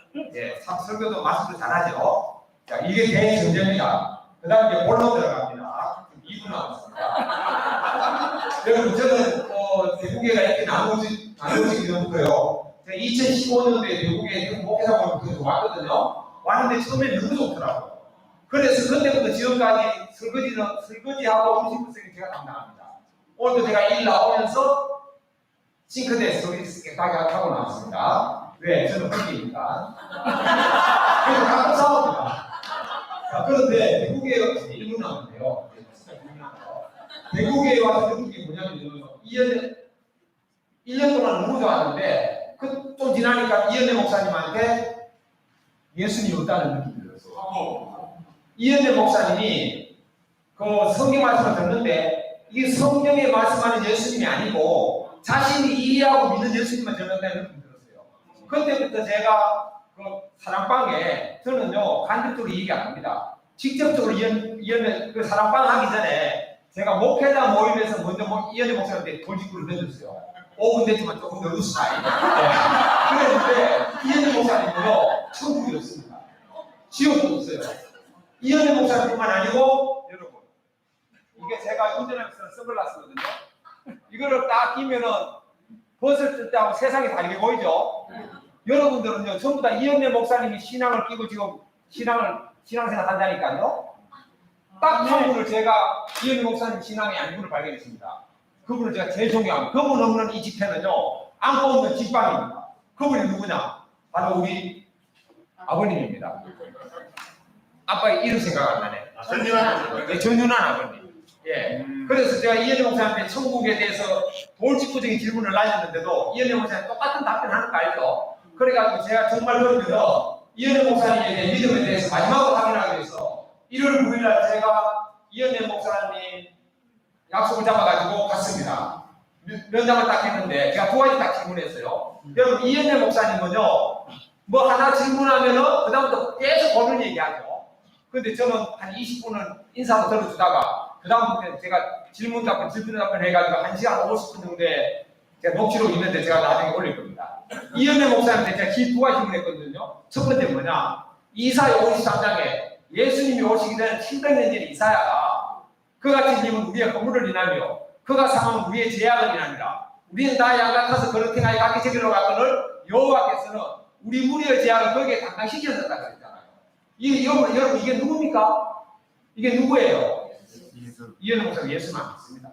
참 설교도 말씀도 잘하죠. 자, 이게 개인 정점이다. 그 다음에 이제 본론 들어갑니다. 2분 남았습니다. 여러분, 저는 대구교회가 이렇게 나누어지기도 했고요. 제가 2015년도에 대구교회 목회사 모임을 왔거든요. 왔는데 처음에 너무 좋더라고요. 그래서 그때부터 지금까지 설거지하고 음식 구성이 제가 담당합니다. 오늘도 제가 일 나오면서 싱크대에 설거지 깨끗하게 하고 나왔습니다. 왜? 저는 헐기니까. 그래서 가끔 싸웁니다. 그런데 대구교회가 1분 남았네요. 대구교회 와서 느낀 게 뭐냐면 1년 동안 너무 좋았는데 좀 지나니까 이현대 목사님한테 예수님이 없다는 느낌이 들었어요. 이현대 목사님이 그 성경 말씀을 듣는데 이게 성경에 말씀하는 예수님이 아니고 자신이 이해하고 믿는 예수님만 전한다는 느낌이 들었어요. 그때부터 제가 그 사랑방에 저는요 간접적으로 얘기 안 합니다. 직접적으로 그 사랑방 하기 전에 제가 목회자 모임에서 먼저 이현대 목사님한테 돌직구를 던졌어요. 5분 됐지만 조금 더 루스타임. 그랬는데 이현대 목사님은요 천국이 없습니다. 지옥도 없어요. 이현대 목사님뿐만 아니고 여러분 이게 제가 운전하면서 쓰는 선글라스거든요. 이거를 딱 끼면은 벗을 때하고 세상이 다르게 보이죠. 여러분들은요 전부 다 이현대 목사님이 신앙을 끼고 지금 신앙생활 한다니까요. 딱 한 분을 제가 이현대 목사님 신앙의 한 분을 발견했습니다. 그분을 제가 제일 존경합니다. 그분 없는 이 집회는요 안고 없는 집방입니다. 그분이 누구냐? 바로 우리 아버님입니다. 아빠 이름 생각 안 나네. 전윤환 아버님. 예. 그래서 제가 이현대 목사님한테 천국에 대해서 돌직구적인 질문을 날렸는데도 이현대 목사님 똑같은 답변하는 거 알죠? 그래가지고 제가 정말 그러면서 이현대 목사님에 믿음에 대해서 마지막으로 확인하기 위해서 1월 9일날 제가 이현대 목사님 약속을 잡아가지고 갔습니다. 면담을 딱 했는데 제가 두 가지 딱 질문했어요. 여러분 이현대 목사님은요 뭐 하나 질문하면은 그다음부터 계속 보는 얘기하죠. 근데 저는 한 20분을 인사도 들어주다가 그다음부터 제가 질문 답변 해가지고 1시간 50분 정도에 제가 녹취록 있는데 제가 나중에 올릴 겁니다. 이현대 목사님한테 제가 두 가지 질문했거든요. 첫 번째 뭐냐? 이사야 53장에 예수님이 오시기 전에 700년 전에 이사야가 그같이 님은 우리의 허물을 인하며 그가 상하면 우리의 죄악을 인하니라. 우리는 다 양 같아서 그렇게 하여 각기 제길로 갔거늘 여호와께서는 우리 무리의 죄악을 거기에 담당시켰다고 그랬잖아요. 여러분 이게 누굽니까? 이게 누구예요? 이현우 목사가 예수만 믿습니다.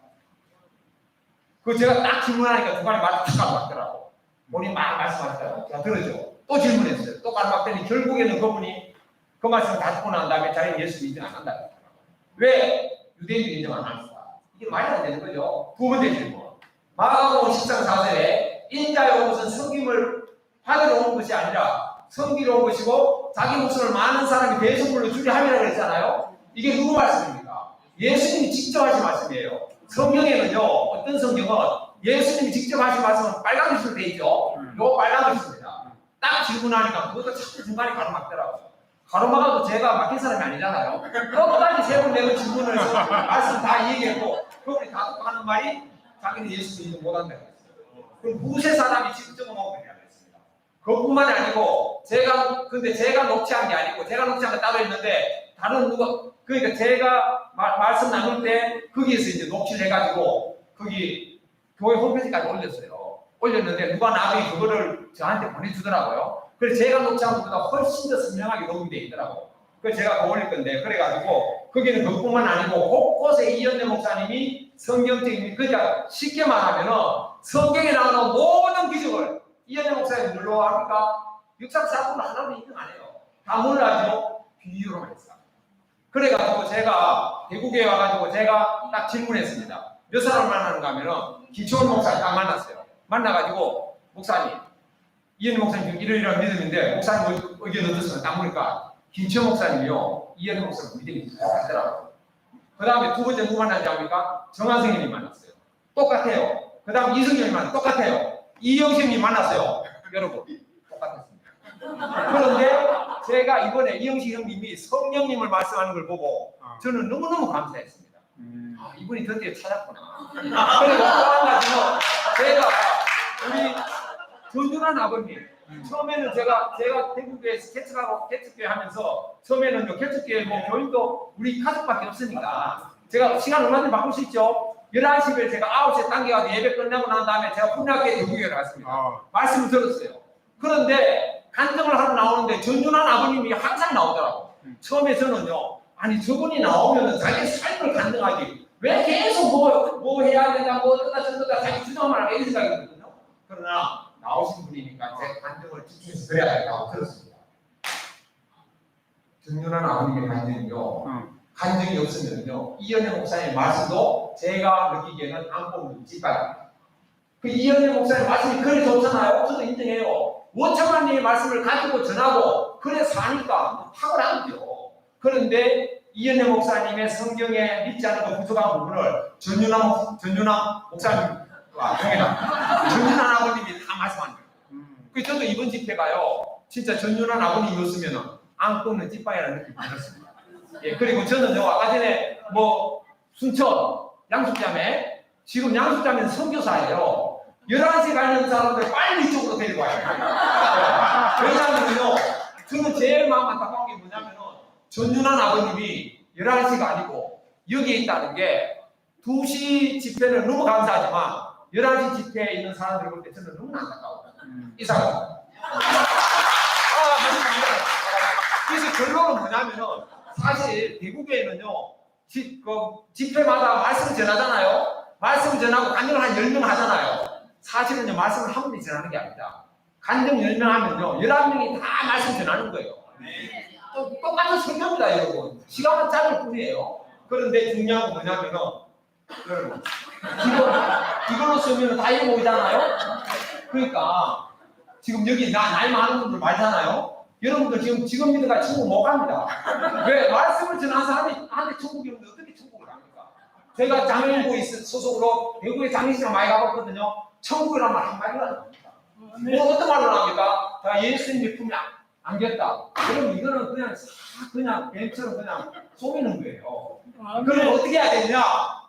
그 제가 딱 질문하니까 중간에 말 탁 맞더라고. 본인 막 말씀하시다가 제가 들었죠. 또 질문했어요. 또 말맞더니 결국에는 그분이 그 말씀을 다 듣고 난 다음에 자기는 예수 인정 안 한다. 왜 유대인들이 인정 안 합니까? 이게 말이 안 되는 거죠. 두 번째 질문. 마가복음 10장 4절에 인자의 온 것은 섬김을 받으러 온 것이 아니라 섬기러 온 것이고 자기 목숨을 많은 사람이 배송물로 주려 함이라고 그랬잖아요. 이게 누구 말씀입니까? 예수님이 직접 하신 말씀이에요. 성경에는요, 어떤 성경은 예수님이 직접 하신 말씀은 빨간 글씨로 되어 있죠. 이거 빨간 글씨입니다. 딱 질문하니까 그것도 자꾸 중간에 가로막더라고요. 가로막아도 제가 맡긴 사람이 아니잖아요. 끝까지 세 번 내고 질문을 해서 말씀 다 얘기했고 그분이 다 하는 말이 자기는 예수님 인정 못한다고 했어요. 그럼 무세 사람이 직접 먹으면 되겠습니다. 그것뿐만이 아니고 근데 제가 녹취한 게 아니고 제가 녹취한 게 따로 있는데 다른 누가 그러니까 제가 말씀 나눌 때 거기에서 이제 녹취를 해가지고 거기 교회 홈페이지까지 올렸는데 누가 나중에 그거를 저한테 보내주더라고요. 그래서 제가 녹취한 것보다 훨씬 더 선명하게 녹음이 되어 있더라고요. 그래서 제가 그거 올릴 건데 그래가지고 거기는 그것뿐만 아니고 곳곳에 이현대 목사님이 성경적인 그러니까 쉽게 말하면은 성경에 나오는 모든 기적을 이현대 목사님이 뭘로 합니까? 육상 사건을 하나도 인정 안 해요. 다 몰라죠. 비유로만 했어요. 그래가지고 제가 대구에 와가지고 제가 딱 질문했습니다. 몇 사람을 만나는가 하면은 기초원 목사님 딱 만났어요. 만나가지고 목사님 이현희 목사님 지금 이런 믿음인데 목사님 의견 어떻습니까? 딱 보니까 김치현 목사님이요 이현희 목사님 믿음이 잘하더라고요. 그 다음에 두 번째 누구 만났지 합니까? 정한생님이 만났어요. 똑같아요. 그 다음 이승현이 만났어요. 똑같아요. 이영식님이 만났어요. 여러분 똑같았습니다. 그런데 제가 이번에 이영식 형님이 성령님을 말씀하는 걸 보고 저는 너무너무 감사했습니다. 아, 이분이 드디어 찾았구나. 그리고 또 한 가지는 제가 우리 전준환 아버님 처음에는 제가 대구교회에서 개척교회 하면서 처음에는요 개척교회 뭐 교인도 우리 가족밖에 없으니까 제가 시간 얼마든지 바꿀 수 있죠. 11시에 제가 9시에 당겨가지고 예배 끝나고 난 다음에 제가 훈련학교에 대구교회를 갔습니다. 말씀을 들었어요. 그런데 간증을 하러 나오는데 전준환 아버님이 항상 나오더라고. 처음에 저는요 아니 저분이 나오면 자기 삶을 간증하지 왜 계속 뭐 해야 된다 뭐 어떠다 저떠다 자기 주장만 하고 이런 생각이 들거든요. 그러나 나오신 분이니까 제 간증을 집중해서 드려야겠다고 들었습니다. 전준환 아버님의 간증은요 간증이 없으면요 이현희 목사님의 말씀도 제가 느끼기에는 안 뽑는 찌빠입니다. 그 이현희 목사님 말씀이 그래 좋잖아요. 저도 인정해요. 5천만 님의 말씀을 가지고 전하고 그래 사니까 탁월하죠. 그런데 이현희 목사님의 성경에 믿지 않는 것 부족한 부분을 전윤남 목사님 전윤환 아버님이 다 말씀하는 거예요. 그래서 저도 이번 집회가요 진짜 전윤환 아버님이었으면 안 끊는 찌빠이라는 느낌이 들었습니다. 예, 그리고 저는요 아까 전에 뭐 순천 양수자매 지금 양수자매는 선교사예요. 11시 가는 사람들 빨리 이쪽으로 데리고 와요. 왜냐하면요, 저는 제일 마음 안타까운 게 뭐냐면은, 전윤환 아버님이 11시가 아니고, 여기에 있다는 게, 2시 집회는 너무 감사하지만, 11시 집회에 있는 사람들 볼 때 저는 너무 안타까워요. 이상합니다. 그래서 결론은 뭐냐면은, 사실, 대구교회는요, 집회마다 말씀을 전하잖아요. 말씀을 전하고 간증을 한 10명 하잖아요. 사실은요, 말씀을 한 분이 전하는 게 아니다. 간증 10명 하면요, 11명이 다 말씀 전하는 거예요. 똑같은 성경입니다, 여러분. 시간은 짧을 뿐이에요. 그런데 중요한 건 뭐냐면은, 여러분, 이걸로 쓰면 다 이해 보이잖아요? 그러니까, 지금 여기 나이 많은 분들 말잖아요? 여러분들 지금 믿어가 천국 못 갑니다. 왜? 말씀을 전한 사람한테 천국이 없는데 어떻게 천국을 갑니까? 제가 장애인부에 소속으로 대구에 장례식장 많이 가봤거든요. 천국이란 말 한마디도 안 합니다. 뭐 어떤 말로 나옵니까? 자, 예수님의 품에 안겼다. 그럼 이거는 그냥 뱀처럼 그냥 쏘이는 거예요. 그럼 어떻게 해야 되냐?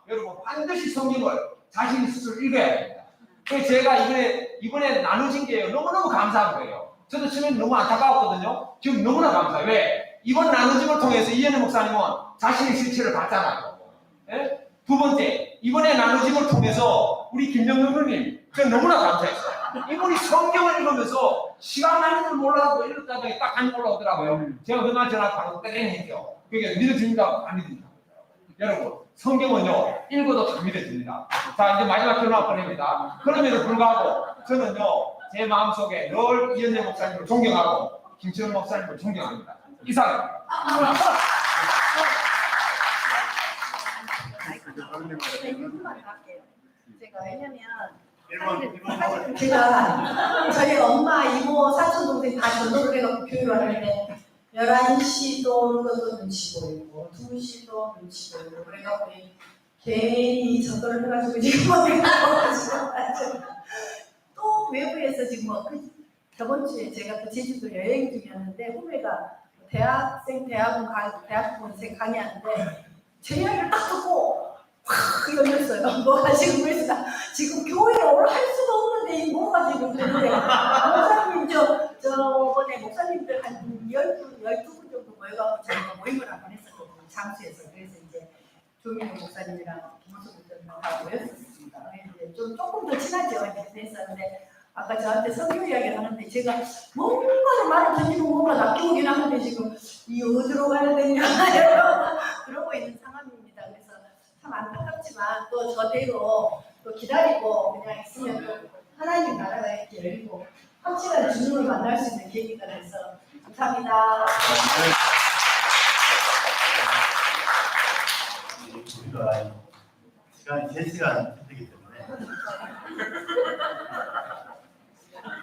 여러분, 반드시 성경을 자신이 스스로 읽어야 됩니다. 그래서 제가 이번에 나누신 게 너무너무 감사한 거예요. 저도 처음에 너무 안타까웠거든요. 지금 너무나 감사해요. 왜? 이번 나누짐을 통해서 이현희 목사님은 자신의 실체를 봤잖아요. 예? 두 번째, 이번에 나누짐을 통해서 우리 김정근 의원님, 저 너무나 감사했어요. 이분이 성경을 읽으면서 시간 나는 줄 몰라도 읽었다가 딱 한 올라오더라고요. 제가 그날 전화 바로 땡했죠. 그게 믿어집니까? 안 믿습니다. 여러분, 성경은요, 읽어도 다 믿어집니다. 자, 이제 마지막 결론 보냅니다. 그럼에도 불구하고 저는요, 제 마음속에 늘 이현재 목사님을 존경하고 김철원 목사님을 존경합니다. 이상입니다. 제가 왜냐면 사실은 제가 저희 엄마, 이모, 사촌 동생 다 전도를 해갖고 교육을 하는데 11시도 그것도 눈치 보이고 2시도 눈치 보이고 그래갖고 괜히 전도를 해가지고 지금 또 외부에서 지금 저번 주에 제가 또 제주도 여행 중이었는데 후배가 대학원생 강의하는데 제 이야기를 딱 듣고 확 열렸어요. 뭐가 지금 그래서 지금 교회에 오늘 할 수가 없는데 이 뭐가 지금 그런데 목사님 저번에 목사님들 한 12분 정도 모여갖고 저희가 모임을 한번 했었거든요. 장수에서. 그래서 이제 조민호 목사님이랑 김호수 목사님이랑 다 모였었습니다. 이제 좀 조금 더 친하죠. 이렇게 했었는데 아까 저한테 성경 이야기를 하는데 제가 뭔가를 말을 던지고 뭔가 낚이긴 하는데 지금 이 어디로 가야 되냐 그러고 있는 상황입니다. 그래서 참 안타깝지만 또 저대로 또 기다리고 그냥 있으면 또 하나님 나라가 이렇게 열리고 확실한 주님을 만날 수 있는 계기가 돼서 감사합니다. 우리가 시간이 3시간 되기 때문에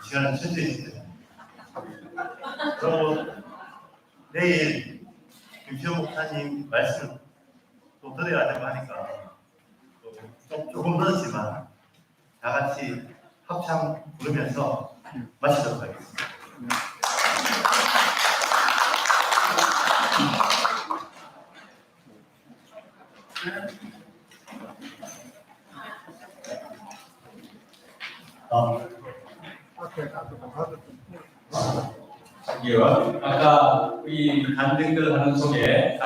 시간은 천천히 있어요. 그리고 내일 김시호 목사님 말씀을 또 들어야 되고 하니까 조금 늦었지만 다 같이 합창 부르면서 마치도록 하겠습니다. 저기요, 아까 이 간증들 하는 속에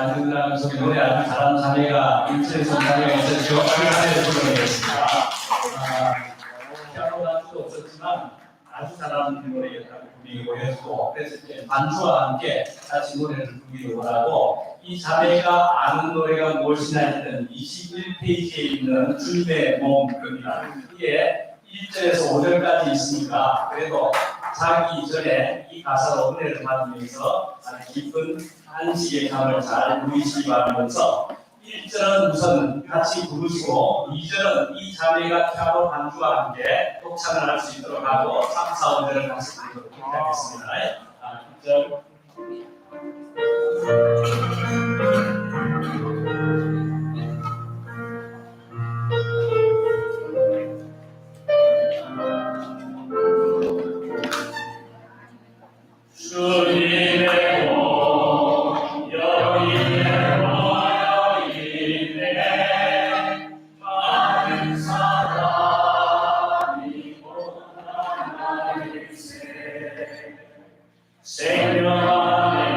노래 아주 잘하는 자매가 인천에서 자매가 있어서 시간에 불러내겠습니다. 피아노 단수도 없었지만 아주 잘하는 노래였다고 분명히 보여주고 그래서 이제 반주와 함께 같이 노래를 부르기로 하고 이 자매가 아는 노래가 무엇이냐 했던 21페이지에 있는 주님의 몸입니다. 이게 1절에서 5절까지 있으니까 그래도 자기 전에 이 가사로 은혜를 받으면서 깊은 안식의 감을 잘 누리시기 바라면서 1절은 우선 같이 부르시고 2절은 이 자매가 피아노 반주와 함께 독창을 할 수 있도록 하고 3, 4, 5절을 같이 부르도록 하겠습니다. 1절 주님의 몸 여인의 여인의 많은 사람이 고난일세 생명 안에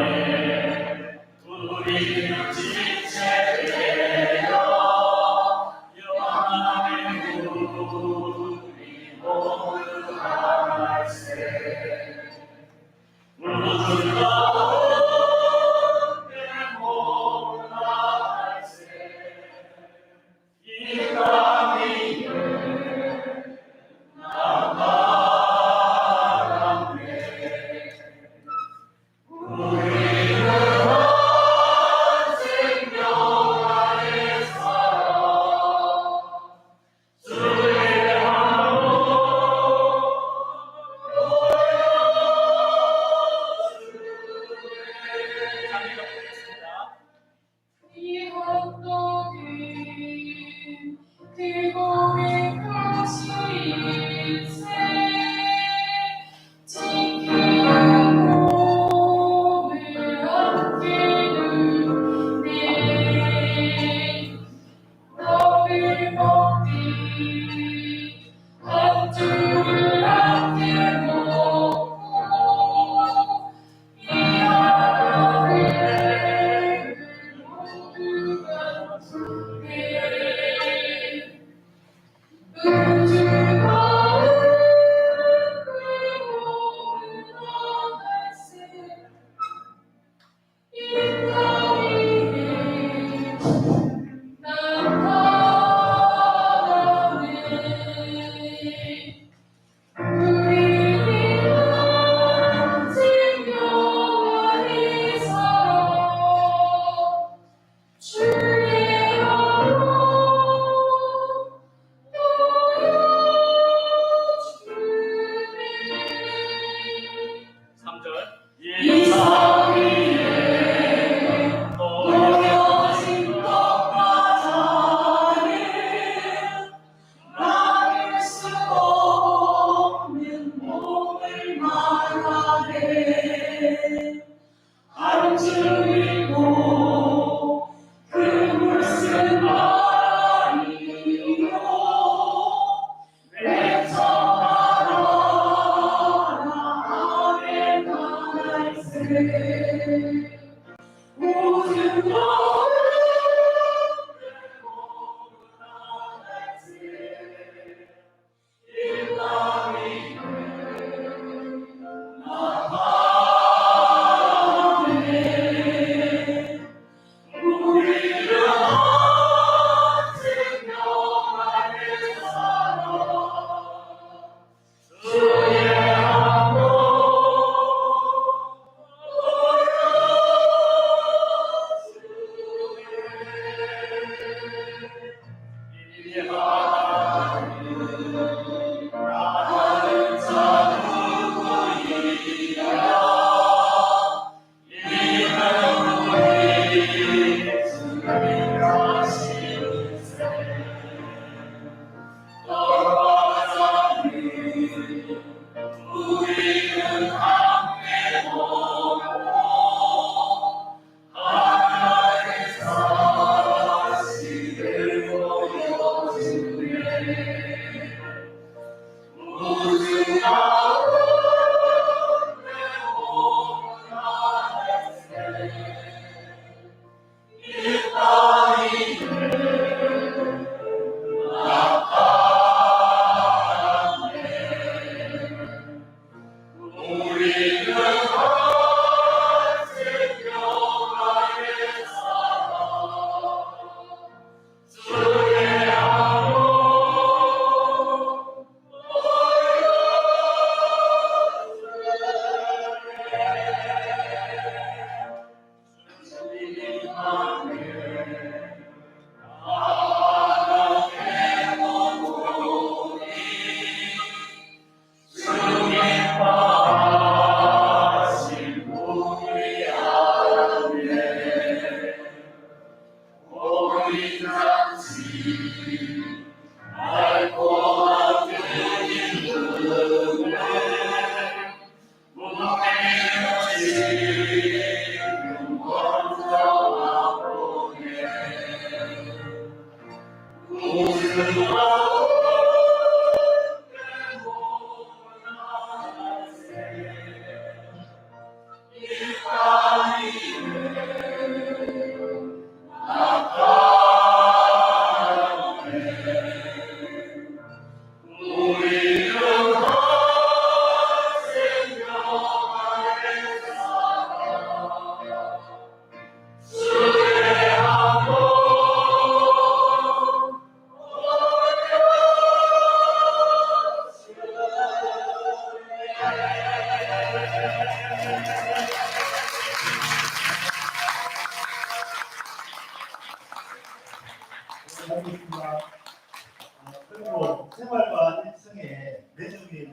그리고 생활과 일상에 매듭이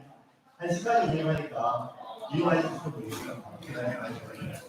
1시간이 운영하니까 이용하실 수 있습니다.